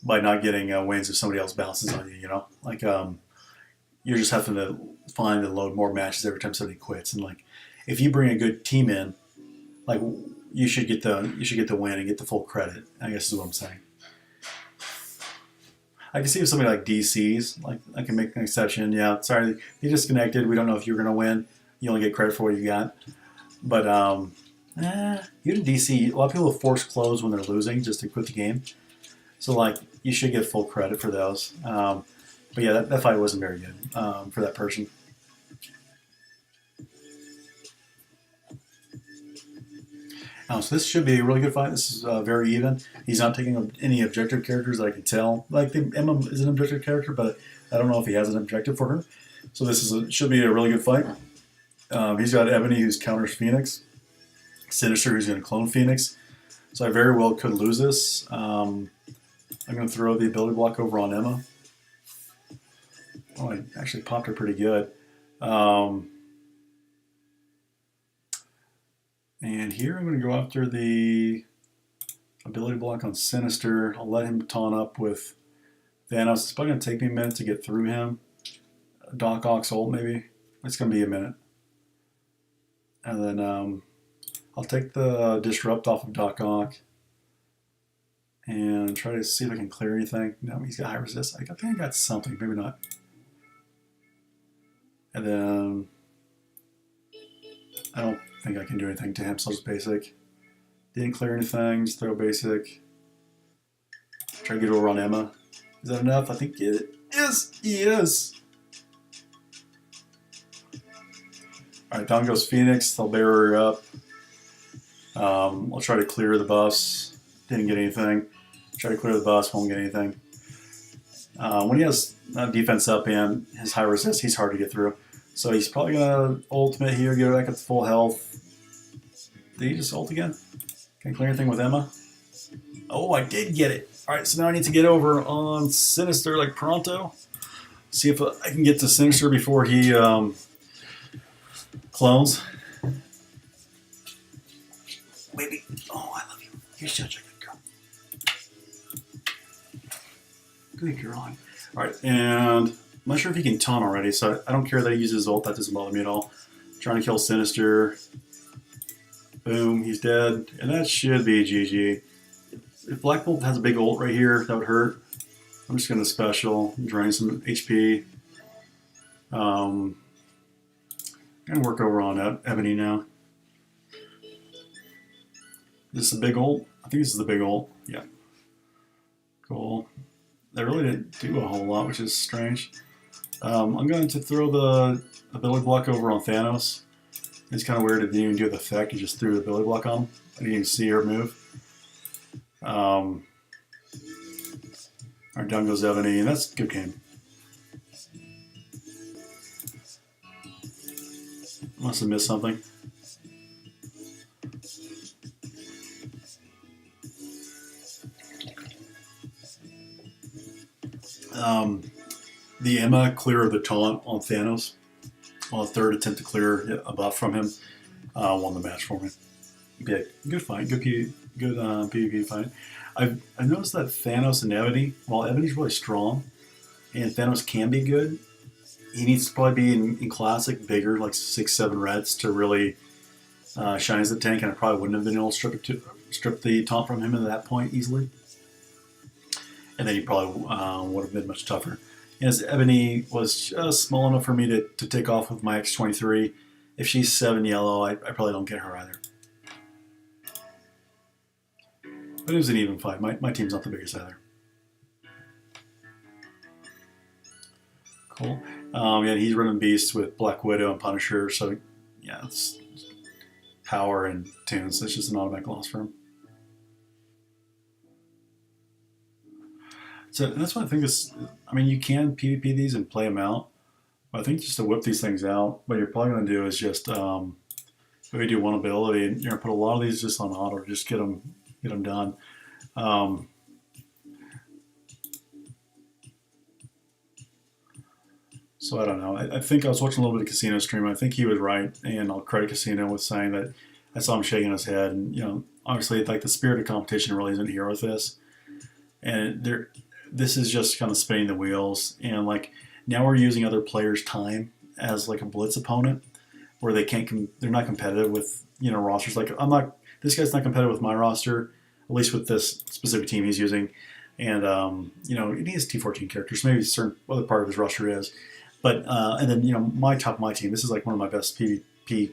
by not getting wins if somebody else bounces on you, like, you're just having to find and load more matches every time somebody quits. And like, if you bring a good team in, like, you should get the win and get the full credit, I guess is what I'm saying. I can see if somebody like DC's, like, I can make an exception. Yeah, sorry, you disconnected. We don't know if you're going to win. You only get credit for what you got. But even DC, a lot of people force close when they're losing just to quit the game. So like, you should get full credit for those. But yeah, that fight wasn't very good for that person. So this should be a really good fight. This is very even. He's not taking any objective characters that I can tell. Like Emma is an objective character, but I don't know if he has an objective for her. So this should be a really good fight. He's got Ebony, who's counters Phoenix. Sinister, who's going to clone Phoenix. So I very well could lose this. I'm going to throw the ability block over on Emma. Oh, I actually popped her pretty good. And here I'm going to go after the ability block on Sinister. I'll let him taunt up with Thanos. It's probably going to take me a minute to get through him. Doc Ock's ult, maybe. It's going to be a minute. And then I'll take the Disrupt off of Doc Ock and try to see if I can clear anything. No, he's got high resist. I think I got something. Maybe not. And then I don't think I can do anything to him, so just basic. Didn't clear anything, just throw basic. Try to get over on Emma. Is that enough? I think it is. Yes. Alright, down goes Phoenix. They'll bear her up. I'll try to clear the buffs. Didn't get anything. Try to clear the buffs, won't get anything. When he has defense up and his high resist, he's hard to get through. So he's probably going to ultimate here, get back at full health. Did he just ult again? Can I clear anything with Emma? Oh, I did get it. Alright, so now I need to get over on Sinister like pronto. See if I can get to Sinister before he clones. Baby. Oh, I love you. You're such a good girl. Good girl. Alright, and I'm not sure if he can taunt already, so I don't care that he uses ult. That doesn't bother me at all. Trying to kill Sinister. Boom, he's dead. And that should be GG. If Black Bolt has a big ult right here, that would hurt. I'm just going to special, drain some HP. I'm going to work over on Ebony now. Is this a big ult? I think this is the big ult. Yeah. Cool. They really didn't do a whole lot, which is strange. I'm going to throw the ability block over on Thanos. It's kind of weird it didn't even do the effect. It just threw the ability block on him. I didn't even see her move. Alright, down goes Ebony, and that's a good game. Must have missed something. The Emma clear the taunt on Thanos on a third attempt to clear a buff from him won the match for me. Yeah, good fight, good PvP fight. I've noticed that Thanos and Ebony, while Ebony's really strong and Thanos can be good, he needs to probably be in classic bigger, like 6-7 reds to really shine as a tank, and I probably wouldn't have been able to strip the taunt from him at that point easily. And then he probably would have been much tougher. As Ebony was just small enough for me to take off with my X-23. If she's 7 yellow, I probably don't get her either. But it was an even fight. My team's not the biggest either. Cool. Yeah, he's running beasts with Black Widow and Punisher, so yeah, it's power and tunes. It's just an automatic loss for him. So that's why I think this. I mean, you can PvP these and play them out, but I think just to whip these things out, what you're probably going to do is just maybe do one ability, and you're going to put a lot of these just on auto, just get them done. So I don't know. I think I was watching a little bit of Casino stream. I think he was right, and I'll credit Casino with saying that I saw him shaking his head, and obviously, like the spirit of competition really isn't here with this, and this is just kind of spinning the wheels, and like now we're using other players' time as like a blitz opponent, where they're not competitive with rosters. Like this guy's not competitive with my roster, at least with this specific team he's using, and he has T14 characters. Maybe a certain other part of his roster is, but and then my team. This is like one of my best PvP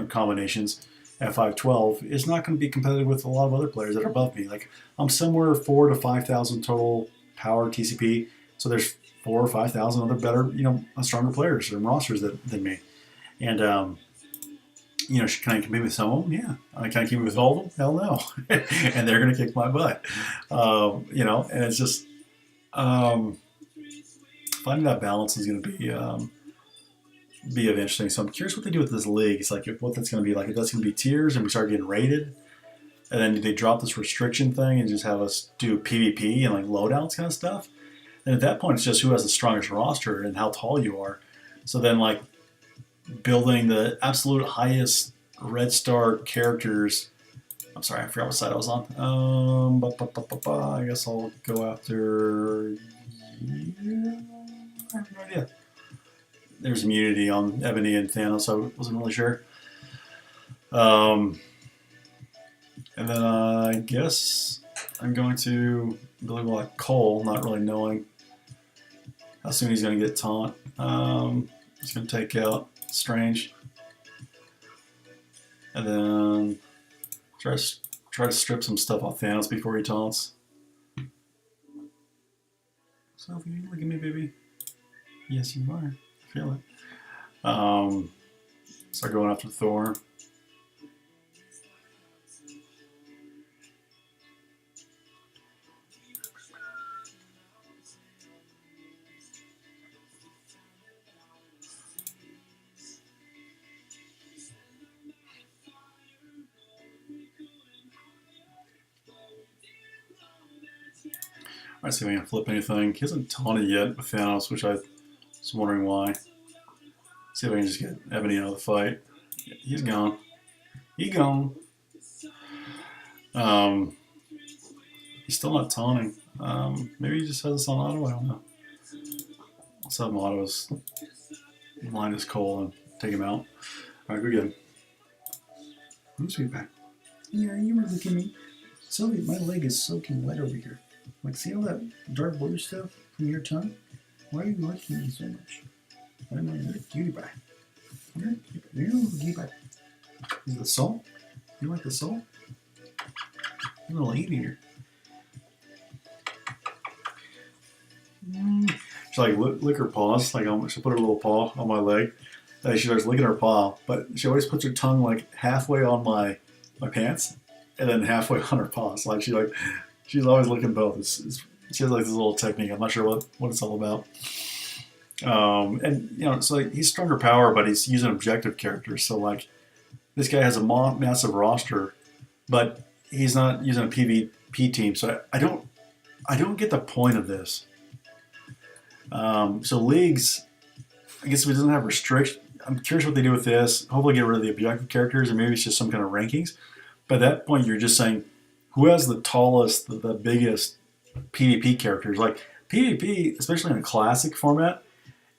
combinations. At 512 is not going to be competitive with a lot of other players that are above me. Like I'm somewhere 4,000 to 5,000 total power TCP, so there's 4,000 or 5,000 other better, stronger players or rosters than me, and can I compete with some of them? Yeah. Can I compete with all of them? Hell no. And they're going to kick my butt. And it's just um, finding that balance is going to be of interesting. So I'm curious what they do with this league. It's like what that's going to be like. If that's going to be tiers and we start getting rated, and then they drop this restriction thing and just have us do PvP and like loadouts kind of stuff. And at that point, it's just who has the strongest roster and how tall you are. So then, like, building the absolute highest red star characters. I'm sorry, I forgot what side I was on. I guess I'll go after. Yeah, I have no idea. There's immunity on Ebony and Thanos, so I wasn't really sure. And then I guess I'm going to build like Cole, not really knowing how soon he's going to get taunt. He's going to take out Strange. And then try to strip some stuff off Thanos before he taunts. Sophie, look at me, baby. Yes, you are. I feel it. Start going after Thor. I see if I can flip anything. He hasn't taunted yet with Thanos, which I was wondering why. See if I can just get Ebony out of the fight. He's gone. He's gone. He's still not taunting. Maybe he just has this on auto. I don't know. Let's have him autos line his Cole and take him out. All right, go get him. Who's Sweetback? Yeah, you were looking at me. Sylvie, my leg is soaking wet over here. Like, see all that dark blue stuff from your tongue? Why are you liking me so much? I don't know, you're a cutie pie. You're a little cutie pie. Is it the soul? You like the soul? You're a little eat eater. She like lick her paws. Like she'll put her little paw on my leg. And she starts licking her paw, but she always puts her tongue like halfway on my pants, and then halfway on her paws. Like she's always licking both. She has like this little technique. I'm not sure what it's all about. And so like, he's stronger power, but he's using objective characters. So like this guy has a massive roster, but he's not using a PvP team. So I don't get the point of this. So leagues, I guess if it doesn't have restriction, I'm curious what they do with this. Hopefully get rid of the objective characters, and maybe it's just some kind of rankings. But at that point, you're just saying who has the tallest, the biggest PvP characters. Like PvP, especially in a classic format,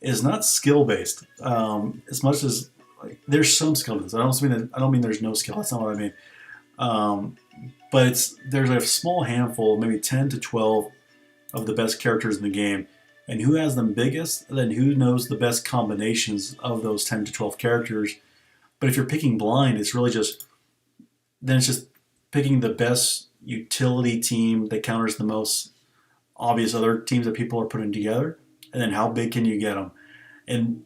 is not skill based as much as like, there's some skill to this. I don't mean there's no skill. That's not what I mean. But there's a small handful, maybe 10 to 12 of the best characters in the game. And who has them biggest, then who knows the best combinations of those 10 to 12 characters. But if you're picking blind, it's just picking the best utility team that counters the most obvious other teams that people are putting together. And then how big can you get them? And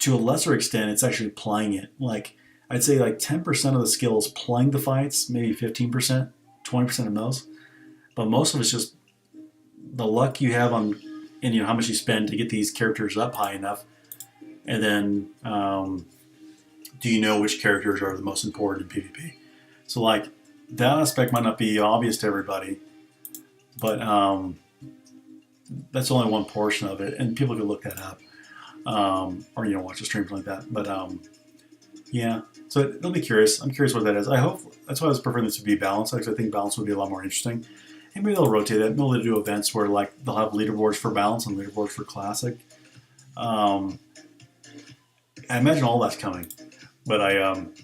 to a lesser extent, it's actually playing it. Like, I'd say like 10% of the skill is playing the fights, maybe 15%, 20% of most. But most of it's just the luck you have on, and how much you spend to get these characters up high enough. And then do you know which characters are the most important in PvP? So like that aspect might not be obvious to everybody, but that's only one portion of it, and people can look that up, or watch a stream like that. But yeah, so they'll be curious. I'm curious what that is. I hope that's why I was preferring this to be balanced, because I think balance would be a lot more interesting. And maybe they'll rotate that. Maybe they'll do events where like they'll have leaderboards for balance and leaderboards for classic. I imagine all that's coming, but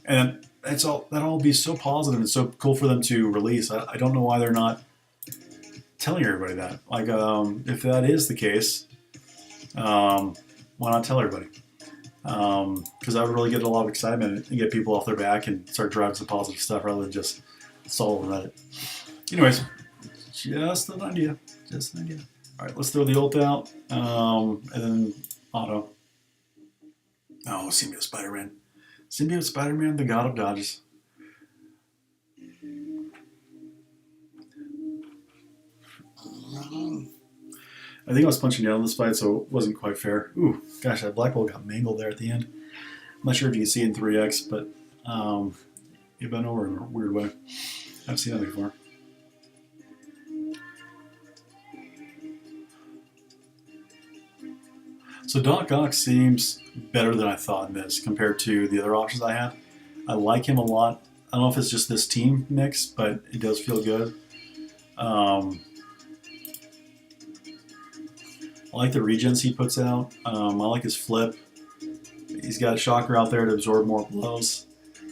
and that'll all be so positive and so cool for them to release. I don't know why they're not telling everybody that. Like, if that is the case, why not tell everybody? Because I would really get a lot of excitement and get people off their back and start driving some positive stuff rather than just solve Reddit. Anyways, just an idea. Just an idea. All right, let's throw the ult out, and then auto. Oh, see me, Spider-Man. Symbiote Spider-Man, the God of Dodges. I think I was punching down this fight, so it wasn't quite fair. Ooh, gosh, that Black Bolt got mangled there at the end. I'm not sure if you can see in 3x, but it went over in a weird way. I've seen that before. So Doc Ock seems better than I thought in this compared to the other options I had. I like him a lot. I don't know if it's just this team mix, but it does feel good. I like the regens he puts out. I like his flip. He's got Shocker out there to absorb more blows.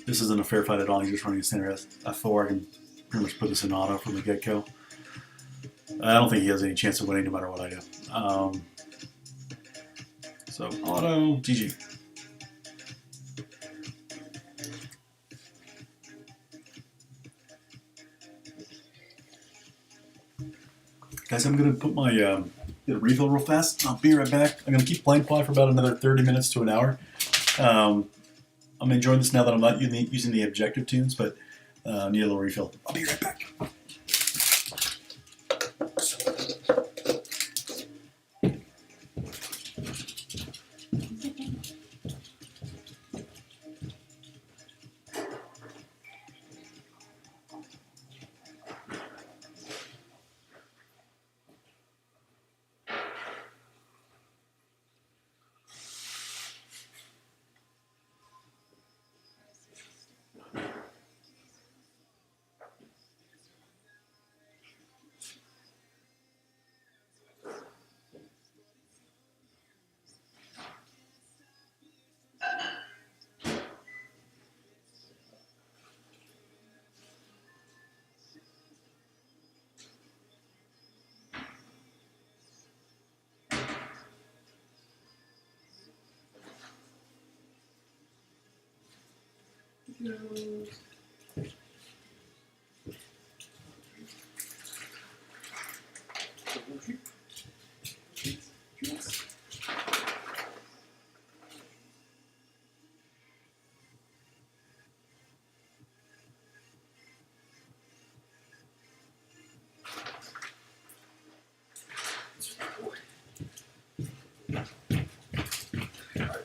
This isn't a fair fight at all. He's just running a standard F4. I can pretty much put this in auto from the get-go. I don't think he has any chance of winning no matter what I do. So auto, GG. Guys, I'm going to put my get a refill real fast. I'll be right back. I'm going to keep playing Ply for about another 30 minutes to an hour. I'm enjoying this now that I'm not using the objective tunes, but need a little refill. I'll be right back.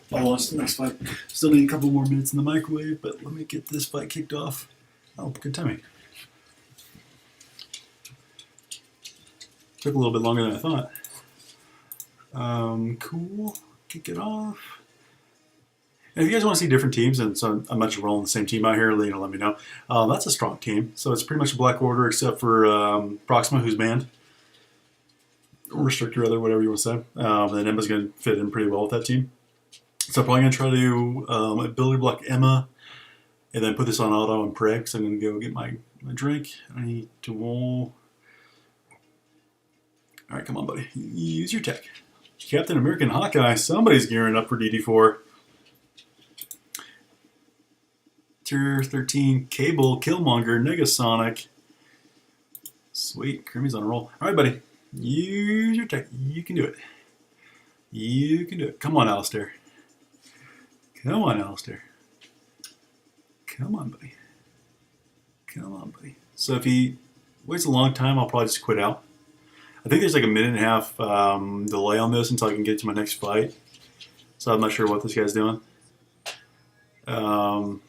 I'll watch the next fight. Still need a couple more minutes in the microwave, but let me get this fight kicked off. Oh, good timing. Took a little bit longer than I thought. Cool. Kick it off. And if you guys want to see different teams, and so I'm not rolling the same team out here, let me know. That's a strong team. So it's pretty much a Black Order except for Proxima, who's banned. Or restricted, rather, whatever you want to say. And Emma's going to fit in pretty well with that team. So I'm probably going to try to do ability block Emma, and then put this on auto and Preg. So I'm going to go get my drink. I need to roll. All right, come on, buddy. Use your tech. Captain American Hawkeye. Somebody's gearing up for DD4. Tier 13 Cable, Killmonger, Negasonic. Sweet. Kirby's on a roll. All right, buddy. Use your tech. You can do it. You can do it. Come on, Alistair. Come on, Alistair. Come on, buddy. Come on, buddy. So if he waits a long time, I'll probably just quit out. I think there's like a minute and a half delay on this until I can get to my next fight. So I'm not sure what this guy's doing. All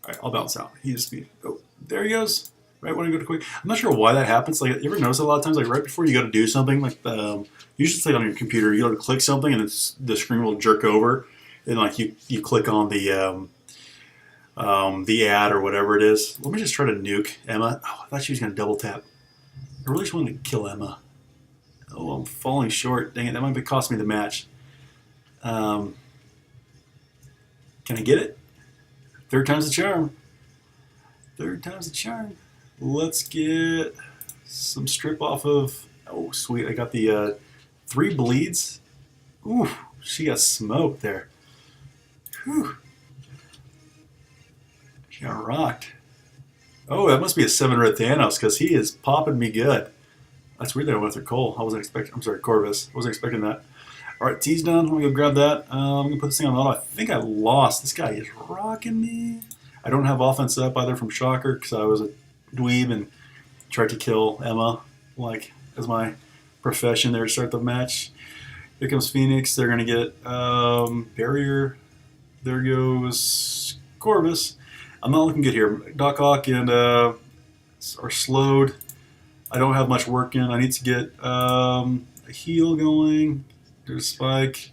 right, I'll bounce out. He just oh, there he goes. Right when I go to quick. I'm not sure why that happens. Like, you ever notice a lot of times, like right before you go to do something, like usually it's like on your computer, you go to click something and the screen will jerk over. And like you click on the ad or whatever it is. Let me just try to nuke Emma. Oh, I thought she was going to double tap. I really just wanted to kill Emma. Oh, I'm falling short. Dang it, that might be cost me the match. Can I get it? Third time's the charm. Third time's the charm. Let's get some strip off of... Oh, sweet. I got the 3 bleeds. Ooh, she got smoked there. Whew. She got rocked. Oh, that must be a 7-red Thanos because he is popping me good. That's weird that I went through Cole. I wasn't expecting... I'm sorry, Corvus. I wasn't expecting that. All right, T's done. I'm gonna go grab that. I'm gonna put this thing on auto. I think I lost. This guy is rocking me. I don't have offense up either from Shocker because I was a dweeb and tried to kill Emma like as my profession there to start the match. Here comes Phoenix. They're gonna get barrier. There goes Corvus. I'm not looking good here. Doc Ock and are slowed. I don't have much work in. I need to get a heal going. There's Spike.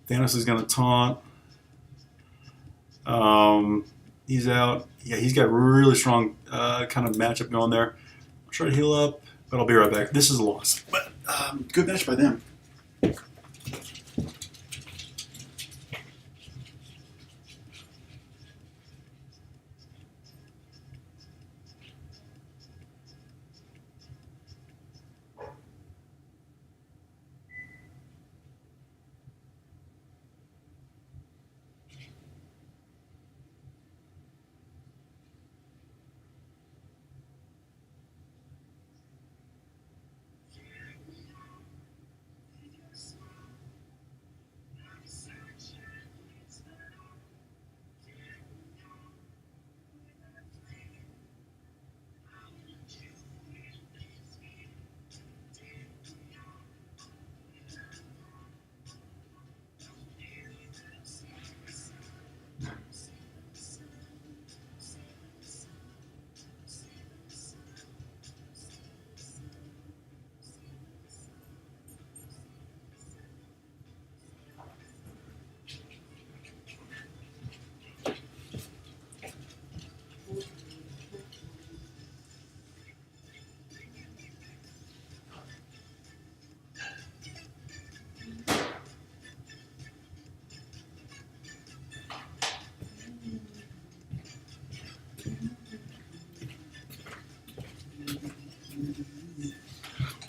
Thanos is going to taunt. He's out. Yeah, he's got really strong kind of matchup going there. I'll try to heal up, but I'll be right back. This is a loss. But good match by them.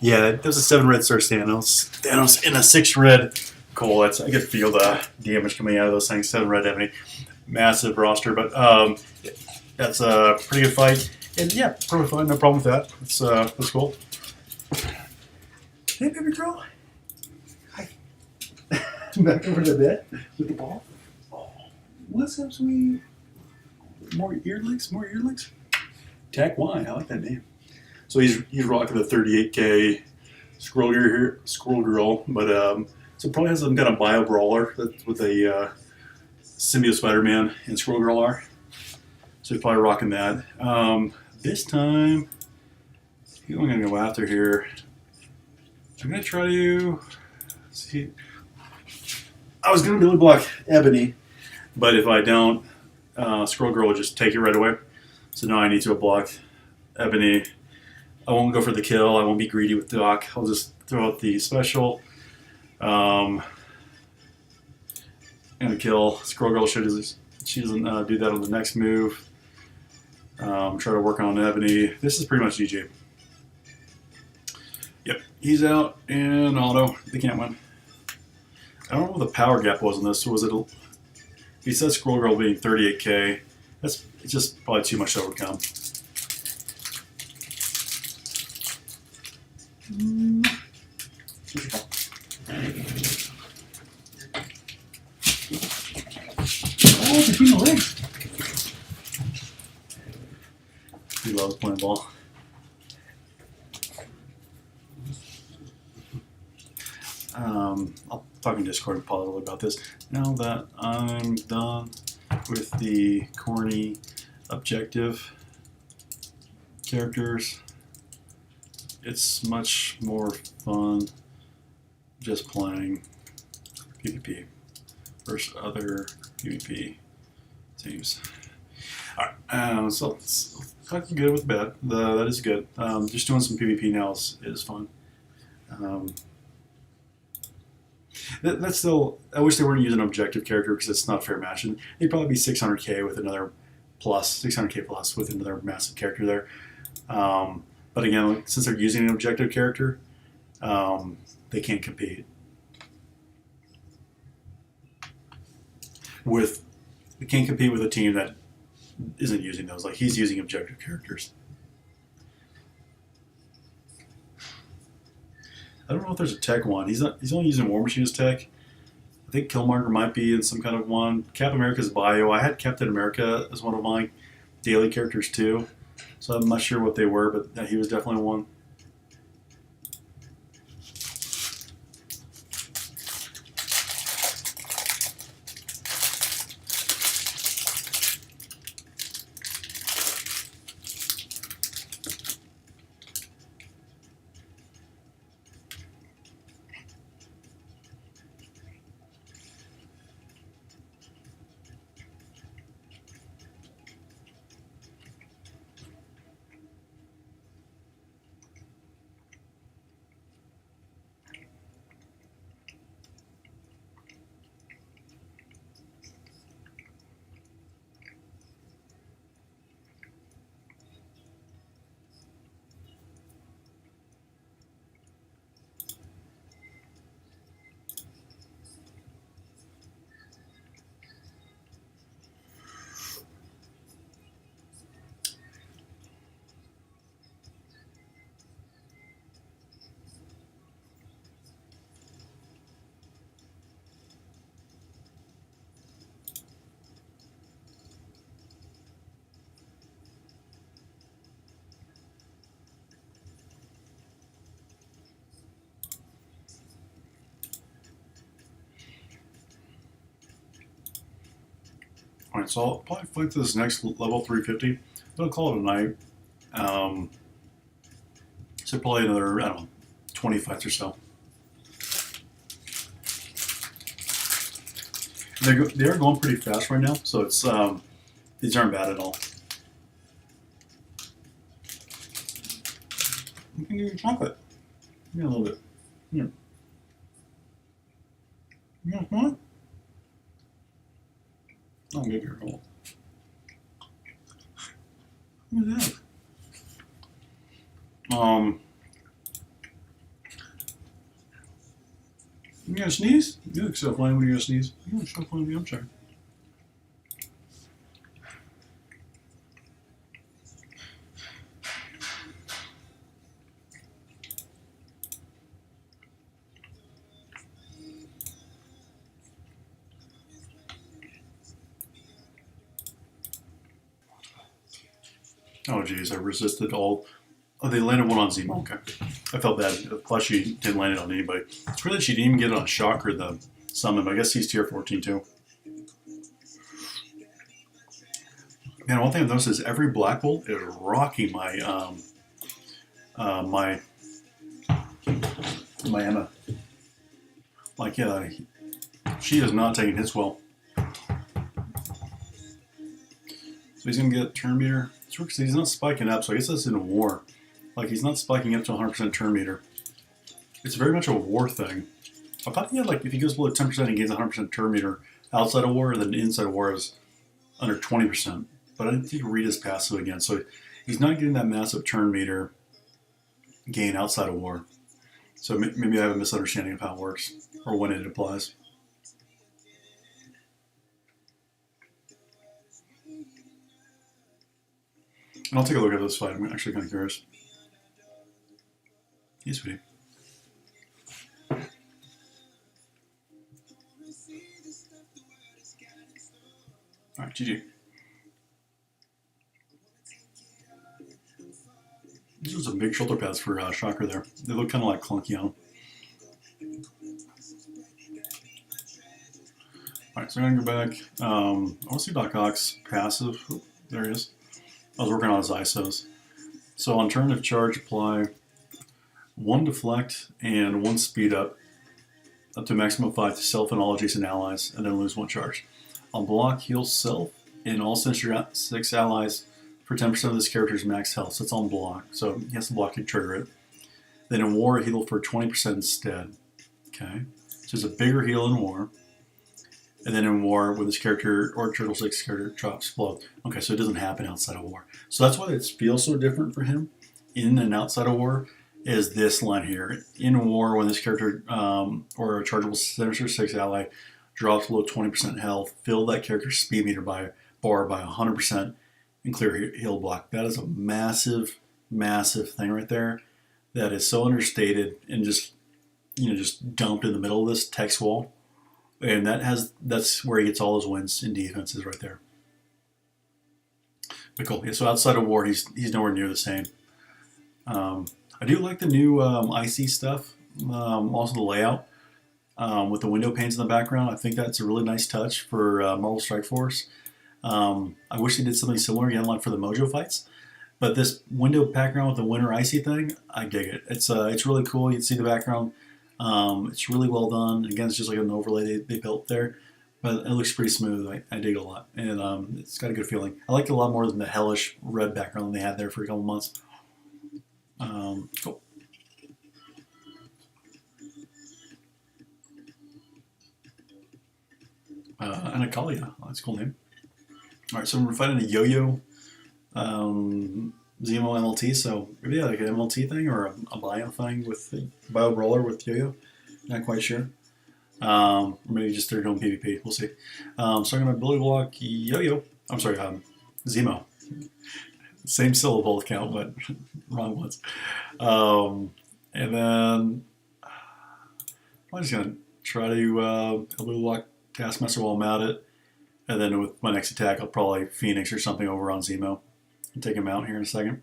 Yeah, there's a 7 red star Thanos. Thanos in a 6 red. Cool. That's I could feel the damage coming out of those things. 7 red Ebony. Massive roster, but that's a pretty good fight. And yeah, probably fine. No problem with that. That's cool. Hey, baby girl. Hi. Back over to bed with the ball. Oh, what's up, sweetie? More earlings? More earlings? Tack Y. I like that name. So he's rocking the 38K Squirrel Girl, but so probably has some kind of bio brawler with a symbiote Spider-Man and Squirrel Girl are. So he's probably rocking that. This time, who am I gonna go after here? I'm gonna try to see. I was gonna be able to block Ebony, but if I don't, Squirrel Girl will just take it right away. So now I need to block Ebony. I won't go for the kill. I won't be greedy with Doc. I'll just throw out the special. And a kill. Squirrel Girl she doesn't do that on the next move. Try to work on Ebony. This is pretty much GG. Yep, he's out and auto. They can't win. I don't know what the power gap was on this. Was it? He said Squirrel Girl being 38K. It's just probably too much to overcome. Oh, between the legs. He loves playing ball. I'll talk in Discord and Paul a little about this. Now that I'm done with the corny objective characters, it's much more fun just playing PvP versus other PvP teams. Alright, so it's good with bad. That is good. Just doing some PvP now is fun. That's still. I wish they weren't using an objective character because it's not a fair match. And they'd probably be 600k with another plus 600k plus with another massive character there. But again, since they're using an objective character, they can't compete with. They can't compete with a team that isn't using those. Like he's using objective characters. I don't know if there's a tech one. He's not. He's only using War Machine as tech. I think Killmonger might be in some kind of one. Cap America's bio. I had Captain America as one of my daily characters too, so I'm not sure what they were, but he was definitely one. All right, so I'll probably fight to this next level 350. I'll call it a night. Um, so probably another, I don't know, 20 fights or so. They are going pretty fast right now, so it's these aren't bad at all. You can give you chocolate. Give me a little bit. Here. You want one? I'll give you a roll. What is that? You gonna sneeze? You look so funny when you're gonna sneeze. You look so funny. I'm sorry. Oh geez, I resisted all. Oh, they landed one on Zemo. Okay, I felt bad. Plus, she didn't land it on anybody. It's weird that she didn't even get it on Shocker, the summon. But I guess he's tier 14 too. Man, one thing I've noticed is every Black Bolt is rocking my my Emma. Like yeah, she is not taking hits well. So he's gonna get turn meter. It's weird because he's not spiking up, so I guess that's in a war. Like he's not spiking up to 100% turn meter. It's very much a war thing. I thought he had like if he goes below 10%, he gains 100% turn meter outside of war, and then inside of war is under 20%. But I didn't think read his passive again, so he's not getting that massive turn meter gain outside of war. So maybe I have a misunderstanding of how it works or when it applies. And I'll take a look at this fight. I'm actually kind of curious. Hey, sweetie. All right, GG. These are some big shoulder pads for Shocker there. They look kind of like clunky on him. All right, so I'm going to go back. I want to see Doc Ock's passive. Oop, there he is. I was working on his ISOs. So on turn of charge, apply 1 deflect and 1 speed up to maximum 5 to self and all adjacent allies, and then lose 1 charge. On block, heal self and all Sinister 6 allies for 10% of this character's max health. So it's on block, so he has to block to trigger it. Then in war, heal for 20% instead. Okay, so it's a bigger heal in war. And then in war, when this character or Turtle 6 character drops below. Okay, so it doesn't happen outside of war. So that's why it feels so different for him in and outside of war, is this line here. In war, when this character or a chargeable Sinister 6 ally drops below 20% health, fill that character's speed meter bar by 100% and clear heal block. That is a massive, massive thing right there that is so understated and just just dumped in the middle of this text wall, and that's where he gets all his wins in defenses right there. But cool. Yeah, so outside of Ward, he's nowhere near the same. I do like the new IC stuff. Also the layout with the window panes in the background. I think that's a really nice touch for Marvel Strike Force. I wish they did something similar again, like for the Mojo fights. But this window background with the winter icy thing, I dig it. It's really cool. You can see the background. It's really well done. Again, it's just like an overlay they built there, but it looks pretty smooth. I dig it a lot, and it's got a good feeling. I like it a lot more than the hellish red background they had there for a couple months. Cool. Anakalia, that's a cool name. All right, so we're fighting a Yo-Yo Zemo MLT. So maybe like an MLT thing or a bio thing with the bio brawler with Yo-Yo. Not quite sure. Or maybe just their own PvP. We'll see. So I'm gonna ability block Yo-Yo. I'm sorry, Zemo. Same syllable count, but wrong ones. And then I'm just gonna try to ability block Taskmaster while I'm at it. And then with my next attack, I'll probably Phoenix or something over on Zemo and take him out here in a second.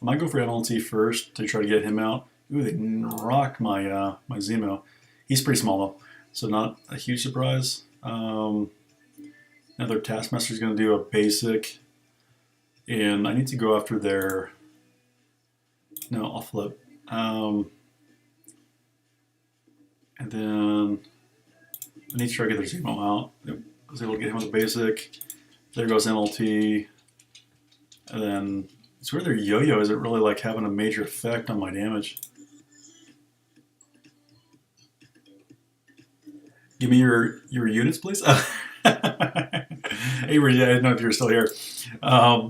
I might go for MLT first to try to get him out. Ooh, they rock my my Zemo. He's pretty small though, so not a huge surprise. Another Taskmaster is going to do a basic, and I need to go after their. No, I'll flip. And then I need to try to get their Zemo out. I was able to get him with a basic. There goes MLT. And then it's where their Yo-Yo isn't really like having a major effect on my damage. Give me your units, please. Avery, I didn't know if you were still here. Yeah,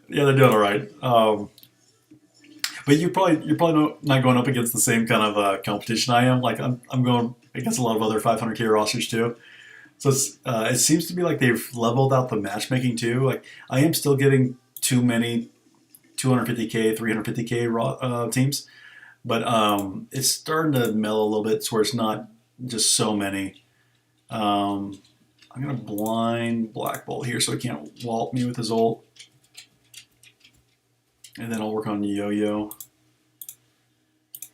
they're doing all right. But you're probably not going up against the same kind of competition I am. Like I'm going against a lot of other 500k rosters too. So it seems to be like they've leveled out the matchmaking too. Like I am still getting too many 250k, 350k teams, but it's starting to mellow a little bit to where it's not just so many. I'm gonna blind Black Bolt here so he can't walt me with his ult. And then I'll work on Yo-Yo.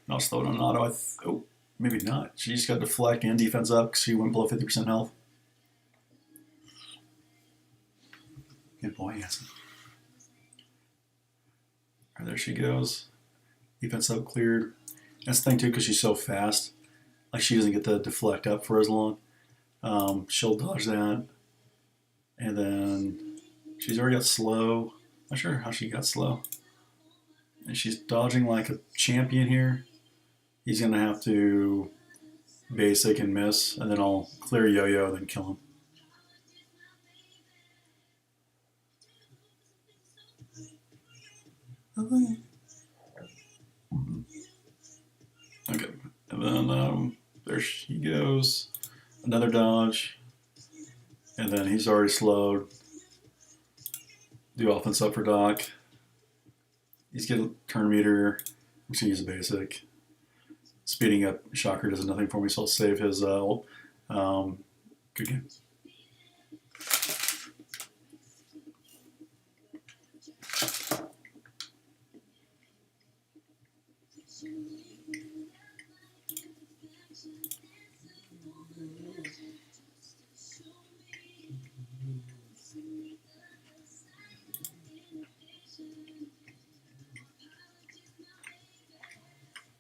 I'll slow it on auto. Oh, maybe not. She just got deflect and defense up because she went below 50% health. Good boy, Hanson. All right, there she goes. Defense up cleared. That's the thing too, because she's so fast. Like she doesn't get the deflect up for as long. She'll dodge that. And then she's already got slow. Not sure how she got slow. And she's dodging like a champion here. He's going to have to basic and miss, and then I'll clear Yo-Yo and then kill him. Okay, and then there he goes. Another dodge. And then he's already slowed. Do offense up for Doc. He's getting turn meter. I'm just going to use a basic. Speeding up Shocker does nothing for me, so I'll save his ult. Good game.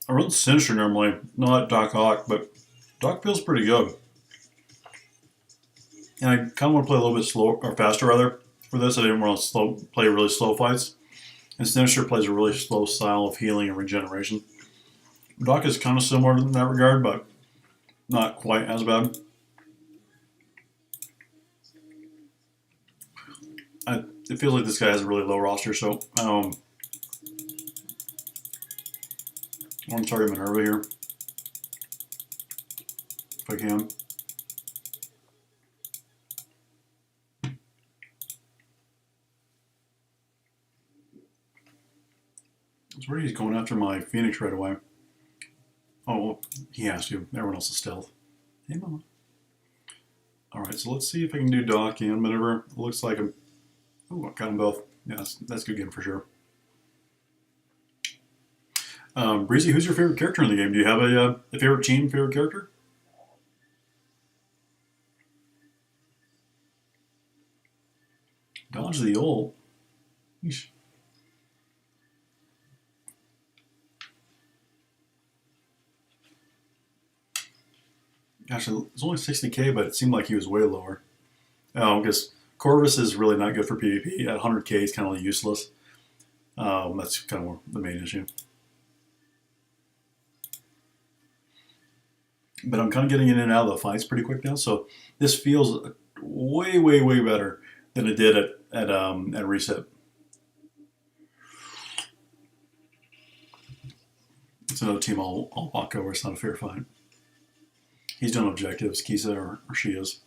I run Sinister normally, not Doc Hawk, but Doc feels pretty good. And I kind of want to play a little bit slower, or faster rather, for this. I didn't want to play really slow fights. And Sinister plays a really slow style of healing and regeneration. Doc is kind of similar in that regard, but not quite as bad. It feels like this guy has a really low roster, so I want to target Minerva here, if I can. It's weird he's going after my Phoenix right away. Oh, well, he has to. Everyone else is stealth. Hey, mama. Alright, so let's see if I can do Doc and whatever. It looks like I'm... Oh, I got them both. Yeah, that's a good game for sure. Breezy, who's your favorite character in the game? Do you have a favorite team, favorite character? Dodge the ult. Yeesh. Gosh, it's only 60k, but it seemed like he was way lower. Oh, because Corvus is really not good for PvP. At 100k, he's kind of useless. That's kind of the main issue. But I'm kind of getting in and out of the fights pretty quick now, so this feels way, way, way better than it did at reset. It's another team I'll walk over. It's not a fair fight. He's doing objectives, Kisa or she is.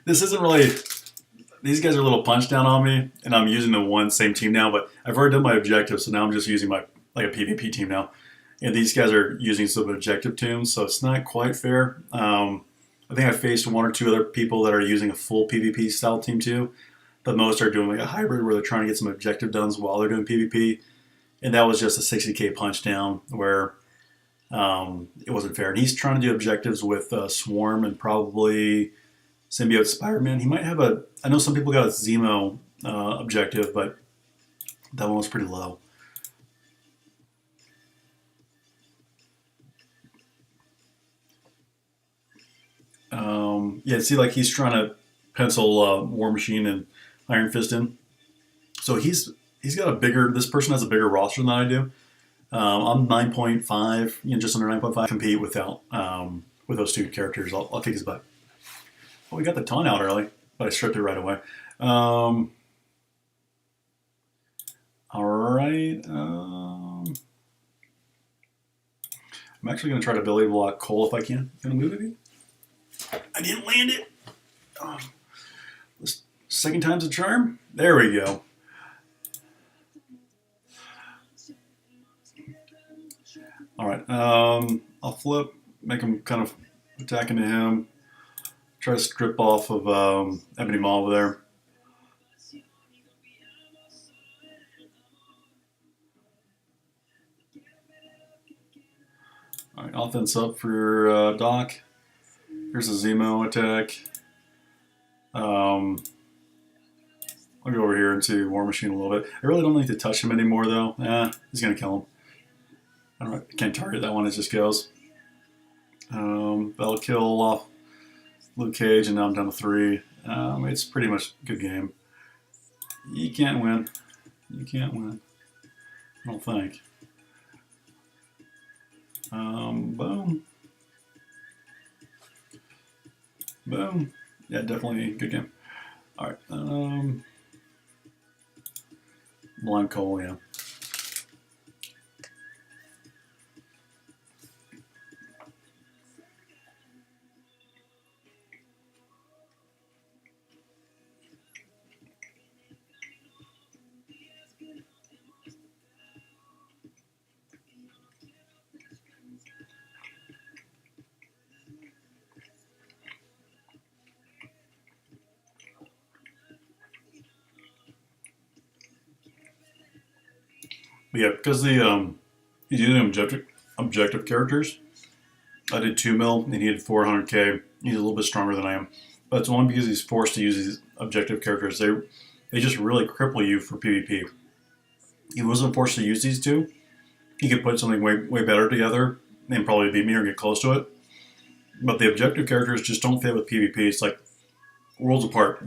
This isn't really. These guys are a little punch down on me, and I'm using the same team now. But I've already done my objective, so now I'm just using my like a PvP team now. And these guys are using some objective tunes, so it's not quite fair. I think I faced one or two other people that are using a full PvP style team too, but most are doing like a hybrid where they're trying to get some objective done while they're doing PvP. And that was just a 60k punch down where it wasn't fair. And he's trying to do objectives with Swarm and probably Symbiote Spider-Man. He might have a... I know some people got a Zemo objective, but that one was pretty low. Yeah, see, like he's trying to pencil War Machine and Iron Fist in. So he's got a bigger... This person has a bigger roster than I do. I'm 9.5, just under 9.5. Compete without with those two characters. I'll kick his butt. Oh, we got the taunt out early, but I stripped it right away. All right. I'm actually going to try to ability block Cole if I can. Gonna move it. I didn't land it. Oh. Second time's a charm. There we go. All right. I'll flip, make him kind of attacking to him. Try to strip off of Ebony Maw over there. All right, offense up for Doc. Here's a Zemo attack. I'll go over here into War Machine a little bit. I really don't need to touch him anymore, though. He's going to kill him. I don't know, I can't target that one, it just goes. That'll kill off Luke Cage, and now I'm down to 3. It's pretty much a good game. You can't win. You can't win. I don't think. Boom. Boom. Yeah, definitely a good game. Alright. Blind Cole, yeah. Yeah, because he's using objective characters. I did 2 mil and he had 400k. He's a little bit stronger than I am, but it's only because he's forced to use these objective characters. They just really cripple you for PvP. He wasn't forced to use these two. He could put something way better together and probably beat me or get close to it. But the objective characters just don't fit with PvP. It's like worlds apart.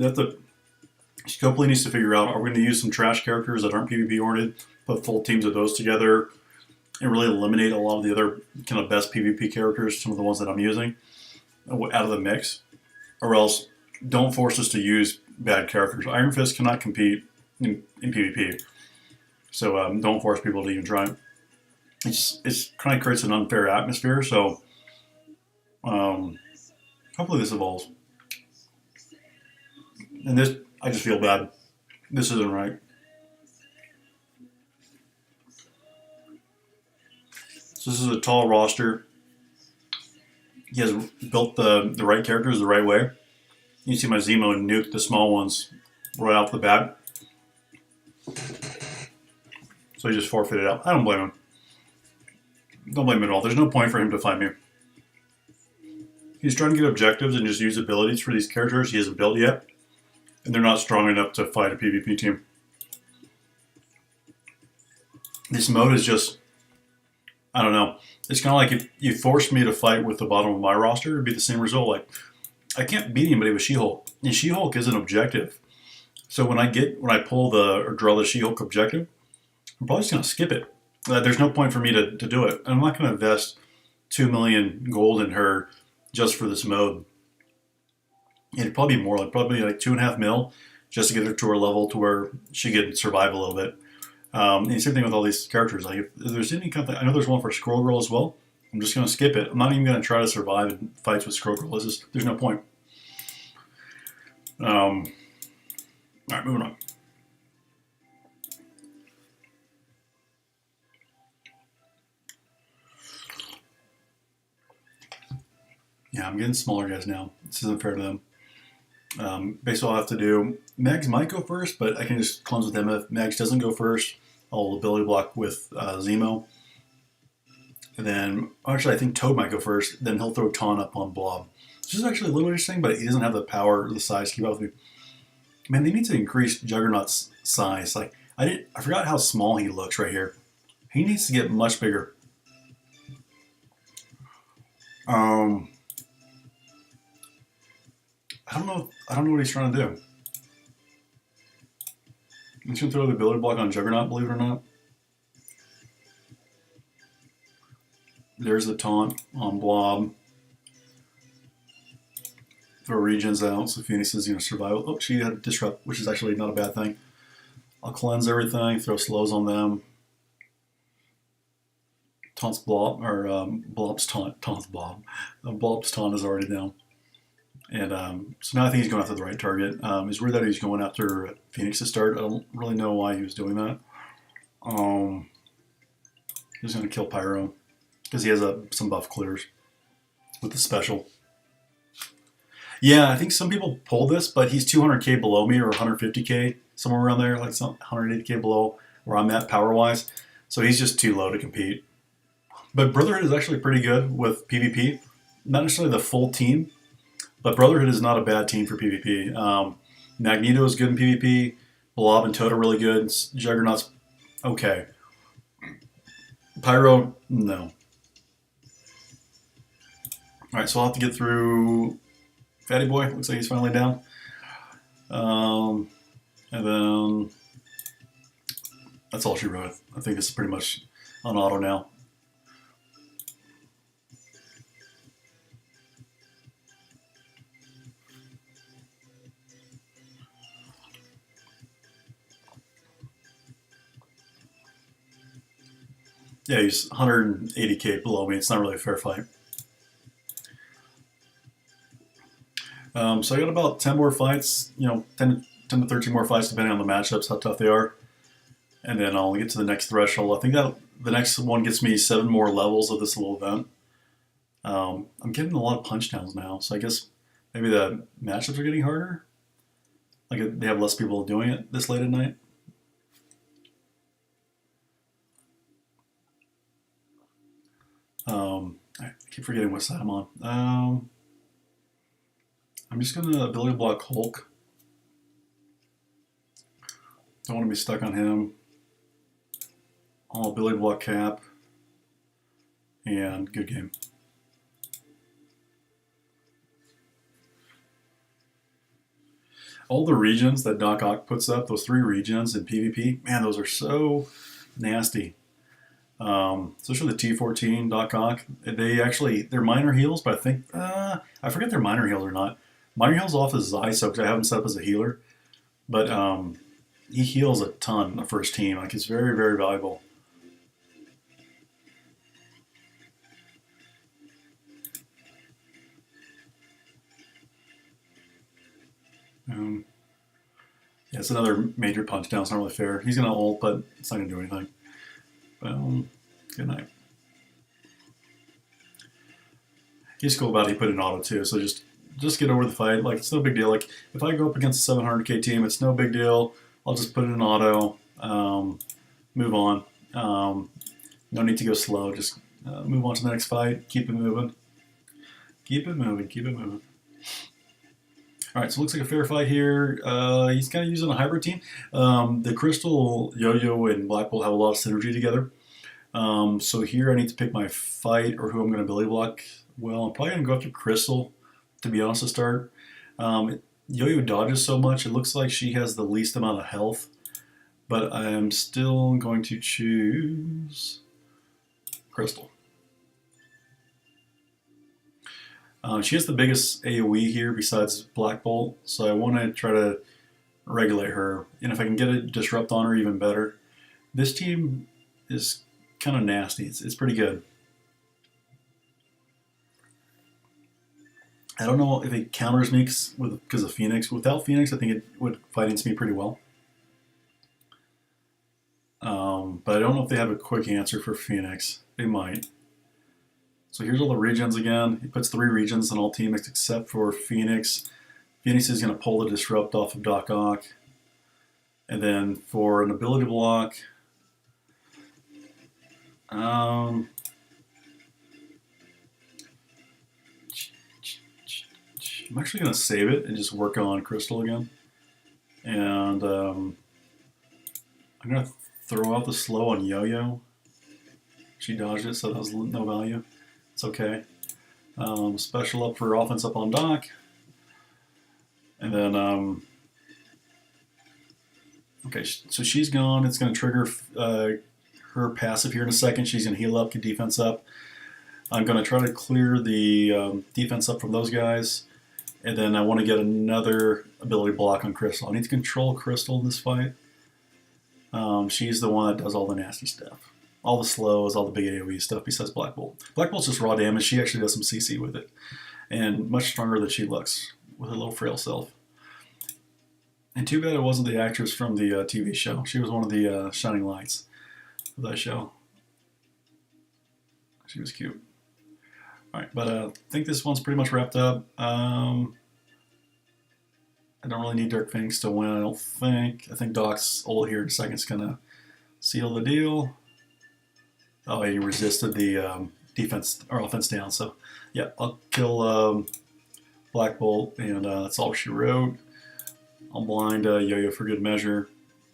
Scopely needs to figure out, are we going to use some trash characters that aren't PvP oriented, put full teams of those together, and really eliminate a lot of the other kind of best PvP characters, some of the ones that I'm using, out of the mix, or else don't force us to use bad characters. Iron Fist cannot compete in PvP, so don't force people to even try. It's kind of creates an unfair atmosphere. So hopefully this evolves. And this, I just feel bad. This isn't right. So this is a tall roster. He has built the right characters the right way. You see my Zemo nuke the small ones right off the bat. So he just forfeited out. I don't blame him. Don't blame him at all. There's no point for him to fight me. He's trying to get objectives and just use abilities for these characters he hasn't built yet. And they're not strong enough to fight a PvP team. This mode is just, I don't know. It's kind of like if you forced me to fight with the bottom of my roster, it'd be the same result. Like, I can't beat anybody with She-Hulk. And She-Hulk is an objective. So when I pull or draw the She-Hulk objective, I'm probably just going to skip it. There's no point for me to do it. I'm not going to invest 2 million gold in her just for this mode. It'd probably be more, like probably like 2.5 mil just to get her to her level to where she could survive a little bit. And same thing with all these characters. Like if there's any kind of, I know there's one for Scroll Girl as well. I'm just going to skip it. I'm not even going to try to survive in fights with Scroll Girl. There's no point. All right, moving on. Yeah, I'm getting smaller guys now. This isn't fair to them. Basically, I'll have to do, Megs might go first, but I can just cleanse with him. If Megs doesn't go first, I'll ability block with Zemo. And then, actually, I think Toad might go first. Then he'll throw Taunt up on Blob. This is actually a little interesting, but he doesn't have the power or the size to keep up with me. Man, they need to increase Juggernaut's size. Like, I forgot how small he looks right here. He needs to get much bigger. I don't know what he's trying to do. He's going to throw the ability block on Juggernaut, believe it or not. There's the taunt on Blob. Throw regions out, so Phoenix is going to survive. Oh, she had disrupt, which is actually not a bad thing. I'll cleanse everything, throw slows on them. Taunts Blob, or Blob's taunt, taunts Blob. Blob's taunt is already down. And so now I think he's going after the right target. It's weird that he's going after Phoenix to start. I don't really know why he was doing that. He's going to kill Pyro because he has some buff clears with the special. Yeah, I think some people pull this, but he's 200k below me or 150k, somewhere around there, like some 180k below where I'm at power-wise. So he's just too low to compete. But Brotherhood is actually pretty good with PvP. Not necessarily the full team, but Brotherhood is not a bad team for PvP. Magneto is good in PvP. Blob and Toad are really good. Juggernaut's okay. Pyro, no. Alright, so I'll have to get through Fatty Boy. Looks like he's finally down. And then that's all she wrote. I think it's pretty much on auto now. Yeah, he's 180k below me. It's not really a fair fight. So I got about 10 more fights, 10 to 13 more fights depending on the matchups, how tough they are. And then I'll get to the next threshold. I think that the next one gets me 7 more levels of this little event. I'm getting a lot of punch downs now, so I guess maybe the matchups are getting harder. Like they have less people doing it this late at night. I keep forgetting what side I'm on. I'm just going to ability block Hulk. Don't want to be stuck on him. I'll ability block Cap. And good game. All the regions that Doc Ock puts up, those 3 regions in PvP, man, those are so nasty. Especially the T14 Doc Ock. They actually, they're minor heals, but I think, I forget they're minor heals or not. Minor heals off as ISO because I have him set up as a healer. But he heals a ton for his team. Like, it's very, very valuable. Yeah, it's another major punch down. It's not really fair. He's going to ult, but it's not going to do anything. Good night. He's cool about it. He put in auto too, so just get over the fight. Like, it's no big deal. Like, if I go up against a 700k team, it's no big deal. I'll just put it in auto, move on. No need to go slow. Just move on to the next fight. Keep it moving. Keep it moving. Keep it moving. All right, so it looks like a fair fight here. He's kind of using a hybrid team. The Crystal, Yo-Yo, and Black Bolt have a lot of synergy together. So here I need to pick my fight or who I'm going to ability block. Well, I'm probably going to go after Crystal, to be honest, to start. Yo-Yo dodges so much, it looks like she has the least amount of health. But I am still going to choose Crystal. She has the biggest AoE here besides Black Bolt, so I want to try to regulate her. And if I can get a disrupt on her, even better. This team is kind of nasty. It's pretty good. I don't know if it counters me because of Phoenix. Without Phoenix, I think it would fight into me pretty well. But I don't know if they have a quick answer for Phoenix. They might. So here's all the regions again. He puts 3 regions on all teammates except for Phoenix. Phoenix is going to pull the disrupt off of Doc Ock. And then for an ability block, I'm actually going to save it and just work on Crystal again. And I'm going to throw out the slow on Yo-Yo. She dodged it, so that was no value. It's okay. Special up for offense up on Doc. And then, okay, so she's gone. It's going to trigger her passive here in a second. She's going to heal up, get defense up. I'm going to try to clear the defense up from those guys. And then I want to get another ability block on Crystal. I need to control Crystal in this fight. She's the one that does all the nasty stuff. All the slows, all the big AoE stuff besides Black Bolt. Black Bolt's just raw damage. She actually does some CC with it. And much stronger than she looks with her little frail self. And too bad it wasn't the actress from the TV show. She was one of the shining lights of that show. She was cute. Alright, but I think this one's pretty much wrapped up. I don't really need Dark Phoenix to win, I don't think. I think Doc's ult here in a second is going to seal the deal. Oh, he resisted the defense or offense down. So, yeah, I'll kill Black Bolt, and that's all she wrote. I'll blind Yo-Yo for good measure,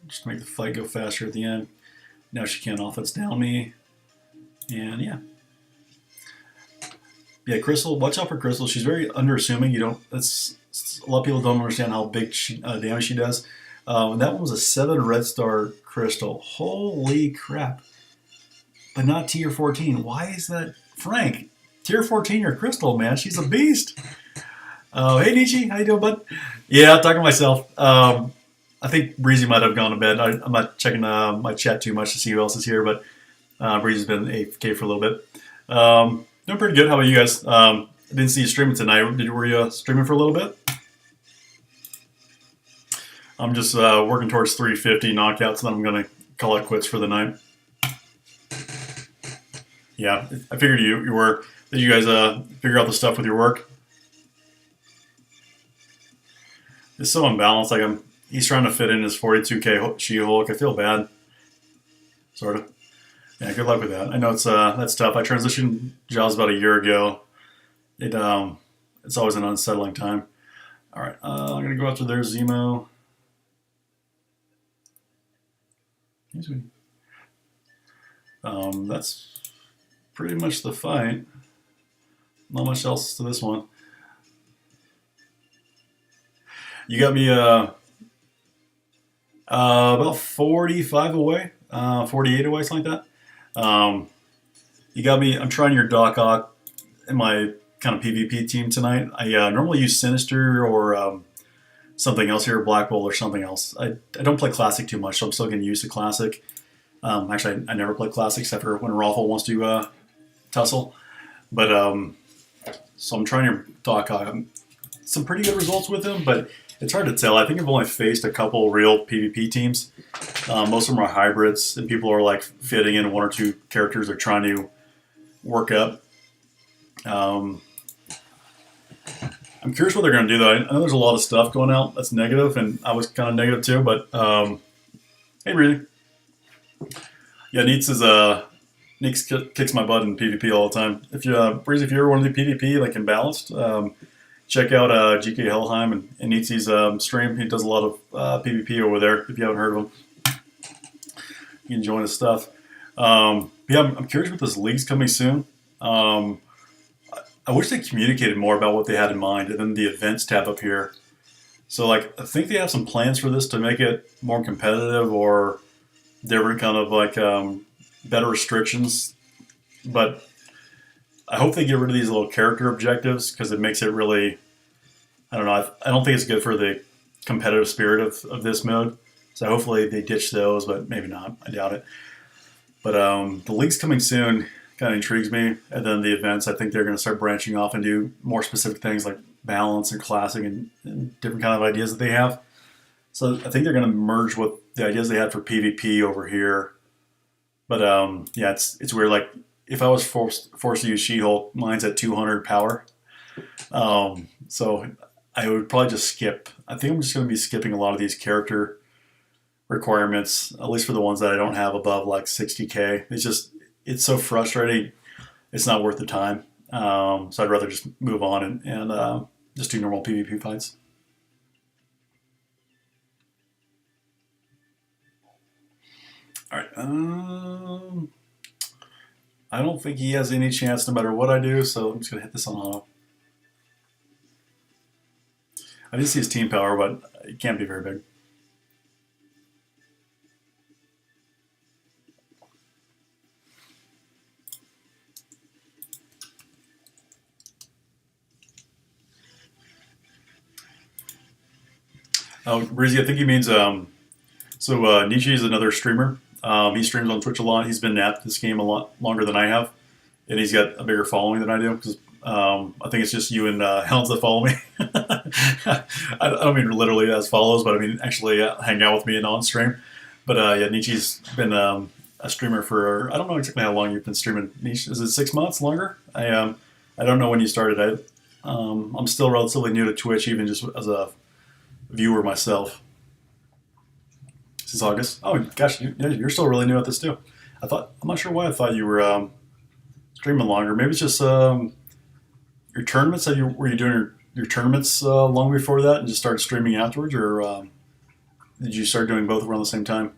just to make the fight go faster at the end. Now she can't offense down me, and yeah. Yeah, Crystal. Watch out for Crystal. She's very underassuming. You don't. That's a lot of people don't understand how big damage she does. That one was a 7 red star Crystal. Holy crap! But not tier 14. Why is that, Frank? Tier 14 or Crystal, man. She's a beast. Hey, Nietzsche. How you doing, bud? Yeah, I'm talking to myself. I think Breezy might have gone to bed. I'm not checking my chat too much to see who else is here, but Breezy's been AFK for a little bit. Doing pretty good. How about you guys? I didn't see you streaming tonight. Were you streaming for a little bit? I'm just working towards 350 knockouts, and then I'm going to call it quits for the night. Yeah, I figured you were. Did you guys figure out the stuff with your work? It's so unbalanced. Like he's trying to fit in his 42k She-Hulk. I feel bad. Sort of. Yeah, good luck with that. I know it's that's tough. I transitioned jobs about a year ago. It's always an unsettling time. All right, I'm gonna go after their Zemo. That's pretty much the fight. Not much else to this one. You got me about 45 away, 48 away, something like that. Um, you got me. I'm trying your Doc Ock in my kind of PvP team tonight. I normally use Sinister or something else here, Black Bolt or something else. I don't play Classic too much, so I'm still getting used to Classic. Actually, I never play Classic except for when Raffle wants to tussle. But so I'm trying your Doc Ock. Some pretty good results with him, but it's hard to tell. I think I've only faced a couple real PvP teams. Most of them are hybrids, and people are like fitting in one or two characters they're trying to work up. I'm curious what they're going to do, though. I know there's a lot of stuff going out that's negative, and I was kind of negative too. But hey, Breezy. Yeah, Neeks kicks my butt in PvP all the time. If you Breezy, if you ever want to do PvP like imbalanced, check out GK Hellheim and Neetsy's stream. He does a lot of PvP over there. If you haven't heard of him, you can join his stuff. Yeah, I'm curious what this league's coming soon. I wish they communicated more about what they had in mind, and then the events tab up here. So, like, I think they have some plans for this to make it more competitive or different kind of like better restrictions. But I hope they get rid of these little character objectives because it makes it really, I don't know, I don't think it's good for the competitive spirit of this mode. So hopefully they ditch those, but maybe not. I doubt it. But the league's coming soon. Kind of intrigues me. And then the events, I think they're going to start branching off and do more specific things like balance and classic and different kind of ideas that they have. So I think they're going to merge with the ideas they had for PvP over here. But yeah, it's weird. Like if I was forced to use She-Hulk, mine's at 200 power. So I would probably just skip. I think I'm just going to be skipping a lot of these character requirements, at least for the ones that I don't have above like 60k. It's so frustrating. It's not worth the time. So I'd rather just move on and just do normal PvP fights. All right. I don't think he has any chance no matter what I do, so I'm just going to hit this on auto. I did see his team power, but it can't be very big. Oh, Breezy, I think he means Nietzsche is another streamer. He streams on Twitch a lot. He's been at this game a lot longer than I have, and he's got a bigger following than I do because I think it's just you and Helens that follow me. I don't mean literally as follows, but I mean actually hang out with me and on stream. But yeah, Nietzsche's been a streamer for I don't know exactly how long you've been streaming. Nietzsche, is it 6 months longer? I don't know when you started. I'm still relatively new to Twitch, even just as a viewer myself. Since August. Oh gosh, you're still really new at this too. I'm not sure why I thought you were streaming longer. Maybe it's just your tournaments. Were you doing your tournaments long before that and just started streaming afterwards, or did you start doing both around the same time?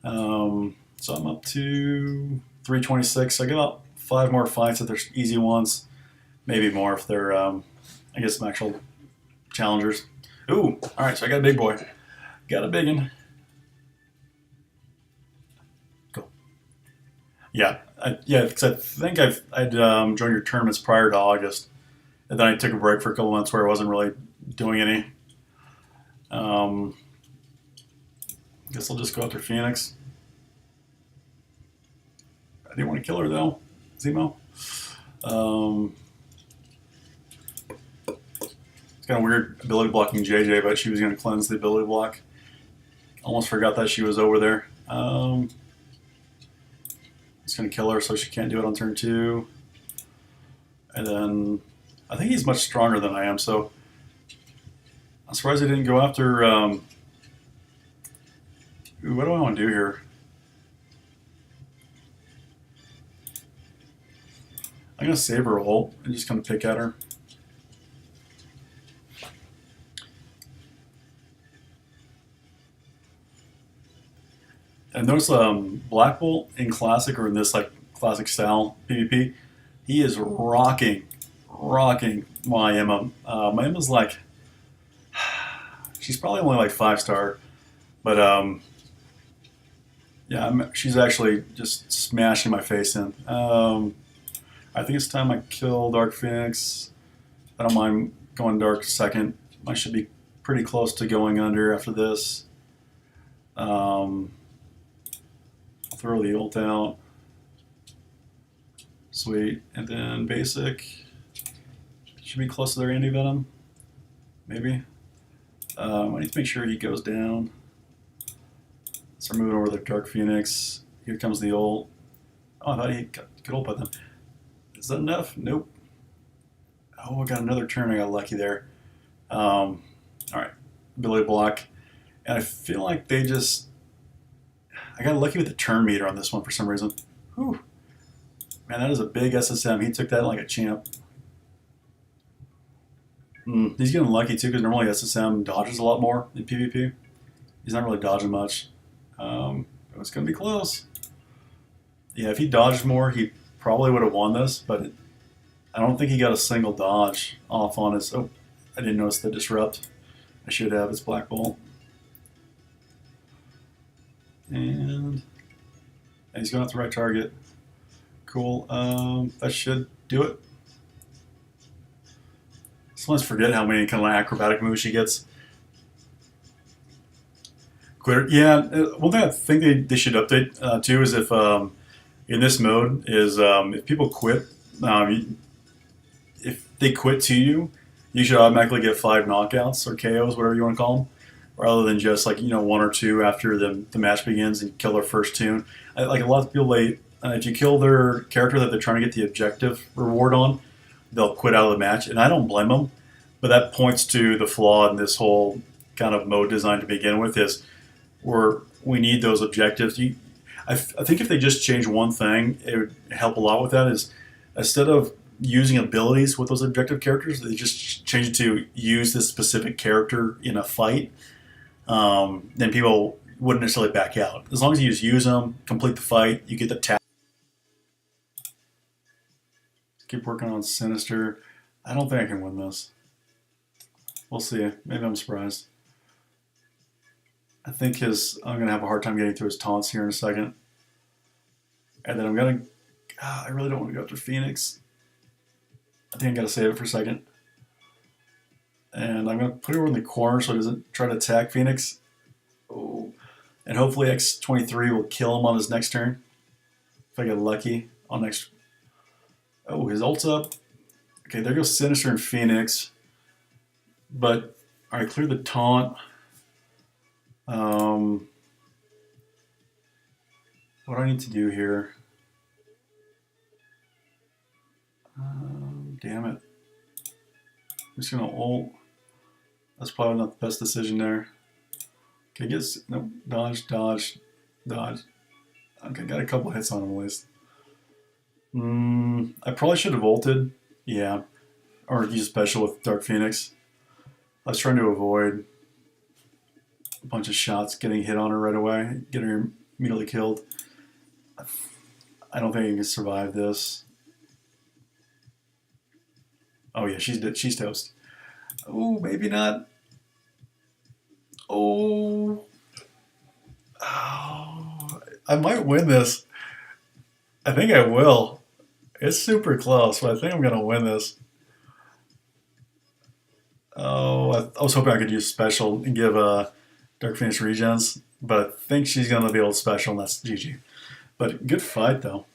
So I'm up to 326. I got about 5 more fights if they're easy ones, maybe more if they're I guess some actual challengers. Ooh, all right. So I got a big boy. Got a big one. Yeah, because I think I'd joined your tournaments prior to August, and then I took a break for a couple months where I wasn't really doing any. Guess I'll just go after Phoenix. I didn't want to kill her though, Zemo. It's kind of weird ability blocking JJ, but she was going to cleanse the ability block. Almost forgot that she was over there. It's going to kill her, so she can't do it on turn 2. And then I think he's much stronger than I am, so I'm surprised he didn't go after. Ooh, what do I want to do here? I'm going to save her ult and just kind of pick at her. And notice Black Bolt in Classic, or in this like Classic style PvP, he is rocking my Emma. My Emma's like, she's probably only like 5-star, but Yeah, she's actually just smashing my face in. I think it's time I kill Dark Phoenix. I don't mind going Dark second. I should be pretty close to going under after this. Throw the ult out. Sweet. And then basic. Should be close to their anti-venom. Maybe. I need to make sure he goes down. So we're moving over the Dark Phoenix. Here comes the ult. Oh, I thought he could ult by them. Is that enough? Nope. Oh, I got another turn. I got lucky there. All right. Ability block. And I feel like they just... I got lucky with the turn meter on this one for some reason. Whew. Man, that is a big SSM. He took that like a champ. He's getting lucky too because normally SSM dodges a lot more in PvP. He's not really dodging much. It's going to be close. Yeah, if he dodged more, he probably would have won this, but I don't think he got a single dodge off on his... Oh, I didn't notice the disrupt. I should have his Black Bolt. And he's going at the right target. Cool. That should do it. Sometimes forget how many kind of acrobatic moves she gets. Quitter. Yeah, one thing I think they should update too is if in this mode is if people quit, if they quit to you, you should automatically get 5 knockouts or KOs, whatever you want to call them, rather than just like 1 or 2 after the match begins and kill their first tune. Like a lot of people, if you kill their character that they're trying to get the objective reward on, they'll quit out of the match, and I don't blame them. But that points to the flaw in this whole kind of mode design to begin with is we need those objectives. I think if they just change one thing, it would help a lot with that. Is instead of using abilities with those objective characters, they just change it to use this specific character in a fight. Then people wouldn't necessarily back out. As long as you just use them, complete the fight, you get the tap. Keep working on Sinister. I don't think I can win this. We'll see. Maybe I'm surprised. I think I'm going to have a hard time getting through his taunts here in a second. And then I'm going to... I really don't want to go after Phoenix. I think I got to save it for a second. And I'm going to put it over in the corner so he doesn't try to attack Phoenix. Oh. And hopefully X23 will kill him on his next turn. If I get lucky on next... Oh, his ult's up. Okay, there goes Sinister and Phoenix. But, alright, clear the taunt. What do I need to do here? Damn it. I'm just going to ult. That's probably not the best decision there. Okay, nope, dodge, dodge, dodge. Okay, got a couple hits on him at least. I probably should have ulted. Yeah. Or use special with Dark Phoenix. I was trying to avoid a bunch of shots getting hit on her right away, getting her immediately killed. I don't think I can survive this. Oh yeah, she's toast. Oh, maybe not. Oh, I might win this. I think I will. It's super close, but I think I'm gonna win this. Oh, I was hoping I could use special and give Dark Phoenix regens, but I think she's gonna be able to special, and that's GG. But good fight though.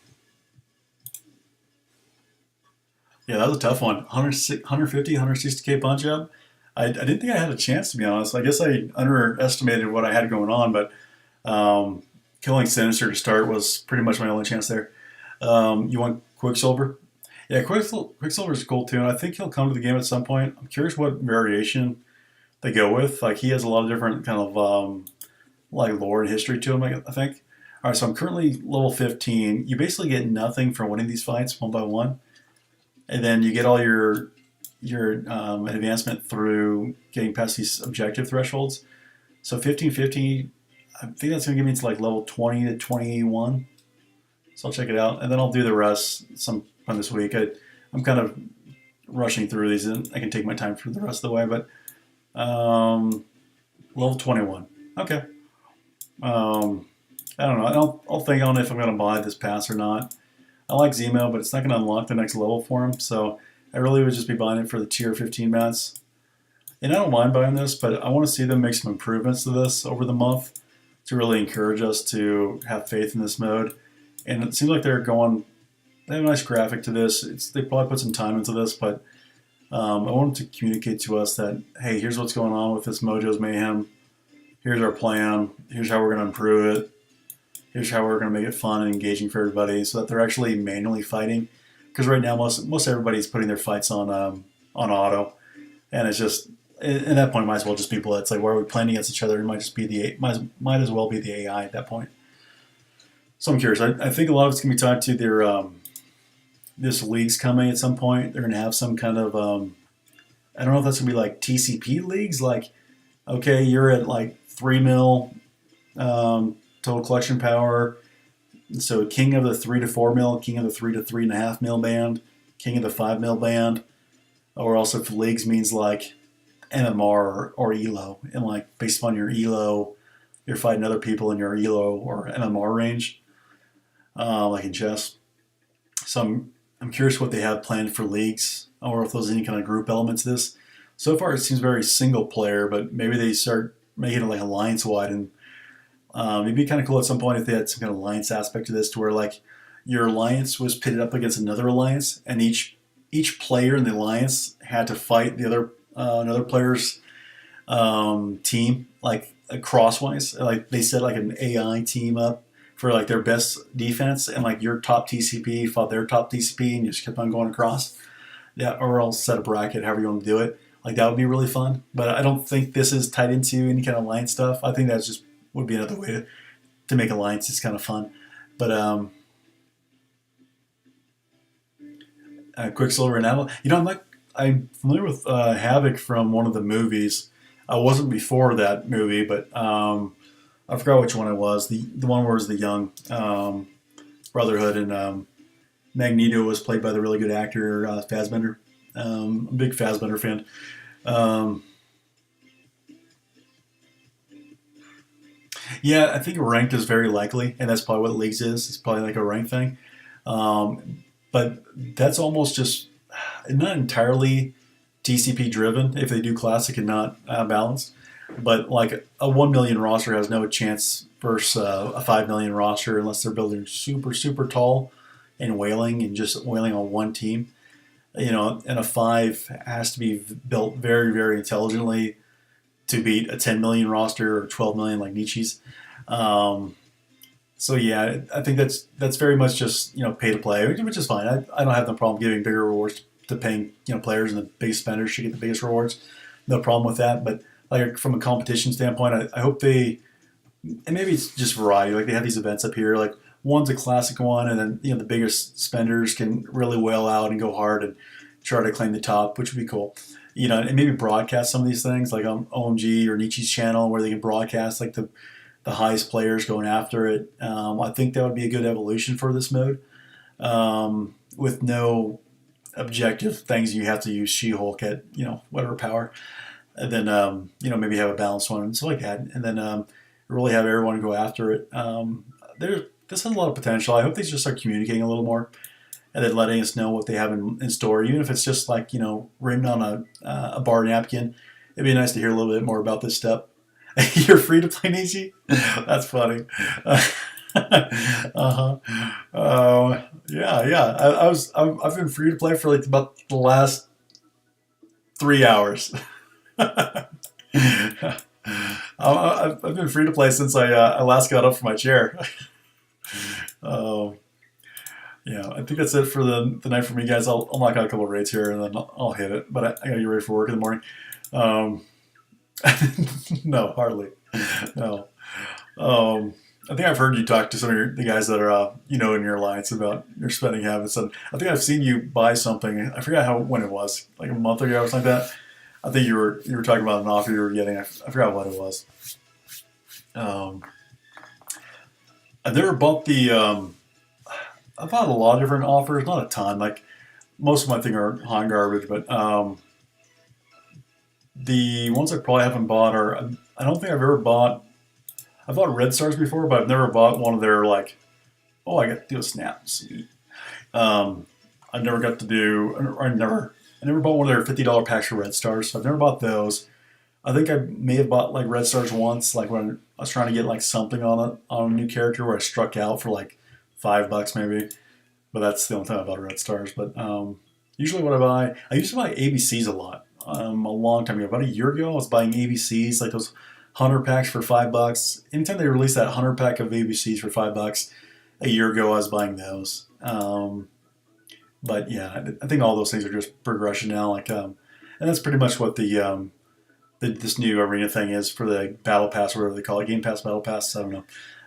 Yeah, that was a tough one. 150, 160k punch up. I didn't think I had a chance, to be honest. I guess I underestimated what I had going on, but killing Sinister to start was pretty much my only chance there. You want Quicksilver? Yeah, Quicksilver is cool too, and I think he'll come to the game at some point. I'm curious what variation they go with. Like, he has a lot of different kind of like lore and history to him, I think. All right, so I'm currently level 15. You basically get nothing for winning these fights one by one. And then you get all your advancement through getting past these objective thresholds. So 1550, I think that's going to give me to like level 20 to 21. So I'll check it out. And then I'll do the rest sometime this week. I'm kind of rushing through these, and I can take my time for the rest of the way. But level 21. Okay. I don't know. I'll think on if I'm going to buy this pass or not. I like Zemo, but it's not going to unlock the next level for him. So I really would just be buying it for the tier 15 mats. And I don't mind buying this, but I want to see them make some improvements to this over the month to really encourage us to have faith in this mode. And it seems like they have a nice graphic to this. They probably put some time into this, but I want them to communicate to us that, hey, here's what's going on with this Mojo's Mayhem. Here's our plan. Here's how we're going to improve it. Here's how we're going to make it fun and engaging for everybody, so that they're actually manually fighting. Because right now, most everybody's putting their fights on auto, and it's just at that point, it might as well just be blitz. Like, why are we playing against each other? It might just be might as well be the AI at that point. So I'm curious. I think a lot of it's going to be tied to their this league's coming at some point. They're going to have some kind of I don't know if that's going to be like TCP leagues. Like, okay, you're at like 3 mil total collection power. So king of the 3 to 4 mil, king of the 3 to 3.5 mil band, king of the 5 mil band, or also if leagues means like MMR or ELO, and like based upon your ELO, you're fighting other people in your ELO or MMR range, like in chess. So I'm curious what they have planned for leagues, or if there's any kind of group element to this. So far, it seems very single player, but maybe they start making it like alliance wide, and it'd be kind of cool at some point if they had some kind of alliance aspect to this, to where like your alliance was pitted up against another alliance, and each player in the alliance had to fight the other another player's team, like crosswise. Like they set like an AI team up for like their best defense, and like your top TCP fought their top TCP, and you just kept on going across. Yeah, or else set a bracket, however you want to do it. Like that would be really fun. But I don't think this is tied into any kind of alliance stuff. I think that's just would be another way to make alliances kind of fun. But Quicksilver and Adel, I'm familiar with Havoc from one of the movies. I wasn't before that movie, but I forgot which one it was. The one where it was the young Brotherhood, and Magneto was played by the really good actor Fassbender. I'm a big Fassbender fan. Um, yeah, I think ranked is very likely, and that's probably what Leagues is. It's probably like a rank thing. But that's almost just not entirely TCP driven if they do classic and not balanced. But like a 1 million roster has no chance versus a 5 million roster unless they're building super tall and whaling and just whaling on one team. And a 5 has to be built very intelligently to beat a 10 million roster or 12 million like Nietzsche's. Um, so yeah, I think that's very much just pay to play, which is fine. I don't have no problem giving bigger rewards to paying players, and the biggest spenders should get the biggest rewards. No problem with that. But like from a competition standpoint, I hope and maybe it's just variety. Like they have these events up here, like one's a classic one, and then the biggest spenders can really whale out and go hard and try to claim the top, which would be cool. And maybe broadcast some of these things like on OMG or Nietzsche's channel, where they can broadcast like the highest players going after it. I think that would be a good evolution for this mode, with no objective things you have to use She-Hulk at whatever power, and then maybe have a balanced one and stuff like that, and then really have everyone go after it. This has a lot of potential. I hope they just start communicating a little more, and then letting us know what they have in store, even if it's just like written on a bar napkin. It'd be nice to hear a little bit more about this step. You're free to play Nietzsche? That's funny. Uh-huh. Yeah. I've been free to play for like about the last 3 hours. I've been free to play since I last got up from my chair. Um, yeah, I think that's it for the night for me, guys. I'll knock out a couple of raids here, and then I'll hit it. But I gotta get ready for work in the morning. Um, no, hardly. No. I think I've heard you talk to some of the guys that are in your alliance about your spending habits, and I think I've seen you buy something. I forgot when it was, like a month ago or something like that. I think you were talking about an offer you were getting. I forgot what it was. I've never bought I bought a lot of different offers, not a ton. Like most of my things are hot garbage, but the ones I probably haven't bought are, I don't think I've ever bought I've bought Red Stars before, but I've never bought one of their like, oh, I got to do a snap, sweet. Um, I never got to do, or I never bought one of their $50 packs for Red Stars. So I've never bought those. I think I may have bought like Red Stars once, like when I was trying to get like something on a new character where I struck out for like $5 maybe. But that's the only time I bought Red Stars. But usually what I used to buy ABCs a lot. A long time ago, about a year ago, I was buying ABCs like those hunter packs for $5. Anytime they release that hunter pack of ABCs for $5, a year ago I was buying those. But yeah, I think all those things are just progression now. And that's pretty much what this new arena thing is for the battle pass or whatever they call it, game pass, battle pass. I don't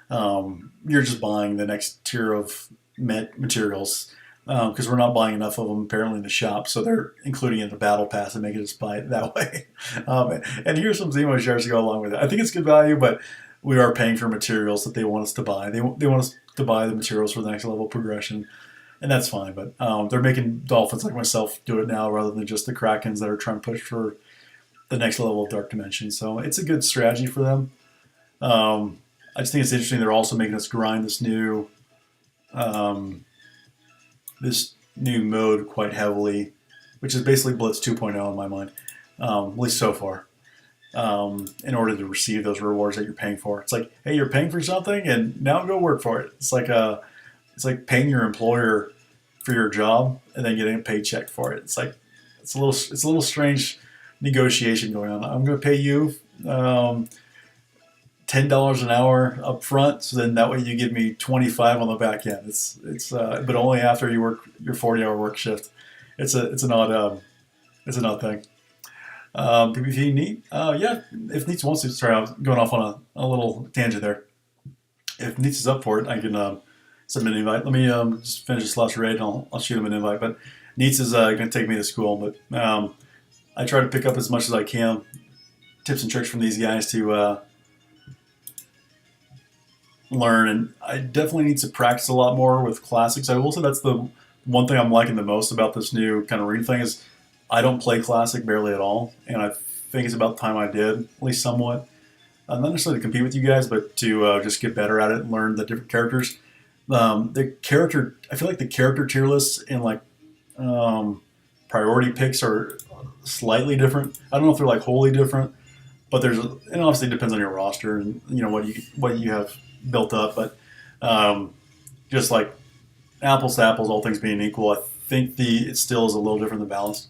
know. You're just buying the next tier of materials because we're not buying enough of them apparently in the shop, so they're including it in the battle pass and making us buy it that way. And here's some Zemo shares to go along with it. I think it's good value, but we are paying for materials that they want us to buy. They want us to buy the materials for the next level progression, and that's fine. But they're making dolphins like myself do it now rather than just the Krakens that are trying to push for the next level of Dark Dimension. So it's a good strategy for them. I just think it's interesting. They're also making us grind this new mode quite heavily, which is basically Blitz 2.0 in my mind, at least so far. In order to receive those rewards that you're paying for, it's like, hey, you're paying for something, and now go work for it. It's like paying your employer for your job and then getting a paycheck for it. It's a little strange negotiation going on. I'm going to pay you $10 an hour up front, so then that way you give me 25 on the back end. It's but only after you work your 40-hour work shift. It's an odd thing. PvP neat. Yeah, if Neats wants to. Sorry, I was going off on a little tangent there. If Neats is up for it, I can send him an invite. Let me just finish this last raid, and I'll shoot him an invite. But Neats is going to take me to school, but I try to pick up as much as I can, tips and tricks from these guys to learn. And I definitely need to practice a lot more with classics. I will say that's the one thing I'm liking the most about this new kind of arena thing is I don't play classic barely at all, and I think it's about time I did, at least somewhat. Not necessarily to compete with you guys, but to just get better at it and learn the different characters. I feel like the character tier lists and like priority picks are slightly different. I don't know if they're like wholly different, but and obviously it depends on your roster and what you have built up. But just like apples to apples, all things being equal, I think it still is a little different than balanced.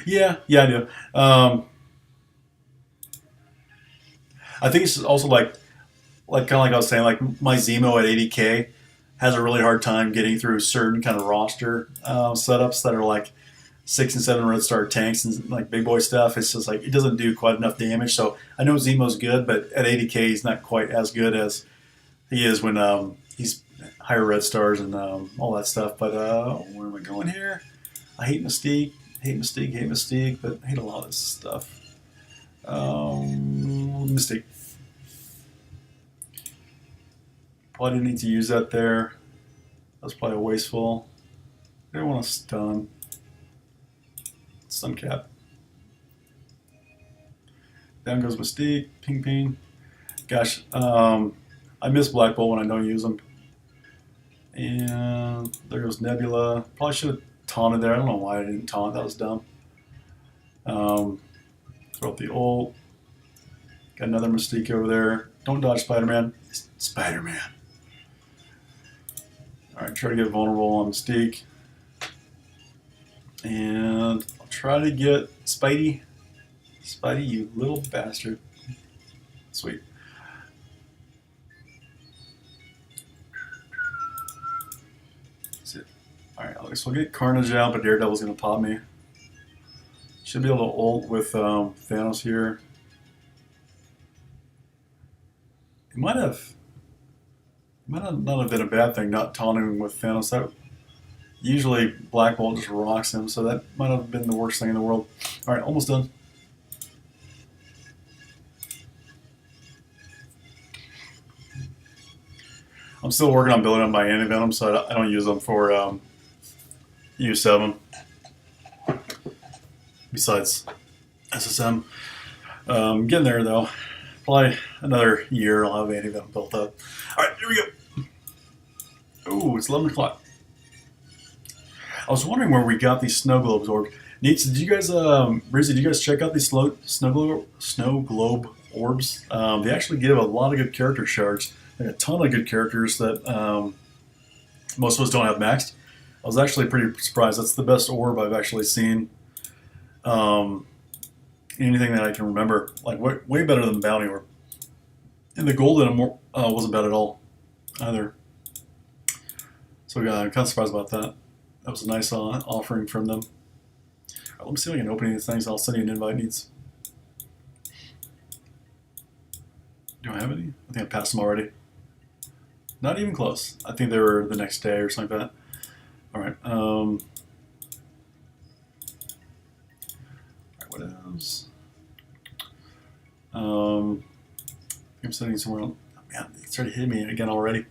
Yeah, I do. I think it's also like kind of like I was saying, like my Zemo at 80k has a really hard time getting through certain kind of roster setups that are like 6 and 7 Red Star tanks and like big boy stuff. It's just like it doesn't do quite enough damage. So I know Zemo's good, but at 80k he's not quite as good as he is when he's higher Red Stars and all that stuff. But where am I going here? I hate Mystique, but I hate a lot of this stuff. Mystique. Probably didn't need to use that there. That's probably wasteful. I don't want to stun. Stun cap. Down goes Mystique. Ping ping. Gosh, I miss Black Bolt when I don't use them. And there goes Nebula. Probably should have taunted there. I don't know why I didn't taunt. That was dumb. Throw up the ult. Got another Mystique over there. Don't dodge Spider-Man. Spider-Man. Alright, try to get vulnerable on Mystique. And I'll try to get Spidey. Spidey, you little bastard. Sweet. That's it. Alright, Alex, we'll get Carnage out, but Daredevil's going to pop me. Should be able to ult with Thanos here. It might not have been a bad thing not taunting with Thanos. That usually Black Bolt just rocks him, so that might have been the worst thing in the world. All right, almost done. I'm still working on building up my Anti-Venom, so I don't use them for U7. Besides SSM. Getting there though. Probably another year I'll have 80 of them built up. All right, here we go. Oh, it's 11 o'clock. I was wondering where we got these snow globes orbs. Neats, did you guys, Breezy, did you guys check out these snow globe orbs? They actually give a lot of good character shards, like a ton of good characters that most of us don't have maxed. I was actually pretty surprised. That's the best orb I've actually seen. Um, Anything that I can remember, like way better than Bounty Orb. And the golden wasn't bad at all either. So yeah, I'm kind of surprised about that. That was a nice offering from them. All right, let me see if I can open these things. I'll send you an invite. Needs. Do I have any? I think I passed them already. Not even close. I think they were the next day or something like that. All right. All right, what else? I'm sitting somewhere else. Man, it started hitting me again already.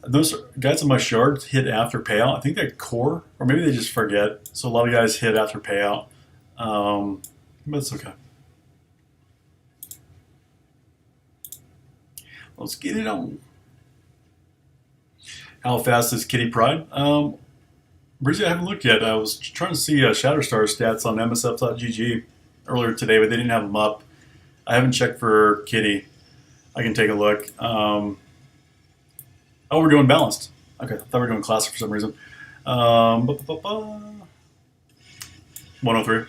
Those guys on my shards hit after payout. I think they core, or maybe they just forget. So a lot of guys hit after payout. But it's okay. Let's get it on. How fast is Kitty Pride? Breezy, I haven't looked yet. I was trying to see Shatterstar stats on MSF.GG earlier today, but they didn't have them up. I haven't checked for Kitty. I can take a look. Oh, we're doing balanced. Okay, I thought we were doing classic for some reason. 103.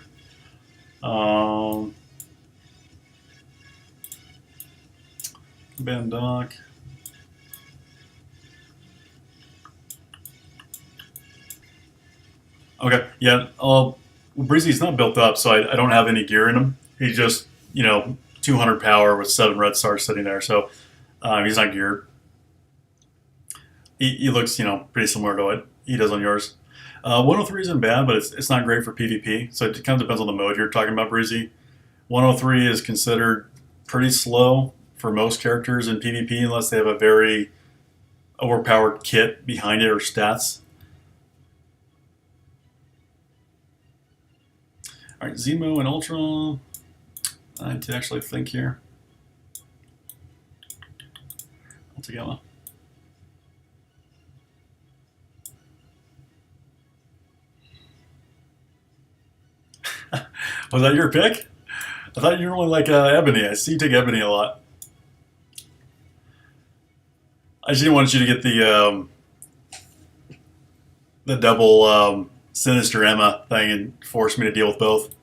Bandock. Okay, yeah. Breezy's not built up, so I don't have any gear in him. He's just, 200 power with 7 red stars sitting there, so he's not geared. He looks, pretty similar to what he does on yours. 103 isn't bad, but it's not great for PvP, so it kind of depends on the mode you're talking about, Breezy. 103 is considered pretty slow for most characters in PvP unless they have a very overpowered kit behind it or stats. All right, Zemo and Ultron. I need to actually think here. Altogether. Was that your pick? I thought you normally like Ebony. I see you take Ebony a lot. I just didn't want you to get the double Sinister Emma thing and force me to deal with both.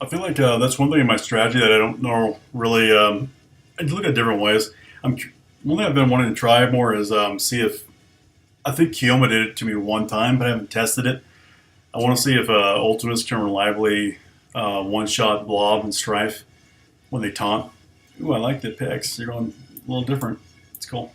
I feel like that's one thing in my strategy that I don't know really. I look at different ways. One thing I've been wanting to try more is see if I think Kioma did it to me one time, but I haven't tested it. I want to see if Ultimates can reliably one-shot Blob and Strife when they taunt. Ooh, I like the picks. You're going a little different. It's cool.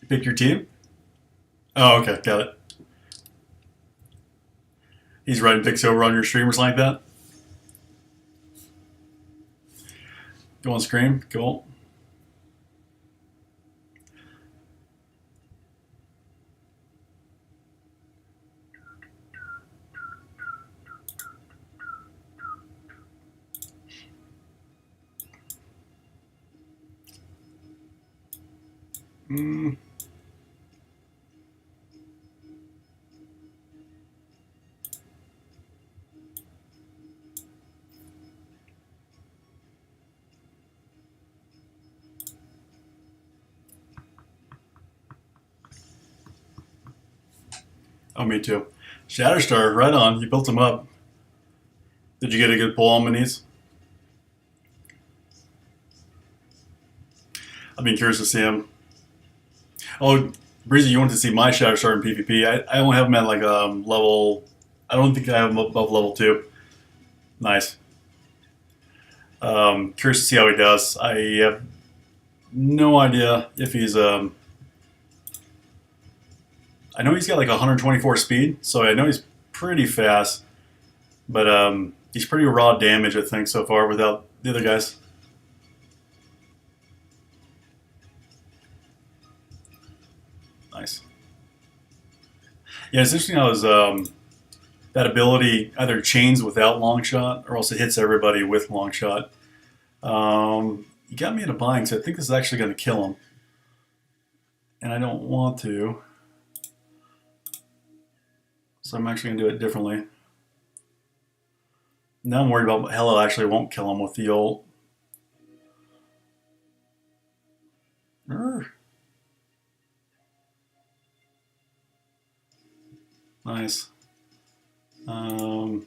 Pick your team? Oh, okay, got it. He's writing picks over on your stream or something like that? Go on screen? Cool. Mm. Oh, me too. Shatterstar, right on. You built him up. Did you get a good pull on minis? I've been curious to see him. Oh, Breezy, you wanted to see my Shatterstar in PvP. I only have him at like level. I don't think I have him above level 2. Nice. Curious to see how he does. I have no idea if he's. I know he's got like 124 speed, so I know he's pretty fast. But he's pretty raw damage, I think, so far without the other guys. Nice. Yeah, it's interesting how his, that ability either chains without long shot or else it hits everybody with long shot. You got me into buying, so I think this is actually going to kill him. And I don't want to. So I'm actually going to do it differently. Now I'm worried about Hello actually won't kill him with the ult. Nice. Let's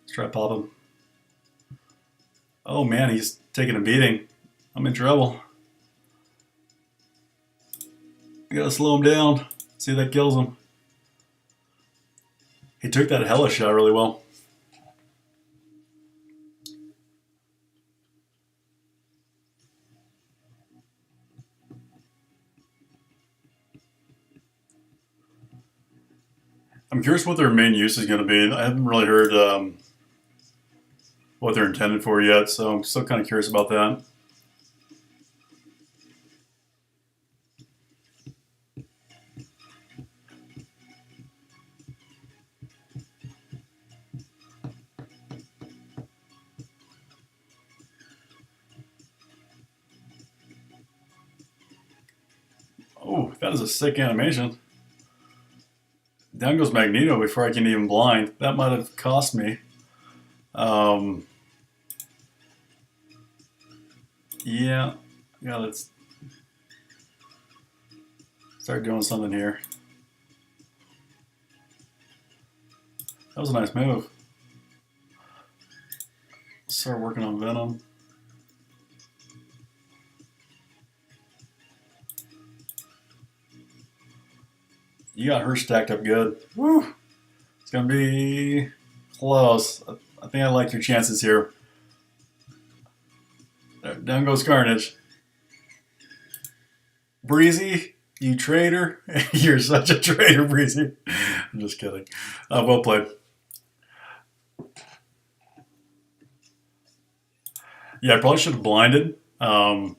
try pop him. Oh man, he's taking a beating. I'm in trouble. I gotta slow him down. See if that kills him. He took that Hella shot really well. I'm curious what their main use is going to be. I haven't really heard what they're intended for yet, so I'm still kind of curious about that. Oh, that is a sick animation. Down goes Magneto before I can even blind. That might have cost me. Yeah, let's start doing something here. That was a nice move. Start working on Venom. You got her stacked up good. Woo! It's gonna be close. I think I like your chances here. Down goes Carnage. Breezy, you traitor. You're such a traitor, Breezy. I'm just kidding. Well played. Yeah, I probably should have blinded. But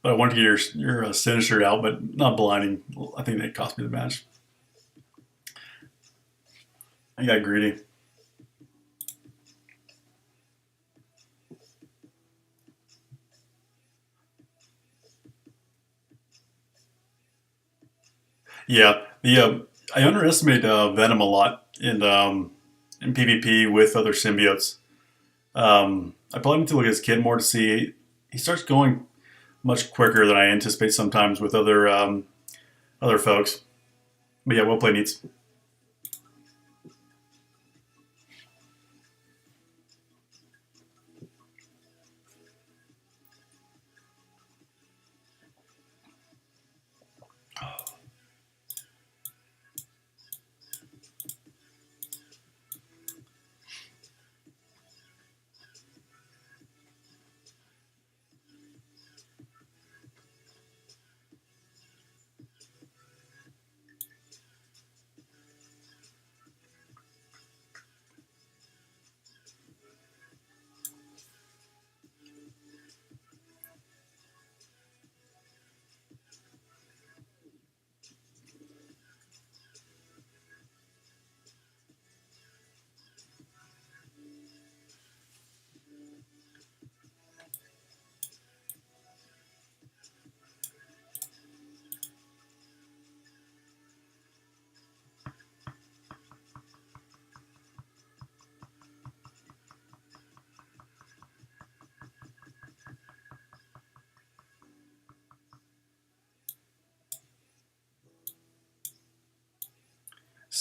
I wanted to get your Sinister out, but not blinding. I think that cost me the match. I got greedy. Yeah, the I underestimate Venom a lot in PvP with other symbiotes. I probably need to look at his kit more to see. He starts going much quicker than I anticipate sometimes with other folks. But yeah, well played, Neats.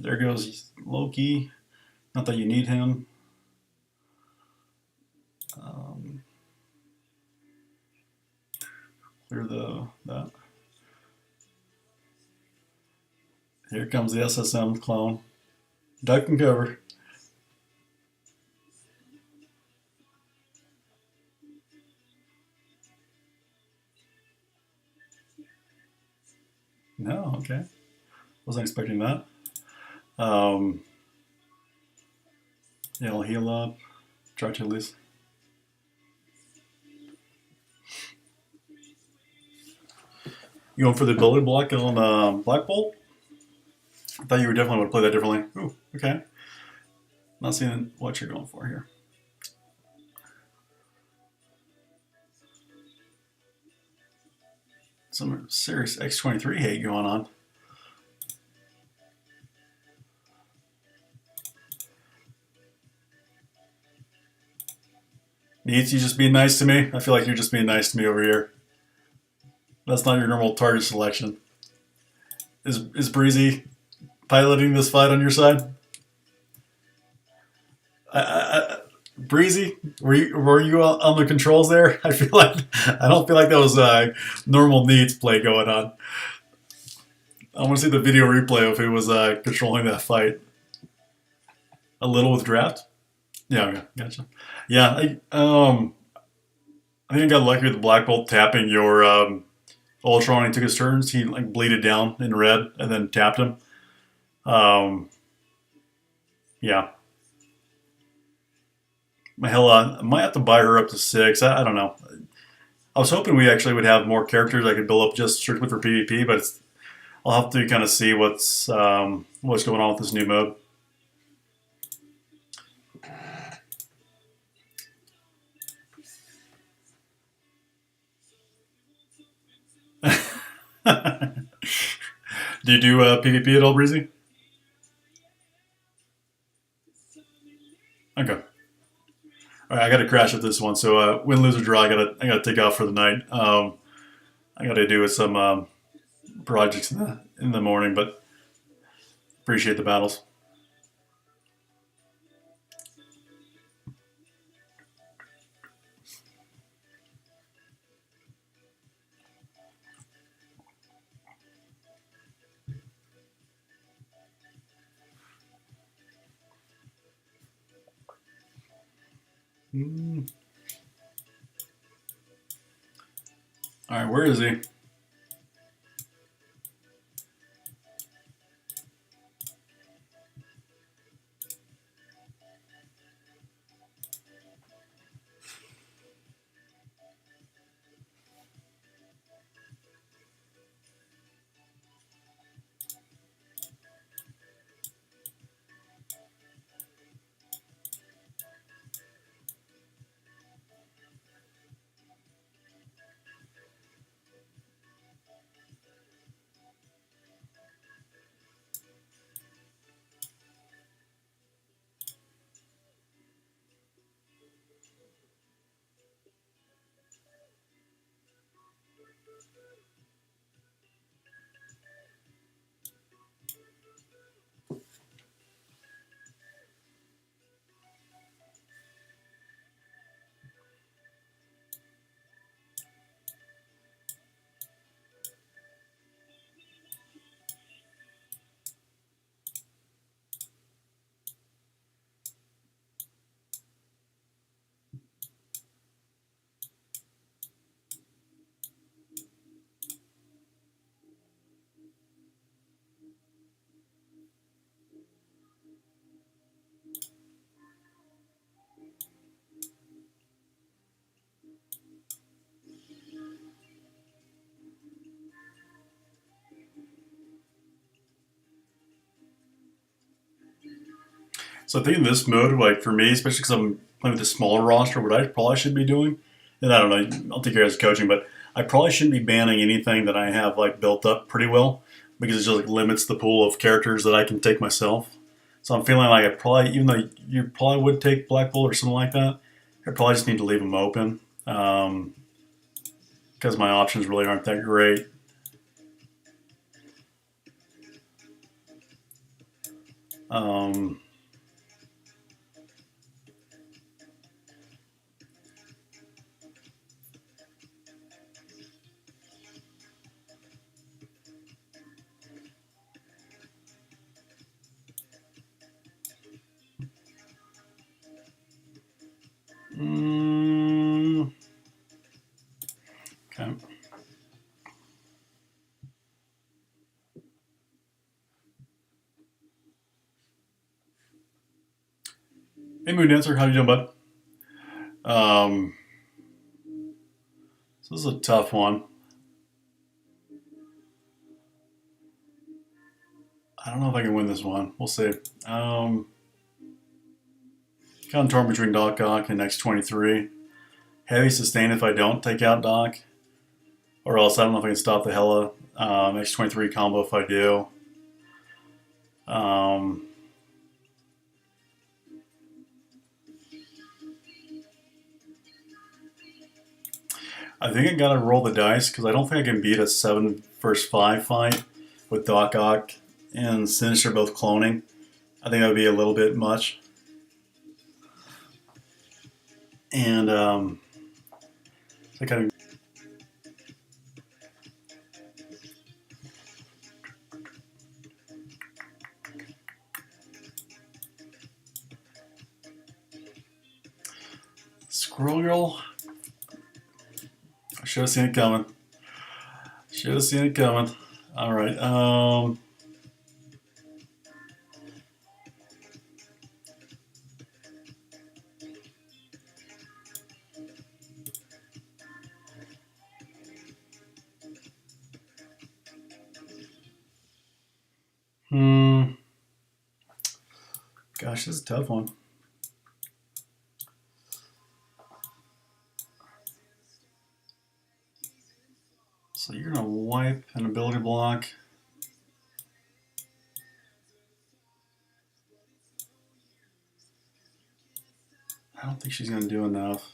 There goes Loki. Not that you need him. Clear that. Here comes the SSM clone. Duck and cover. No, okay. Wasn't expecting that. Yeah, I'll heal up. Try to at least. You going for the ability block on Black Bolt? I thought you were definitely would play that differently. Ooh, okay. Not seeing what you're going for here. Some serious X23 hate going on. Needs you just being nice to me? I feel like you're just being nice to me over here. That's not your normal target selection. Is Breezy piloting this fight on your side? Breezy, were you on the controls there? I don't feel like that was normal needs play going on. I want to see the video replay of who was controlling that fight. A little with draft. Yeah, okay, gotcha. Yeah, I think I got lucky with the Black Bolt tapping your Ultron when he took his turns. He like bleeded down in red and then tapped him. Yeah. Hell, I might have to buy her up to 6. I don't know. I was hoping we actually would have more characters I could build up just strictly for PvP, but I'll have to kind of see what's going on with this new mode. Do you do PvP at all, Breezy? Okay. All right, I got to crash with this one. So win, lose or draw, I gotta take off for the night. I got to do some projects in the morning, but appreciate the battles. All right, where is he? So I think in this mode, like for me, especially because I'm playing with a smaller roster, what I probably should be doing, and I don't know, I'll take care of this coaching, but I probably shouldn't be banning anything that I have like built up pretty well because it just like limits the pool of characters that I can take myself. So I'm feeling like I probably, even though you probably would take Black Bolt or something like that, I probably just need to leave them open because my options really aren't that great. Um, mm, okay. Hey, Moon Dancer, how you doing, bud? Um, so this is a tough one. I don't know if I can win this one. We'll see. Kind of torn between Doc Ock and X23. Heavy sustain if I don't take out Doc, or else I don't know if I can stop the Hella X23 combo if I do. Um, I think I gotta roll the dice because I don't think I can beat a 7 versus 5 fight with Doc Ock and Sinister both cloning. I think that would be a little bit much. And I kind of Squirrel Girl. I should have seen it coming. Should have seen it coming. All right. Hmm. Gosh, this is a tough one. So you're gonna wipe an ability block. I don't think she's gonna do enough.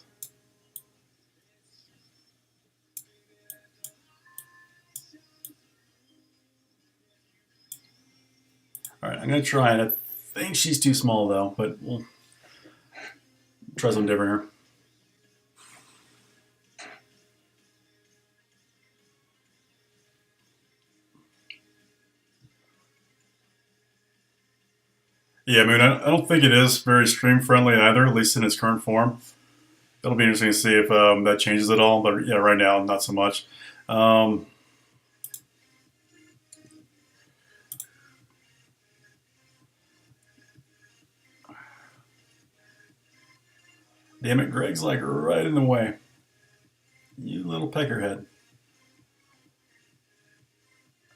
All right, I'm gonna try it. I think she's too small though, but we'll try something different here. Yeah, I mean, I don't think it is very stream friendly either, at least in its current form. It'll be interesting to see if that changes at all, but yeah, right now, not so much. Um, Damn it, Greg's like right in the way. You little peckerhead.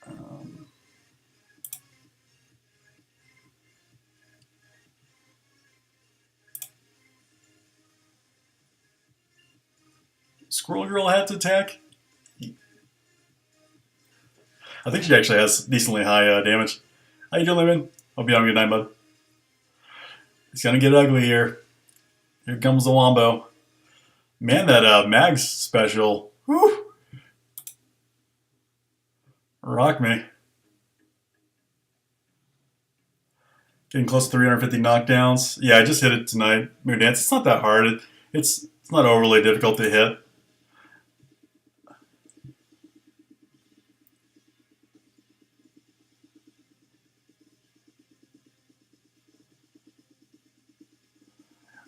Um, Squirrel Girl had to attack. I think she actually has decently high damage. How you doing, Lehman? Hope you have a good night, bud. It's gonna get ugly here. Here comes the Wombo. Man, that Mags special, whew, rock me. Getting close to 350 knockdowns. Yeah, I just hit it tonight. Moon Dance. It's not that hard. It's not overly difficult to hit.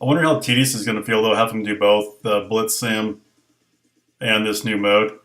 I wonder how tedious is going to feel though, having to do both the Blitz Sim and this new mode.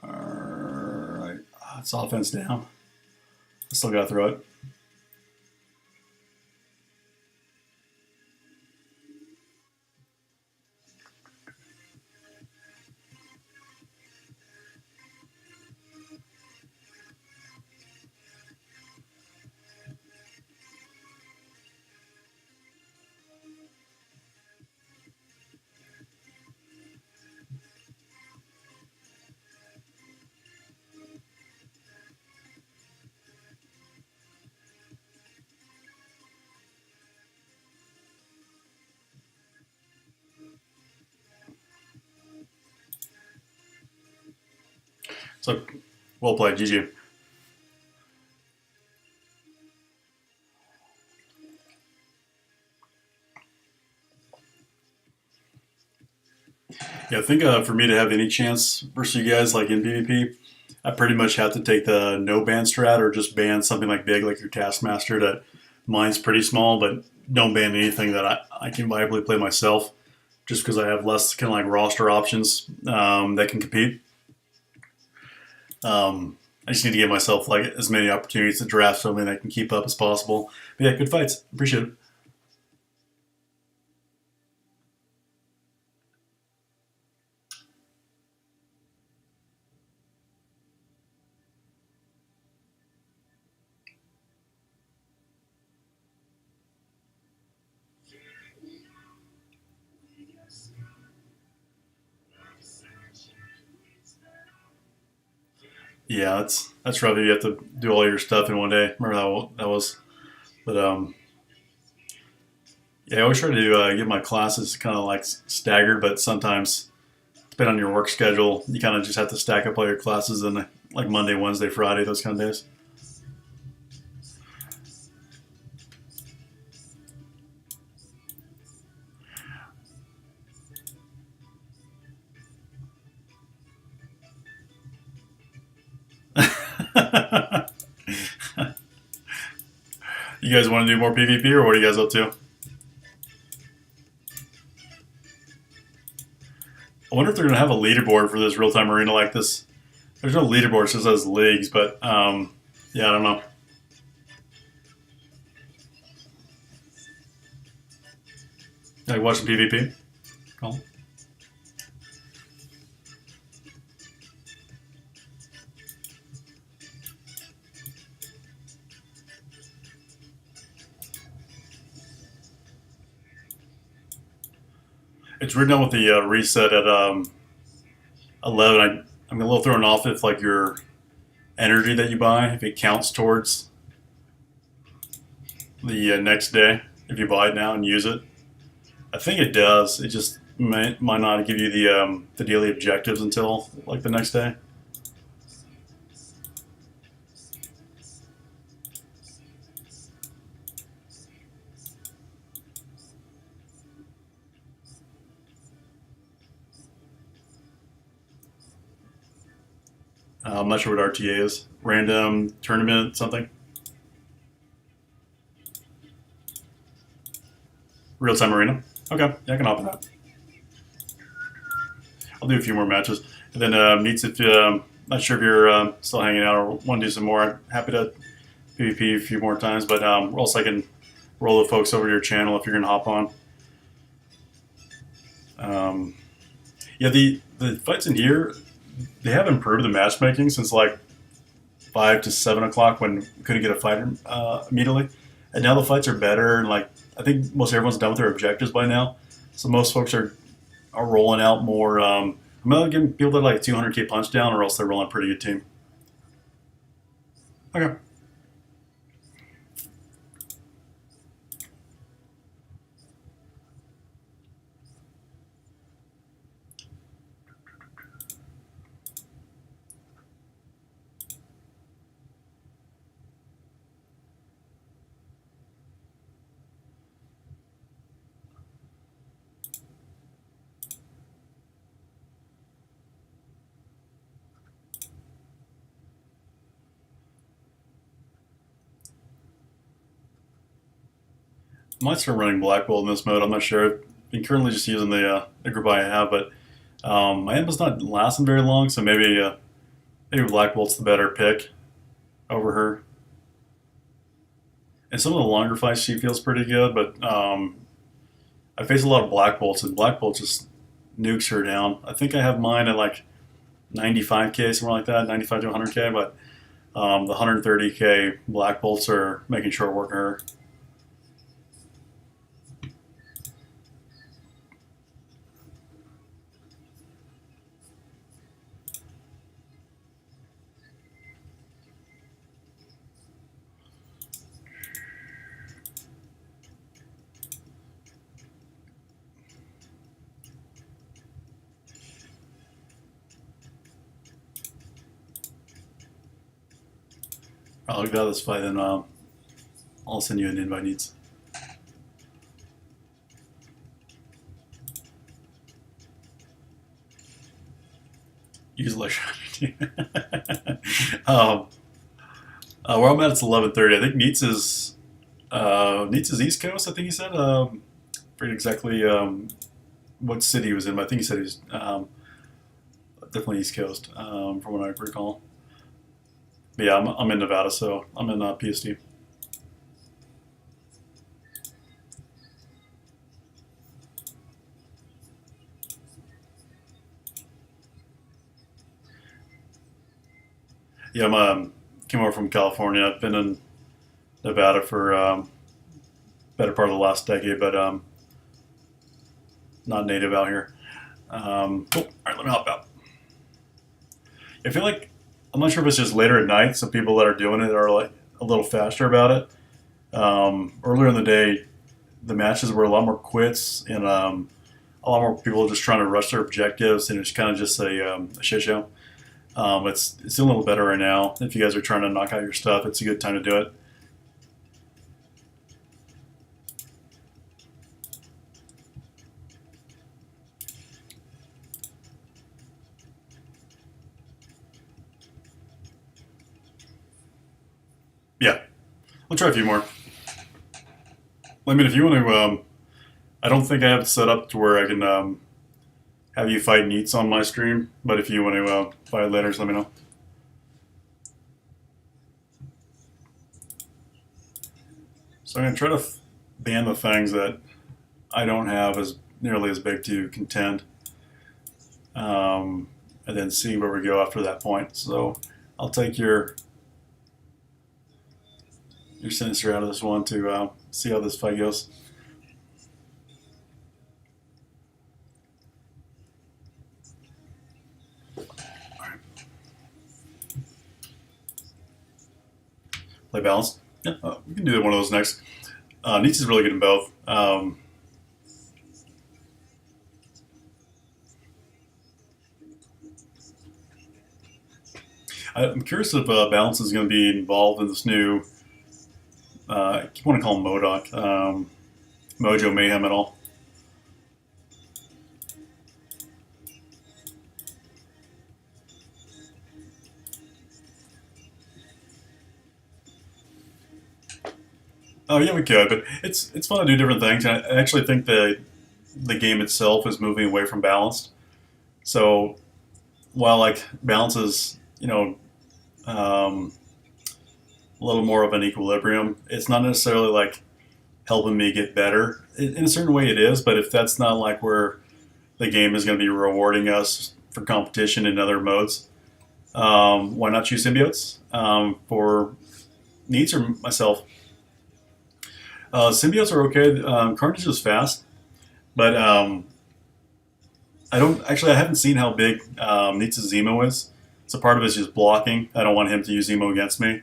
All right, it's offense down. I still gotta throw it. So, well played, GG. Yeah, I think for me to have any chance versus you guys, like in PvP, I pretty much have to take the no ban strat or just ban something like big, like your Taskmaster. That mine's pretty small, but don't ban anything that I can viably play myself, just because I have less kind of like roster options that can compete. I just need to give myself like as many opportunities to draft something that I can keep up as possible. But yeah, good fights. Appreciate it. Yeah, that's rough. You have to do all your stuff in one day. Remember how that was? But yeah, I always try to get my classes kind of like staggered, but sometimes depending on your work schedule, you kind of just have to stack up all your classes in like Monday, Wednesday, Friday, those kind of days. You guys want to do more PvP or what are you guys up to? I wonder if they're gonna have a leaderboard for this real time arena like this. There's no leaderboard, it just says leagues, but yeah, I don't know. Like watching PvP. Cool. It's written down with the reset at 11. I'm a little thrown off if like your energy that you buy, if it counts towards the next day, if you buy it now and use it. I think it does. It just might not give you the daily objectives until like the next day. I'm not sure what RTA is. Random tournament something. Real time arena. Okay, yeah, I can hop in that. I'll do a few more matches, and then meets if not sure if you're still hanging out or want to do some more. I'm happy to PvP a few more times, but also I can roll the folks over to your channel if you're gonna hop on. Um, yeah, the fights in here they have improved the matchmaking since like 5 to 7 o'clock when we couldn't get a fighter immediately, and now the fights are better. And like I think most everyone's done with their objectives by now, so most folks are rolling out more. I'm not giving people that like 200k punch down, or else they're rolling a pretty good team. Okay. I might start running Black Bolt in this mode. I'm not sure. I've been currently just using the group I have, but my Emma's not lasting very long, so maybe Black Bolt's the better pick over her. And some of the longer fights, she feels pretty good, but I face a lot of Black Bolts, and Black Bolt just nukes her down. I think I have mine at like 95k, somewhere like that, 95 to 100k, but the 130k Black Bolts are making short work of her. I'll get out of this fight, and I'll send you an invite needs. Use electronic. Where I'm at, it's 11:30. I think Neats is East Coast. I think he said. Forget exactly what city he was in, but I think he said he was definitely East Coast, from what I recall. But yeah, I'm in Nevada, so I'm in PSD. Yeah, came over from California. I've been in Nevada for better part of the last decade, but not native out here. Cool. All right, let me hop out. I feel like I'm not sure if it's just later at night. Some people that are doing it are like a little faster about it. Earlier in the day, the matches were a lot more quits and a lot more people just trying to rush their objectives, and it's kind of just a shit show. It's doing a little better right now. If you guys are trying to knock out your stuff, it's a good time to do it. Yeah, I'll try a few more. I mean, if you want to, I don't think I have it set up to where I can have you fight Neats on my stream. But if you want to fight later, just let me know. So I'm gonna try to ban the things that I don't have as nearly as big to contend, and then see where we go after that point. So I'll take your sinister out of this one to see how this fight goes. Play balanced. Yeah, we can do one of those next. Nietzsche is really good in both. I'm curious if Balance is going to be involved in this new, I keep want to call him Modoc, Mojo Mayhem at all. Oh yeah, we could, but it's fun to do different things. I actually think the game itself is moving away from balanced. So while like balance is um, a little more of an equilibrium, it's not necessarily like helping me get better. In a certain way, it is, but if that's not like where the game is going to be rewarding us for competition in other modes, why not choose symbiotes for needs or myself? Symbiotes are okay. Carnage is fast, but I haven't seen how big Nietzsche's Zemo is. So part of it is just blocking. I don't want him to use Zemo against me,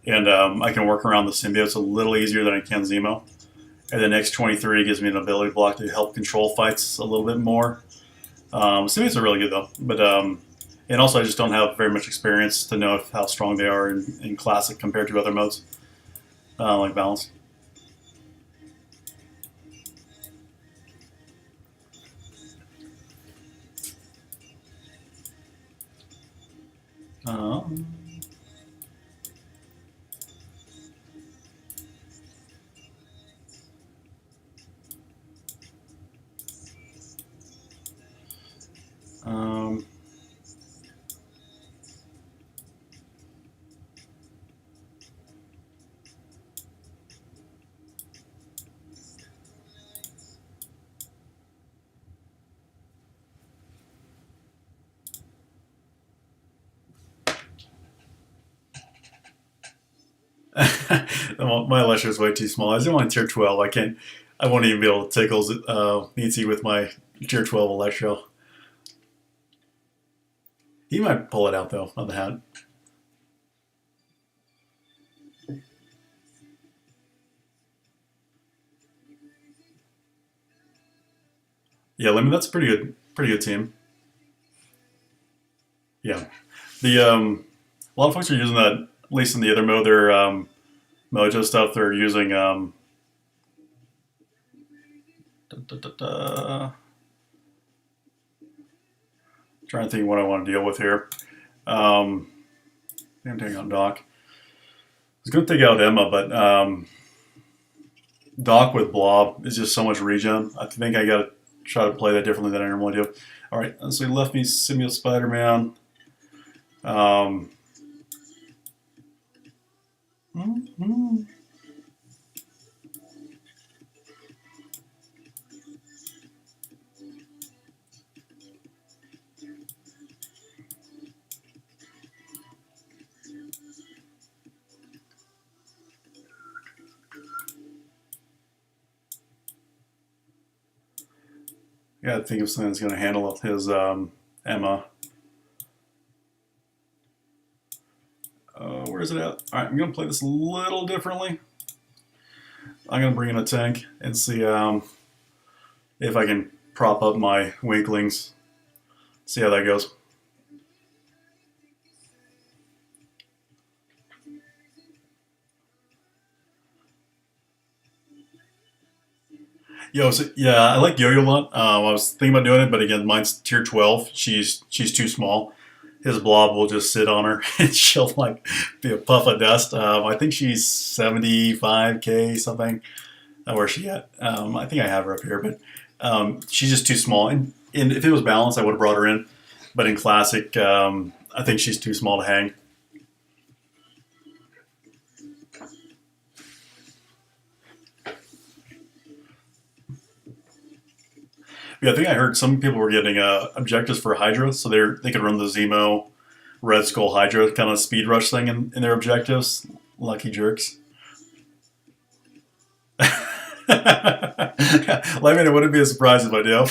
and I can work around the symbiotes a little easier than I can Zemo. And then X-23 gives me an ability block to help control fights a little bit more. Symbiotes are really good though, but and also I just don't have very much experience to know how strong they are in Classic compared to other modes like Balance. Um, um, My Electro is way too small. I was only tier 12. I can't. I won't even be able to tickle Nisi with my tier 12 Electro. He might pull it out though on the hat. Yeah, I mean that's a pretty good team. Yeah, the a lot of folks are using that. At least in the other mode, their Mojo stuff. They're using da, da, da, da. Trying to think what I want to deal with here. I'm taking out Doc. I was going to take out Emma, but Doc with Blob is just so much regen. I think I got to try to play that differently than I normally do. All right, so he left me Simio Spider-Man. Um, mm-hmm. Got to think of something that's going to handle his Emma. Where is it at? All right, I'm going to play this a little differently. I'm going to bring in a tank and see if I can prop up my Winklings. See how that goes. Yo, so, yeah, I like Yo-Yo a lot. I was thinking about doing it, but again, mine's tier 12. She's too small. His blob will just sit on her, and she'll like be a puff of dust. I think she's 75k something. Where's she at? I think I have her up here, but she's just too small. And if it was balanced, I would have brought her in. But in classic, I think she's too small to hang. Yeah, I think I heard some people were getting objectives for Hydra, so they could run the Zemo Red Skull Hydra kind of speed rush thing in their objectives. Lucky jerks. I mean, it wouldn't be a surprise if I do.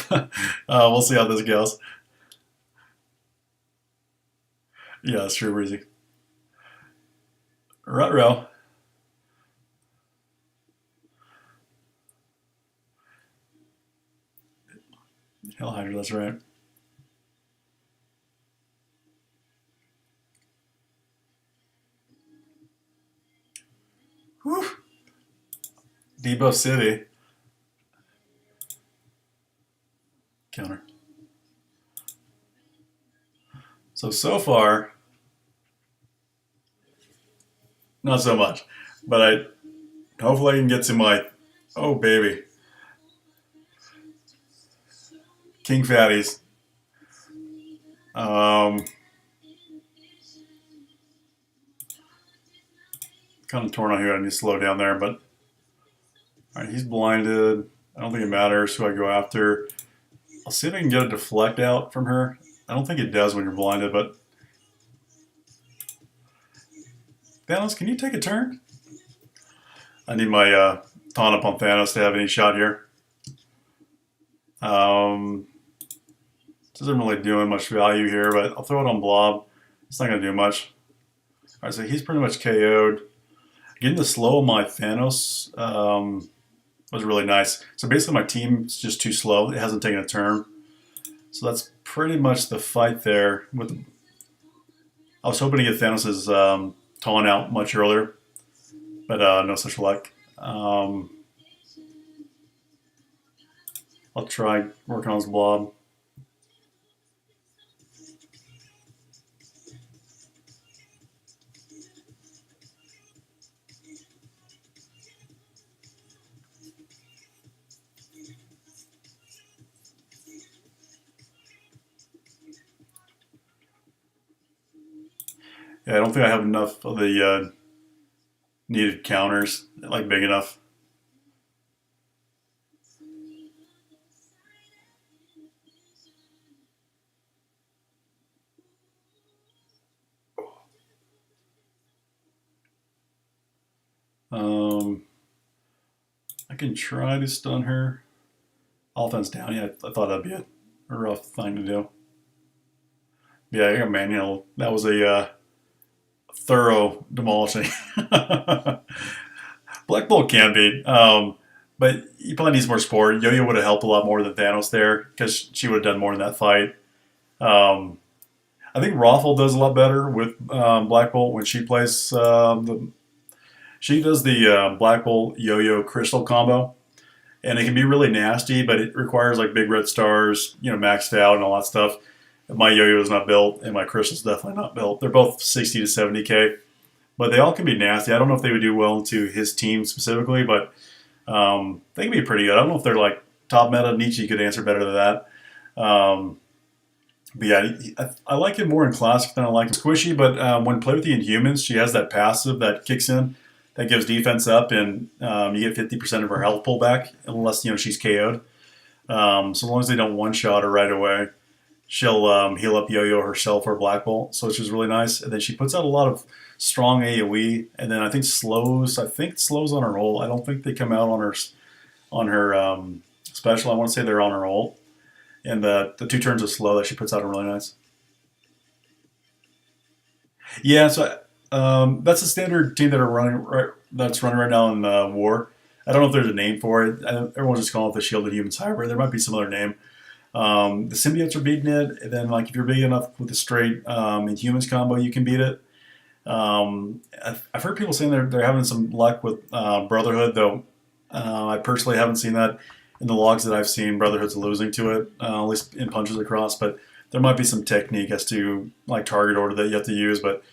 We'll see how this goes. Yeah, it's true, Breezy. Rutro. Hell Hydra, that's right. Whew. Debo City. Counter. So far, not so much. But hopefully I can get to my, oh baby, King Fatties. Um, Kind of torn on here. I need to slow down there, but all right, he's blinded. I don't think it matters who I go after. I'll see if I can get a deflect out from her. I don't think it does when you're blinded, but Thanos, can you take a turn? I need my taunt up on Thanos to have any shot here. Um, Doesn't really do much value here, but I'll throw it on Blob. It's not going to do much. All right, so he's pretty much KO'd. Getting the slow on my Thanos was really nice. So basically my team's just too slow. It hasn't taken a turn. So that's pretty much the fight there. I was hoping to get Thanos' taunt out much earlier, but no such luck. I'll try working on his Blob. Yeah, I don't think I have enough of the needed counters, like big enough. Um, I can try to stun her. Offense down. Yeah, I thought that'd be a rough thing to do. Yeah, man, that was a thorough demolishing. Black Bolt can be, but he probably needs more support. Yo-Yo would have helped a lot more than Thanos there because she would have done more in that fight. Um, I think Raffle does a lot better with Black Bolt when she plays she does the Black Bolt Yo-Yo Crystal combo, and it can be really nasty, but it requires like big red stars, maxed out and all that stuff. My Yo-Yo is not built, and my Crystal's definitely not built. They're both 60 to 70K, but they all can be nasty. I don't know if they would do well into his team specifically, but they can be pretty good. I don't know if they're like top meta. Nietzsche could answer better than that. But yeah, I like it more in Classic than I like in Squishy. But when played with the Inhumans, she has that passive that kicks in that gives defense up, and you get 50% of her health pullback unless she's KO'd. So as long as they don't one shot her right away, she'll heal up Yo-Yo herself or Black Bolt, so which is really nice. And then she puts out a lot of strong AOE, and then I think slows. I think slows on her ult. I don't think they come out on her special. I want to say they're on her ult, and the 2 turns of slow that she puts out are really nice. Yeah, so that's the standard team that are running right. That's running right now in War. I don't know if there's a name for it. Everyone's just calling it the Shielded Humans Hybrid. There might be some other name. The symbiotes are beating it, and then like if you're big enough with the straight Inhumans combo, you can beat it. I've heard people saying they're having some luck with Brotherhood, though. I personally haven't seen that in the logs that I've seen. Brotherhood's losing to it, at least in punches across. But there might be some technique as to like target order that you have to use. But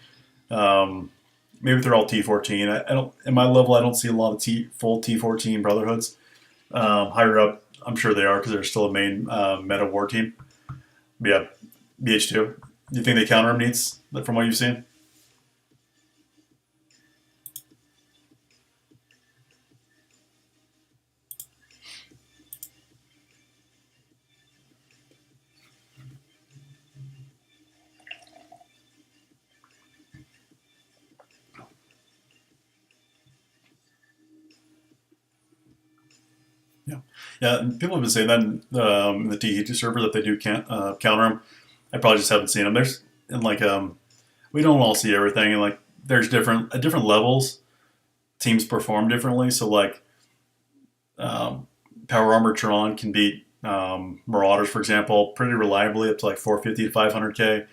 maybe they're all T14. I don't. In my level, I don't see a lot of full T14 Brotherhoods. Higher up, I'm sure they are because they're still a main meta war team. But yeah, BH2. Do you think they counter him needs from what you've seen? Yeah, yeah. And people have been saying that in the T server that they do counter them. I probably just haven't seen them. There's and like we don't all see everything, and like there's different at different levels, teams perform differently. So like um, Power Armor Tron can beat Marauders, for example, pretty reliably up to like 450 to 500K.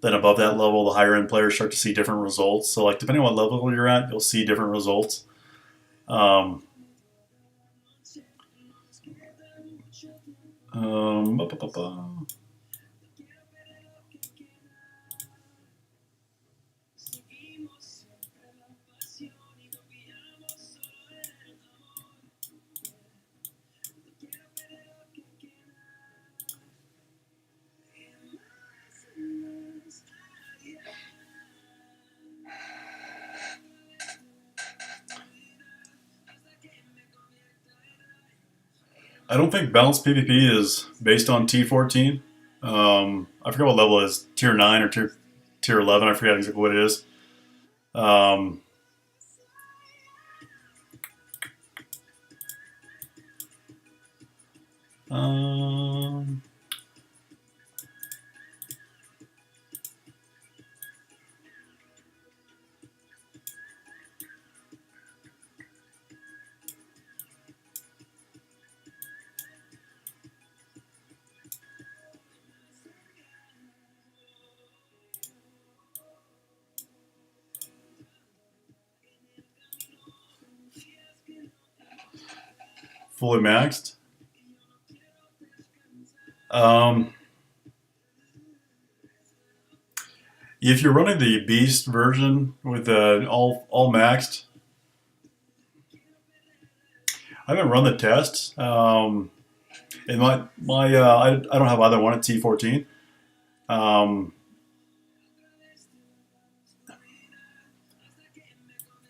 Then above that level, the higher end players start to see different results. So like depending on what level you're at, you'll see different results. Um, Ba, ba, ba, ba. I don't think balanced PvP is based on T14. I forget what level it is, tier 9 or tier 11. I forget exactly what it is. Um, um, Fully maxed. Um, if you're running the Beast version with all maxed, I haven't run the test. And I don't have either one at T14. Um,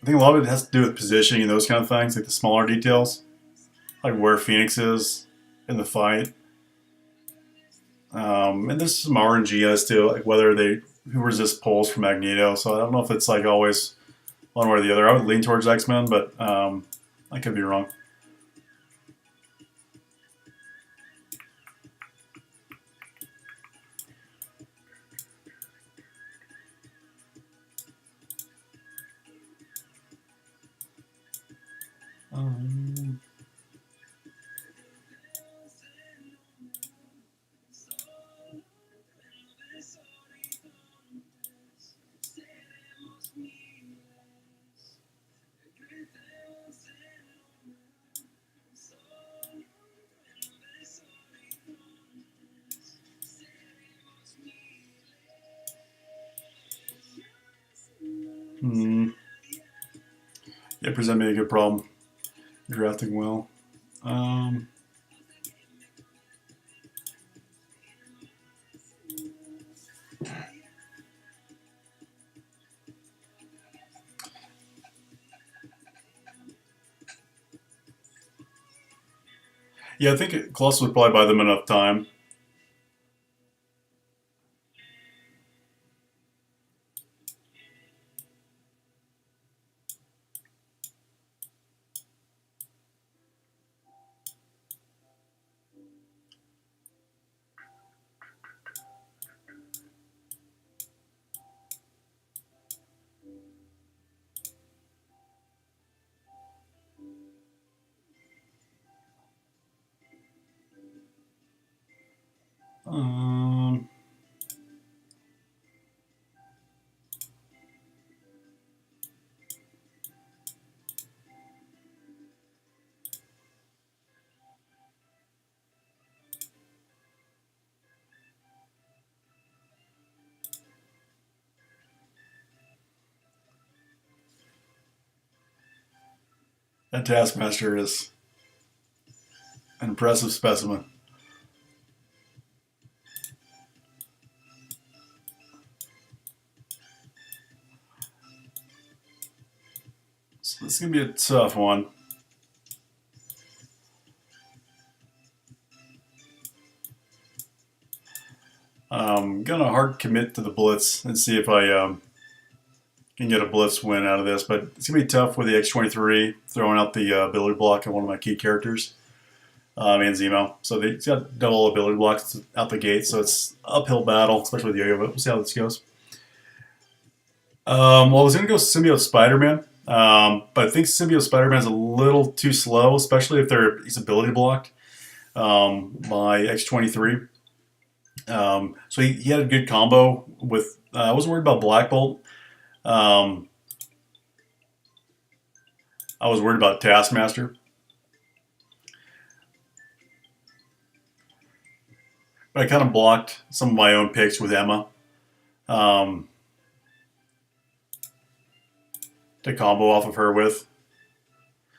I think a lot of it has to do with positioning and those kind of things, like the smaller details, like where Phoenix is in the fight. And there's some RNG as to like whether they who resist pulls from Magneto. So I don't know if it's like always one way or the other. I would lean towards X-Men, but I could be wrong. Um, hmm. Yeah, present me a good problem. Drafting well. Um, yeah, I think Colossus would probably buy them enough time. Um, that Taskmaster is an impressive specimen. So this is gonna be a tough one. Gonna hard commit to the blitz and see if I can get a blitz win out of this, but it's gonna be tough with the X-23 throwing out the ability block on one of my key characters, and Zemo. So he's got double ability blocks out the gate, so it's uphill battle, especially with Yo-Yo. But we'll see how this goes. Well, I was gonna go Symbiote Spider-Man, but I think Symbiote Spider-Man is a little too slow, especially if he's ability blocked by X-23. So he had a good combo with. I wasn't worried about Black Bolt. Um, I was worried about Taskmaster, but I kind of blocked some of my own picks with Emma um, to combo off of her with.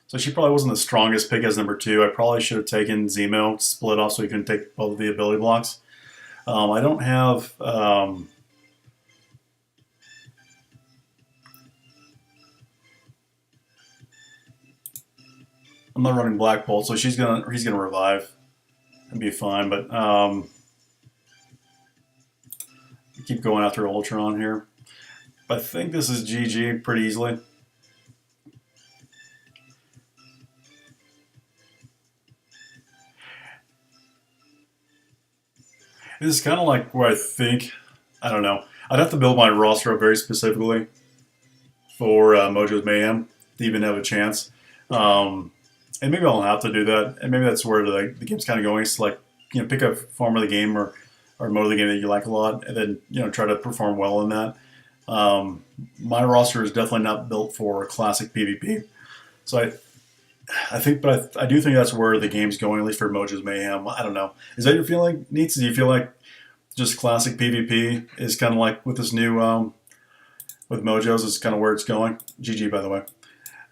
So she probably wasn't the strongest pick as number 2. I probably should have taken Zemo, split off so he couldn't take both of the ability blocks. I don't have. I'm not running Black Bolt, so he's gonna revive and be fine. But keep going after Ultron here. But I think this is GG pretty easily. This is kind of like where I think, I don't know, I'd have to build my roster up very specifically for Mojo's Mayhem to even have a chance. And maybe I'll have to do that. And maybe that's where the game's kind of going. It's like, pick a form of the game or mode of the game that you like a lot, and then, try to perform well in that. My roster is definitely not built for classic PvP. So I think, but I do think that's where the game's going, at least for Mojo's Mayhem. I don't know. Is that your feeling, Neats? Do you feel like just classic PvP is kind of like with this new, with Mojo's, is kind of where it's going? GG, by the way.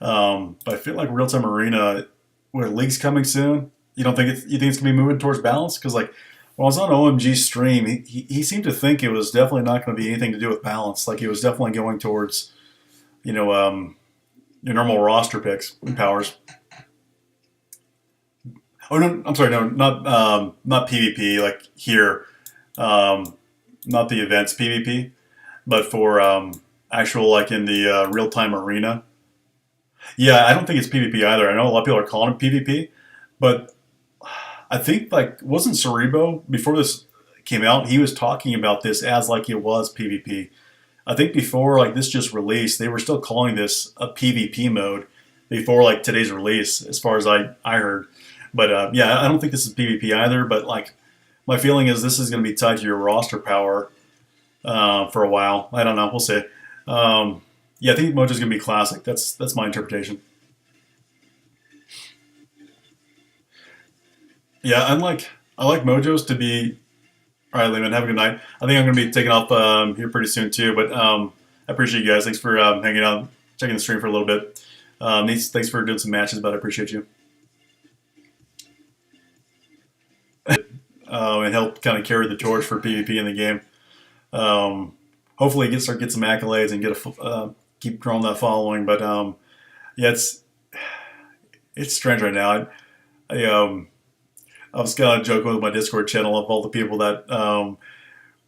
But I feel like Real Time Arena, where League's coming soon, you think it's going to be moving towards balance? Because like, when I was on OMG's stream, he seemed to think it was definitely not going to be anything to do with balance. Like, it was definitely going towards, your normal roster picks and powers. Oh no, I'm sorry, no, not PvP like here, not the events PvP, but for actual like in the real time arena. Yeah, I don't think it's PvP either. I know a lot of people are calling it PvP, but I think like wasn't Cerebo before this came out? He was talking about this as like it was PvP. I think before like this just released, they were still calling this a PvP mode before like today's release, as far as I heard. But yeah, I don't think this is PvP either. But like my feeling is this is going to be tied to your roster power for a while. I don't know. We'll see. Yeah, I think Mojo's going to be classic. That's my interpretation. Yeah, I like Mojo's to be. All right, Lehman, have a good night. I think I'm going to be taking off here pretty soon too. But I appreciate you guys. Thanks for hanging out, checking the stream for a little bit. Thanks for doing some matches, but I appreciate you. And help kind of carry the torch for PvP in the game. Hopefully, get some accolades and keep growing that following. But yeah, it's strange right now. I was kind of joking with my Discord channel of all the people that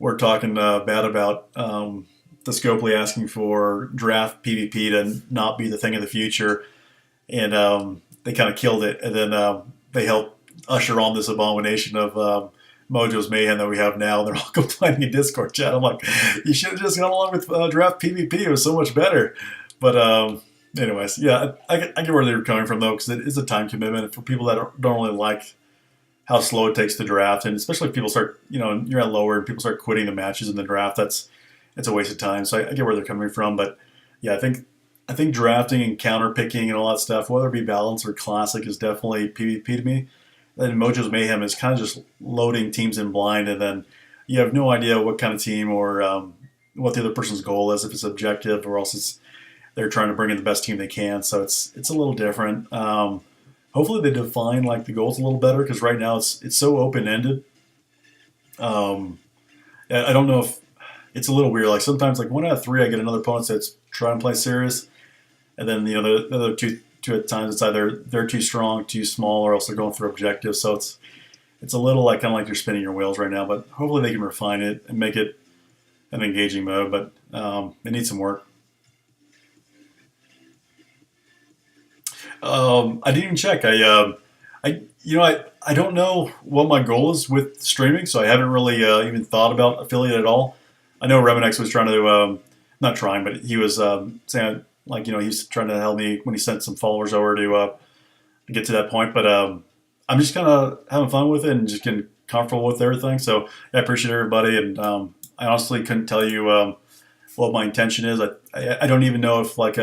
were talking bad about the Scopely asking for draft PvP to not be the thing of the future, and they kind of killed it. And then they helped usher on this abomination of Mojo's Mayhem that we have now. They're all complaining in Discord chat. I'm like, you should have just gone along with draft PvP. It was so much better. But anyways, yeah, I get where they were coming from though, because it is a time commitment for people that don't really like how slow it takes to draft, and especially if people start, you're at lower and people start quitting the matches in the draft. It's a waste of time. So I get where they're coming from, but yeah, I think drafting and counter picking and all that stuff, whether it be balance or classic, is definitely PvP to me. And Mojo's Mayhem is kind of just loading teams in blind, and then you have no idea what kind of team or what the other person's goal is, if it's objective or else they're trying to bring in the best team they can. So it's a little different. Hopefully they define like the goals a little better, because right now it's so open ended. I don't know if it's a little weird. Like sometimes, like 1 out of 3, I get another opponent that's trying to play serious, and then the other two at times it's either they're too strong, too small, or else they're going for objectives. So it's a little like kind of like you're spinning your wheels right now. But hopefully they can refine it and make it an engaging mode. But it needs some work. I didn't even check. I don't know what my goal is with streaming, so I haven't really even thought about affiliate at all. I know Reminex was trying to, not trying, but he was saying like he was trying to help me when he sent some followers over to get to that point. But I'm just kind of having fun with it and just getting comfortable with everything. So I appreciate everybody, and I honestly couldn't tell you what my intention is. I don't even know if like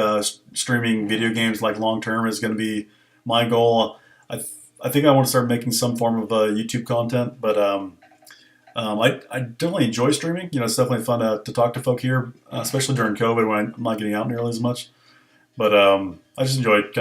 streaming video games like long term is going to be my goal. I think I want to start making some form of YouTube content, but I definitely enjoy streaming. It's definitely fun to talk to folk here, especially during COVID when I'm not getting out nearly as much. But I just enjoy kind of